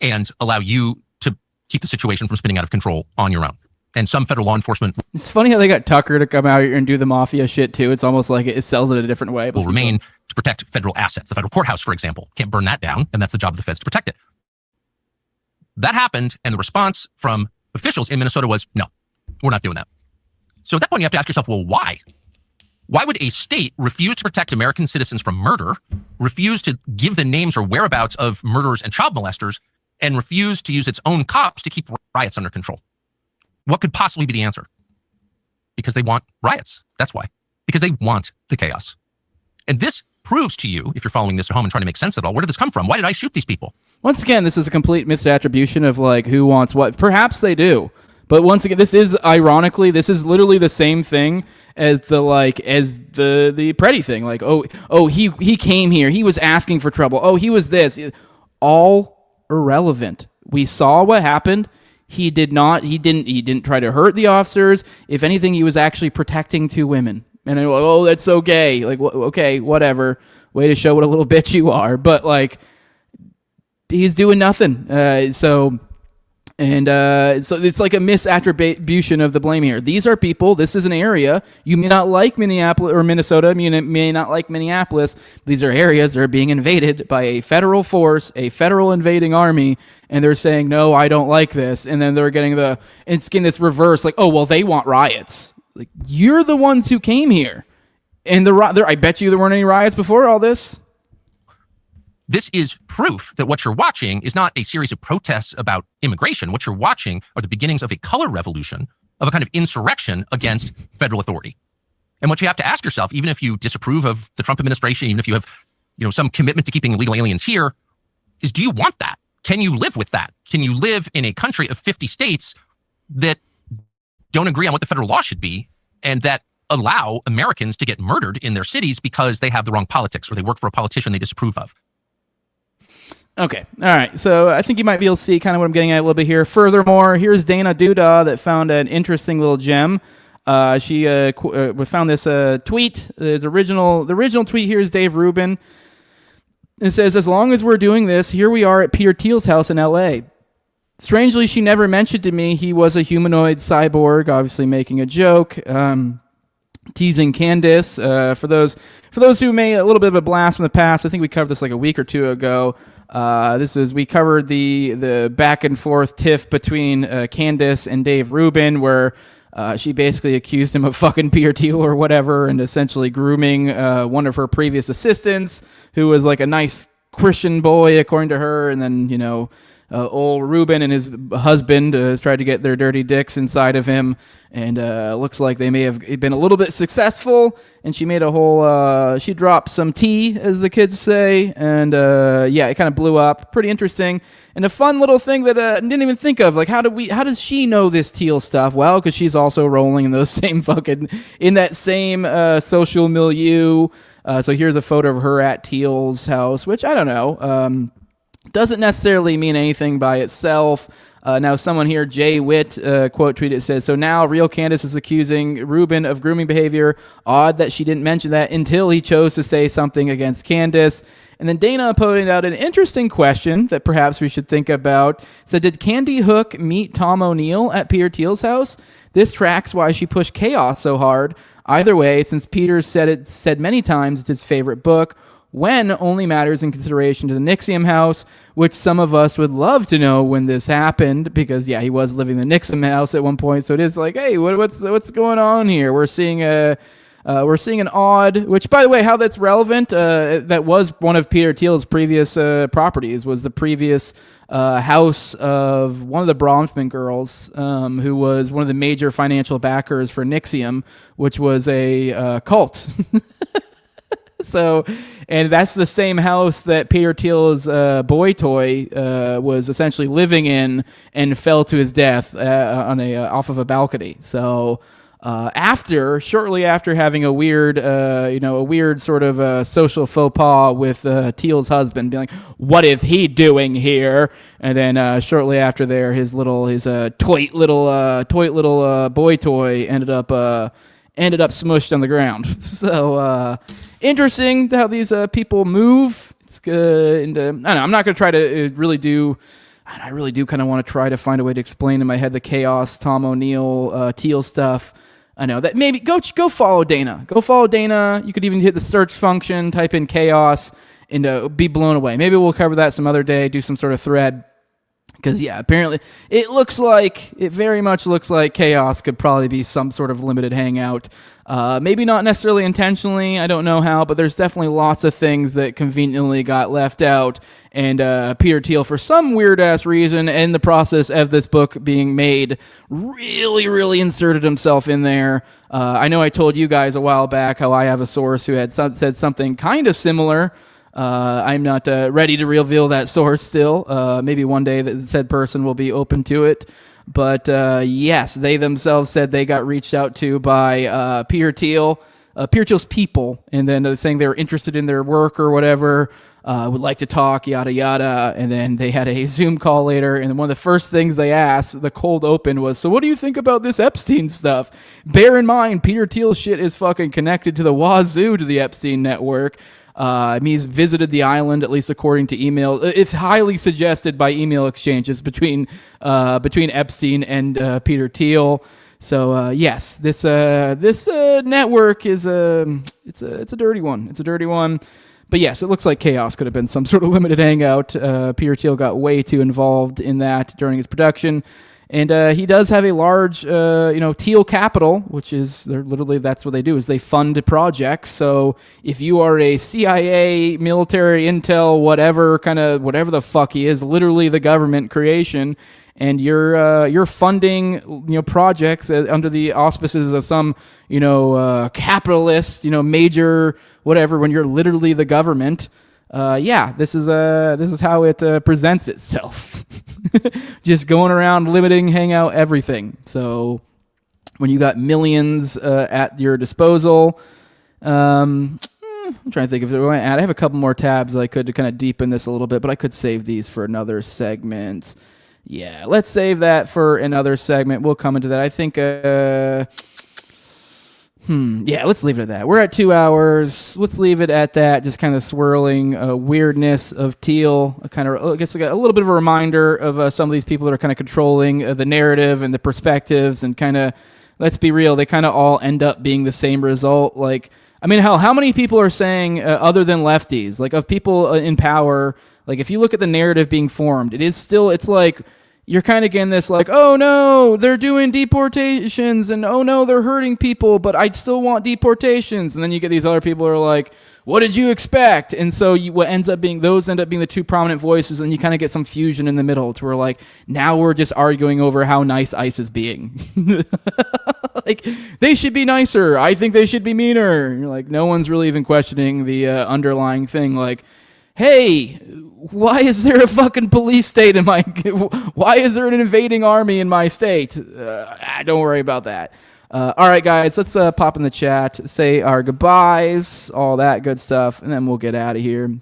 and allow you to keep the situation from spinning out of control on your own. And some federal law enforcement... It's funny how they got Tucker to come out here and do the mafia shit too. It's almost like it sells it a different way. ...will remain to protect federal assets. The federal courthouse, for example, can't burn that down, and that's the job of the feds to protect it. That happened, and the response from officials in Minnesota was, no, we're not doing that. So at that point, you have to ask yourself, well, why? Why would a state refuse to protect American citizens from murder, refuse to give the names or whereabouts of murderers and child molesters, and refuse to use its own cops to keep riots under control? What could possibly be the answer? Because they want riots. That's why. Because they want the chaos. And this proves to you, if you're following this at home and trying to make sense of it all, where did this come from? Why did I shoot these people? Once again, this is a complete misattribution of like who wants what. Perhaps they do. But once again, this is ironically, this is literally the same thing as the Pretti thing. Like, he came here, he was asking for trouble. Oh, he was this. All irrelevant. We saw what happened. He didn't try to hurt the officers. If anything, he was actually protecting two women. And they're like, oh, that's so gay. Like, okay, whatever. Way to show what a little bitch you are. But like, he's doing nothing. So And so it's like a misattribution of the blame here. These are people. This is an area. You may not like Minneapolis or Minnesota. You may not like Minneapolis. These are areas that are being invaded by a federal force, a federal invading army, and they're saying, no, I don't like this. And then they're getting it's getting this reverse, like, oh, well, they want riots. Like, you're the ones who came here. And I bet you there weren't any riots before all this. This is proof that what you're watching is not a series of protests about immigration. What you're watching are the beginnings of a color revolution, of a kind of insurrection against federal authority. And what you have to ask yourself, even if you disapprove of the Trump administration, even if you have, some commitment to keeping illegal aliens here, is do you want that? Can you live with that? Can you live in a country of 50 states that don't agree on what the federal law should be and that allow Americans to get murdered in their cities because they have the wrong politics or they work for a politician they disapprove of? Okay. All right. So I think you might be able to see kind of what I'm getting at a little bit here. Furthermore, here's Dana Duda that found an interesting little gem. She found this tweet. The original tweet here is Dave Rubin. It says, as long as we're doing this, here we are at Peter Thiel's house in L.A. Strangely, she never mentioned to me he was a humanoid cyborg, obviously making a joke. Teasing Candace. For those who made a little bit of a blast from the past, I think we covered this like a week or two ago. We covered the back and forth tiff between Candace and Dave Rubin, where she basically accused him of fucking Peter Thiel or whatever, and essentially grooming one of her previous assistants, who was like a nice Christian boy according to her, and then old Rubin and his husband tried to get their dirty dicks inside of him, and looks like they may have been a little bit successful, and she made a whole, she dropped some tea, as the kids say, and it kind of blew up. Pretty interesting, and a fun little thing that I didn't even think of, like how does she know this Thiel stuff? Well, because she's also rolling in those same in that same social milieu. So here's a photo of her at Thiel's house, which I don't know. Doesn't necessarily mean anything by itself. Now, someone here, Jay Witt, quote tweeted, says, so now real Candace is accusing Rubin of grooming behavior. Odd that she didn't mention that until he chose to say something against Candace. And then Dana pointed out an interesting question that perhaps we should think about. So did Candy Hook meet Tom O'Neill at Peter Thiel's house? This tracks why she pushed Chaos so hard. Either way, since Peter said many times it's his favorite book, when only matters in consideration to the Nixium house, which some of us would love to know when this happened, because he was living in the Nixium house at one point. So it is like, hey, what's going on here? We're seeing an odd, which by the way, how that's relevant, that was one of Peter Thiel's previous properties, was the previous house of one of the Bronfman girls, who was one of the major financial backers for Nixium, which was a cult. So, and that's the same house that Peter Thiel's boy toy was essentially living in and fell to his death off of a balcony. So, shortly after having a weird sort of social faux pas with Thiel's husband, being like, "What is he doing here?" And then shortly after there, his toy little boy toy ended up smushed on the ground. So. Interesting how these people move. It's good. And, I don't know. I'm not going to try to really do. I really do kind of want to try to find a way to explain in my head the Chaos, Tom O'Neill, Thiel stuff. I know that maybe go follow Dana. Go follow Dana. You could even hit the search function, type in Chaos, and be blown away. Maybe we'll cover that some other day. Do some sort of thread. Because, apparently it very much looks like Chaos could probably be some sort of limited hangout. Maybe not necessarily intentionally, I don't know how, but there's definitely lots of things that conveniently got left out. And Peter Thiel, for some weird-ass reason, in the process of this book being made, really, really inserted himself in there. I know I told you guys a while back how I have a source who had said something kind of similar. I'm not ready to reveal that source still. Maybe one day that said person will be open to it. But yes, they themselves said they got reached out to by Peter Thiel, Peter Thiel's people, and then saying they were interested in their work or whatever, would like to talk, yada, yada. And then they had a Zoom call later, and one of the first things they asked, the cold open, was, so what do you think about this Epstein stuff? Bear in mind, Peter Thiel's shit is fucking connected to the wazoo to the Epstein network. He's visited the island, at least according to email. It's highly suggested by email exchanges between Epstein and Peter Thiel. So yes, this network is it's a dirty one. It's a dirty one. But yes, it looks like Chaos could have been some sort of limited hangout. Peter Thiel got way too involved in that during his production. And he does have a large, Thiel Capital, which is that's what they do, is they fund projects. So if you are a CIA, military, intel, whatever the fuck he is, literally the government creation, and you're funding projects under the auspices of some capitalist major whatever, when you're literally the government. This is how it presents itself. Just going around limiting hangout everything. So when you got millions at your disposal, I'm trying to think if I add. I have a couple more tabs I could to kind of deepen this a little bit, but I could save these for another segment. Yeah, let's save that for another segment. We'll come into that. I think. Yeah, let's leave it at that. We're at 2 hours. Let's leave it at that. Just kind of swirling weirdness of Thiel. I guess a little bit of a reminder of some of these people that are kind of controlling the narrative and the perspectives, and kind of, let's be real, they kind of all end up being the same result. Like, I mean, how many people are saying, other than lefties, like of people in power, like if you look at the narrative being formed, it's like, you're kind of getting this like, oh no, they're doing deportations, and oh no, they're hurting people, but I still want deportations. And then you get these other people who are like, what did you expect? And so what ends up being, those end up being the two prominent voices, and you kind of get some fusion in the middle to where like, now we're just arguing over how nice ICE is being. Like, they should be nicer. I think they should be meaner. And you're like, no one's really even questioning the underlying thing. Like, hey, why is there a fucking police state in my... Why is there an invading army in my state? Don't worry about that. All right, guys, let's pop in the chat, say our goodbyes, all that good stuff, and then we'll get out of here.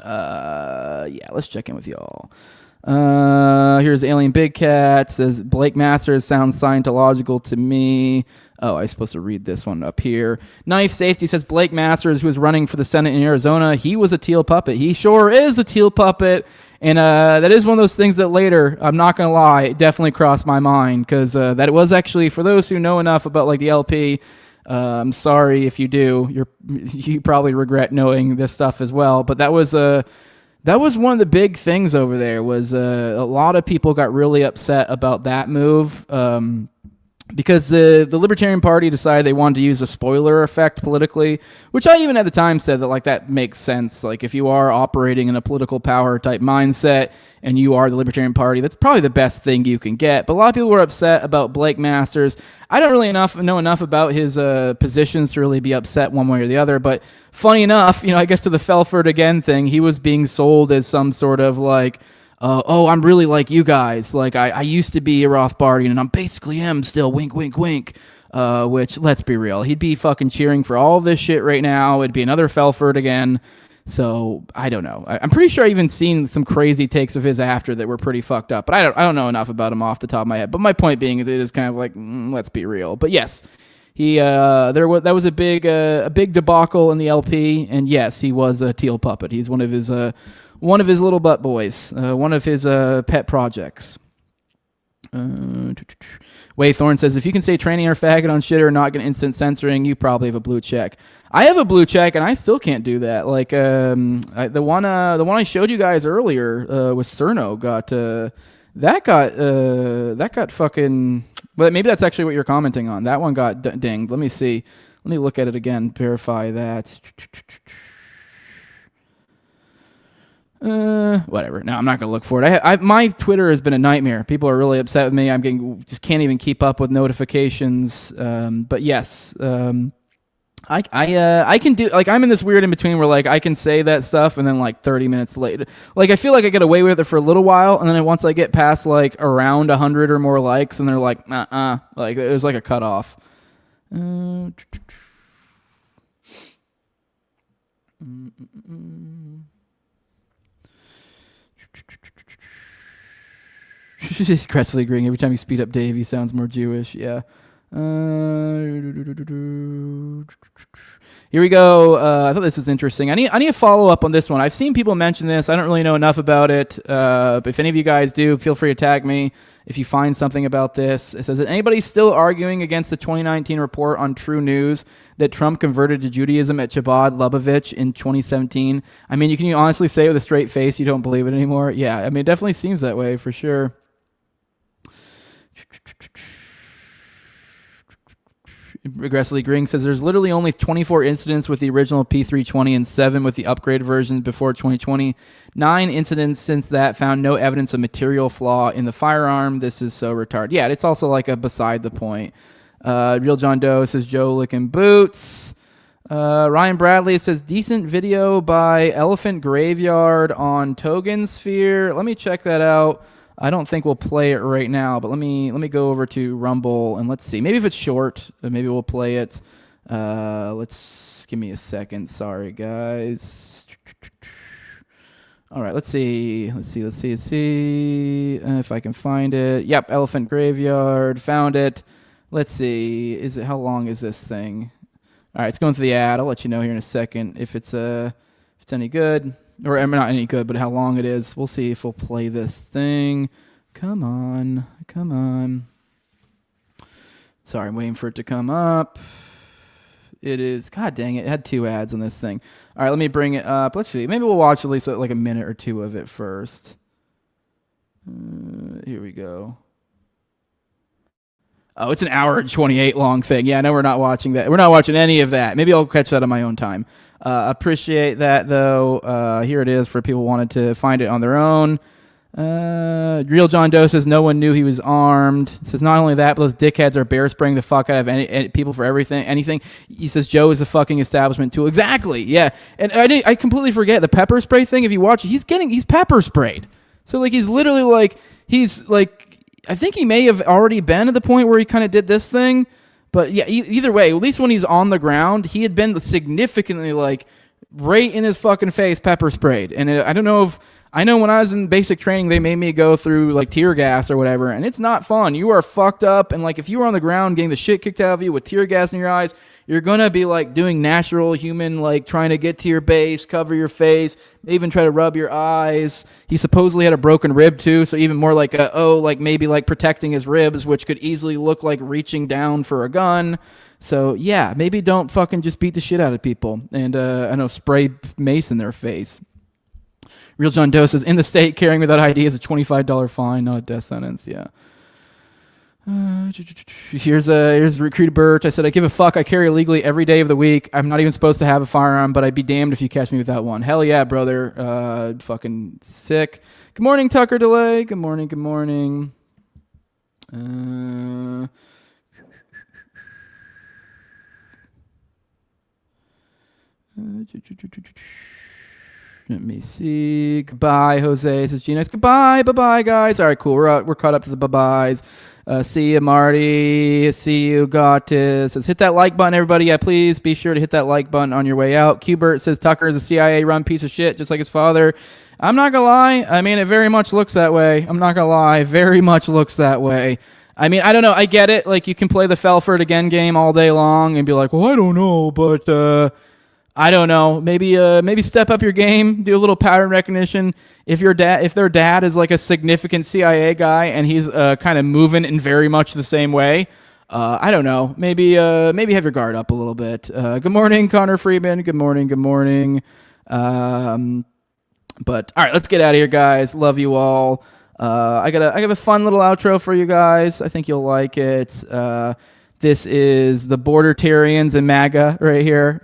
Let's check in with y'all. Here's Alien Big Cat, says, Blake Masters sounds Scientological to me. Oh, I was supposed to read this one up here. Knife Safety says, Blake Masters, who was running for the Senate in Arizona, he was a Thiel puppet. He sure is a Thiel puppet. And that is one of those things that later, I'm not going to lie, it definitely crossed my mind, because that was actually, for those who know enough about like the LP, I'm sorry if you do. You probably regret knowing this stuff as well. But that was one of the big things over there, was a lot of people got really upset about that move. Because the Libertarian Party decided they wanted to use a spoiler effect politically, which I even at the time said that like that makes sense. Like if you are operating in a political power type mindset and you are the Libertarian Party, that's probably the best thing you can get. But a lot of people were upset about Blake Masters. I don't really know enough about his positions to really be upset one way or the other. But funny enough, I guess to the Felford again thing, he was being sold as some sort of like, I'm really like you guys. Like, I used to be a Rothbardian, and I'm basically am still, wink, wink, wink. Which, let's be real, he'd be fucking cheering for all this shit right now. It'd be another Felford again. So, I don't know. I'm pretty sure I even seen some crazy takes of his after that were pretty fucked up. But I don't know enough about him off the top of my head. But my point being is it is kind of like, let's be real. But yes, that was a big debacle in the LP. And yes, he was a Thiel puppet. He's one of his little butt boys, one of his pet projects. Waythorn says, if you can say training or faggot on shit or not get instant censoring, you probably have a blue check. I have a blue check, and I still can't do that. Like the one I showed you guys earlier with Cerno that got fucking. But maybe that's actually what you're commenting on. That one got dinged. Let me see. Let me look at it again. Verify that. Whatever. No, I'm not gonna look for it. My Twitter has been a nightmare. People are really upset with me. Just can't even keep up with notifications. But yes, I can do, like, I'm in this weird in between where like I can say that stuff and then like 30 minutes later, like I feel like I get away with it for a little while, and then once I get past like around 100 or more likes, and they're like, like it was like a cutoff. Just crestfully agreeing. Every time you speed up Dave, he sounds more Jewish. Yeah. Here we go. I thought this was interesting. I need a follow-up on this one. I've seen people mention this. I don't really know enough about it. But if any of you guys do, feel free to tag me if you find something about this. It says, is anybody still arguing against the 2019 report on True News that Trump converted to Judaism at Chabad Lubavitch in 2017? I mean, can you honestly say with a straight face you don't believe it anymore? Yeah, I mean, it definitely seems that way for sure. Aggressively agreeing says there's literally only 24 incidents with the original P320 and 7 with the upgraded version before 2020. 9 incidents since that found no evidence of material flaw in the firearm. This is so retarded. Yeah, it's also like a beside the point. Real John Doe says Joe licking boots. Ryan Bradley says decent video by Elephant Graveyard on Togen Sphere. Let me check that out. I don't think we'll play it right now, but let me go over to Rumble and let's see. Maybe if it's short, maybe we'll play it. Let's give me a second. Sorry, guys. All right, let's see if I can find it. Yep, Elephant Graveyard, found it. Let's see. How long is this thing? All right, it's going through the ad. I'll let you know here in a second if it's any good. Or I mean, not any good, but how long it is. We'll see if we'll play this thing. Come on. Sorry, I'm waiting for it to come up. It is, god dang it had 2 ads on this thing. All right, let me bring it up. Let's see. Maybe we'll watch at least like a minute or 2 of it first. Here we go. Oh, it's an hour and 28 long thing. Yeah, no, we're not watching that. We're not watching any of that. Maybe I'll catch that on my own time. Appreciate that, though. Here it is for people who wanted to find it on their own. Real John Doe says no one knew he was armed. Says not only that, but those dickheads are bear spraying the fuck out of any people for anything. He says Joe is a fucking establishment tool. Exactly, yeah. And I completely forget the pepper spray thing. If you watch it, he's pepper sprayed. So like he's literally like I think he may have already been at the point where he kind of did this thing. But yeah, either way, at least when he's on the ground, he had been significantly like right in his fucking face pepper sprayed. And I don't know if I know when I was in basic training, they made me go through like tear gas or whatever, and it's not fun. You are fucked up, and like if you were on the ground getting the shit kicked out of you with tear gas in your eyes, you're gonna be like doing natural human, like trying to get to your base, cover your face, even try to rub your eyes. He supposedly had a broken rib too, so even more like maybe like protecting his ribs, which could easily look like reaching down for a gun. So yeah, maybe don't fucking just beat the shit out of people and I know spray mace in their face. Real John Doe says in the state carrying without ID is a $25 fine, not a death sentence. Yeah. Here's Recruit Bert. I said I give a fuck. I carry illegally every day of the week. I'm not even supposed to have a firearm, but I'd be damned if you catch me without one. Hell yeah, brother. Fucking sick. Good morning, Tucker Delay. Good morning. Good morning. Let me see. Goodbye, Jose. Says Gina. Goodbye. Bye-bye, guys. All right, cool. We're caught up to the bye-byes. See you, Marty. See you, Gotis. Says hit that like button, everybody. Yeah, please be sure to hit that like button on your way out. Qbert says Tucker is a CIA-run piece of shit, just like his father. I'm not gonna lie. I mean, it very much looks that way. I'm not gonna lie. Very much looks that way. I mean, I don't know. I get it. Like, you can play the Felford again game all day long and be like, well, I don't know, but I don't know. Maybe step up your game. Do a little pattern recognition. If their dad is like a significant CIA guy and he's kind of moving in very much the same way, I don't know. Maybe have your guard up a little bit. Good morning, Connor Freeman. Good morning. Good morning. But all right, let's get out of here, guys. Love you all. I got a fun little outro for you guys. I think you'll like it. This is the Bordertarians and MAGA right here.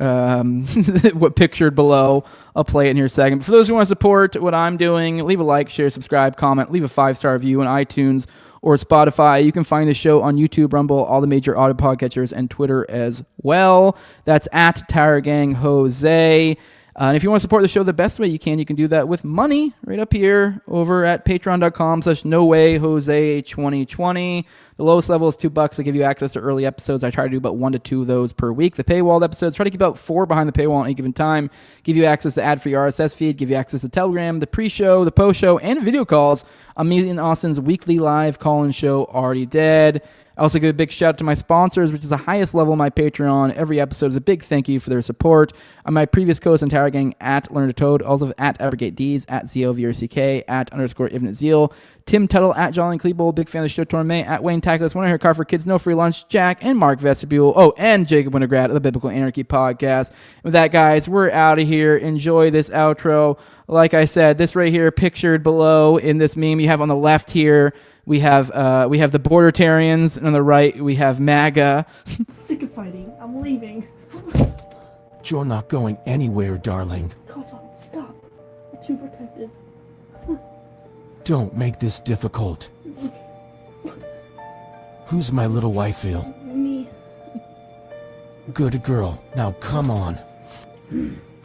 What pictured below. I'll play it in here a second. But for those who want to support what I'm doing, leave a like, share, subscribe, comment, leave a 5-star review on iTunes or Spotify. You can find the show on YouTube, Rumble, all the major audio podcatchers, and Twitter as well. That's at Tower Gang Jose. And if you want to support the show the best way you can do that with money right up here over at patreon.com/nowayjose2020. The lowest level is $2. They give you access to early episodes. I try to do about 1 to 2 of those per week. The paywalled episodes, try to keep about 4 behind the paywall at any given time. Give you access to ad-free RSS feed, give you access to Telegram, the pre-show, the post-show, and video calls on me and Austin's weekly live call-in show, Already Dead. I also give a big shout out to my sponsors, which is the highest level of my Patreon. Every episode is a big thank you for their support. On my previous co-host and Tower Gang at Learn to Toad, also at AbrogateDs, at ZLVRCK, at _Ibn Zeal, Tim Tuttle, at Jolly Klebold, big fan of the show Torme, at Wayne Tackless, One I Hear Car for Kids, No Free Lunch, Jack, and Mark Vestibule. Oh, and Jacob Winograd of the Biblical Anarchy Podcast. And with that, guys, we're out of here. Enjoy this outro. Like I said, this right here pictured below in this meme you have on the left here, we have the Bordertarians, and on the right we have MAGA. Sick of fighting. I'm leaving. You're not going anywhere, darling. Cotton, stop. You're too protected. Don't make this difficult. Who's my little wifey? Me. Good girl. Now come on.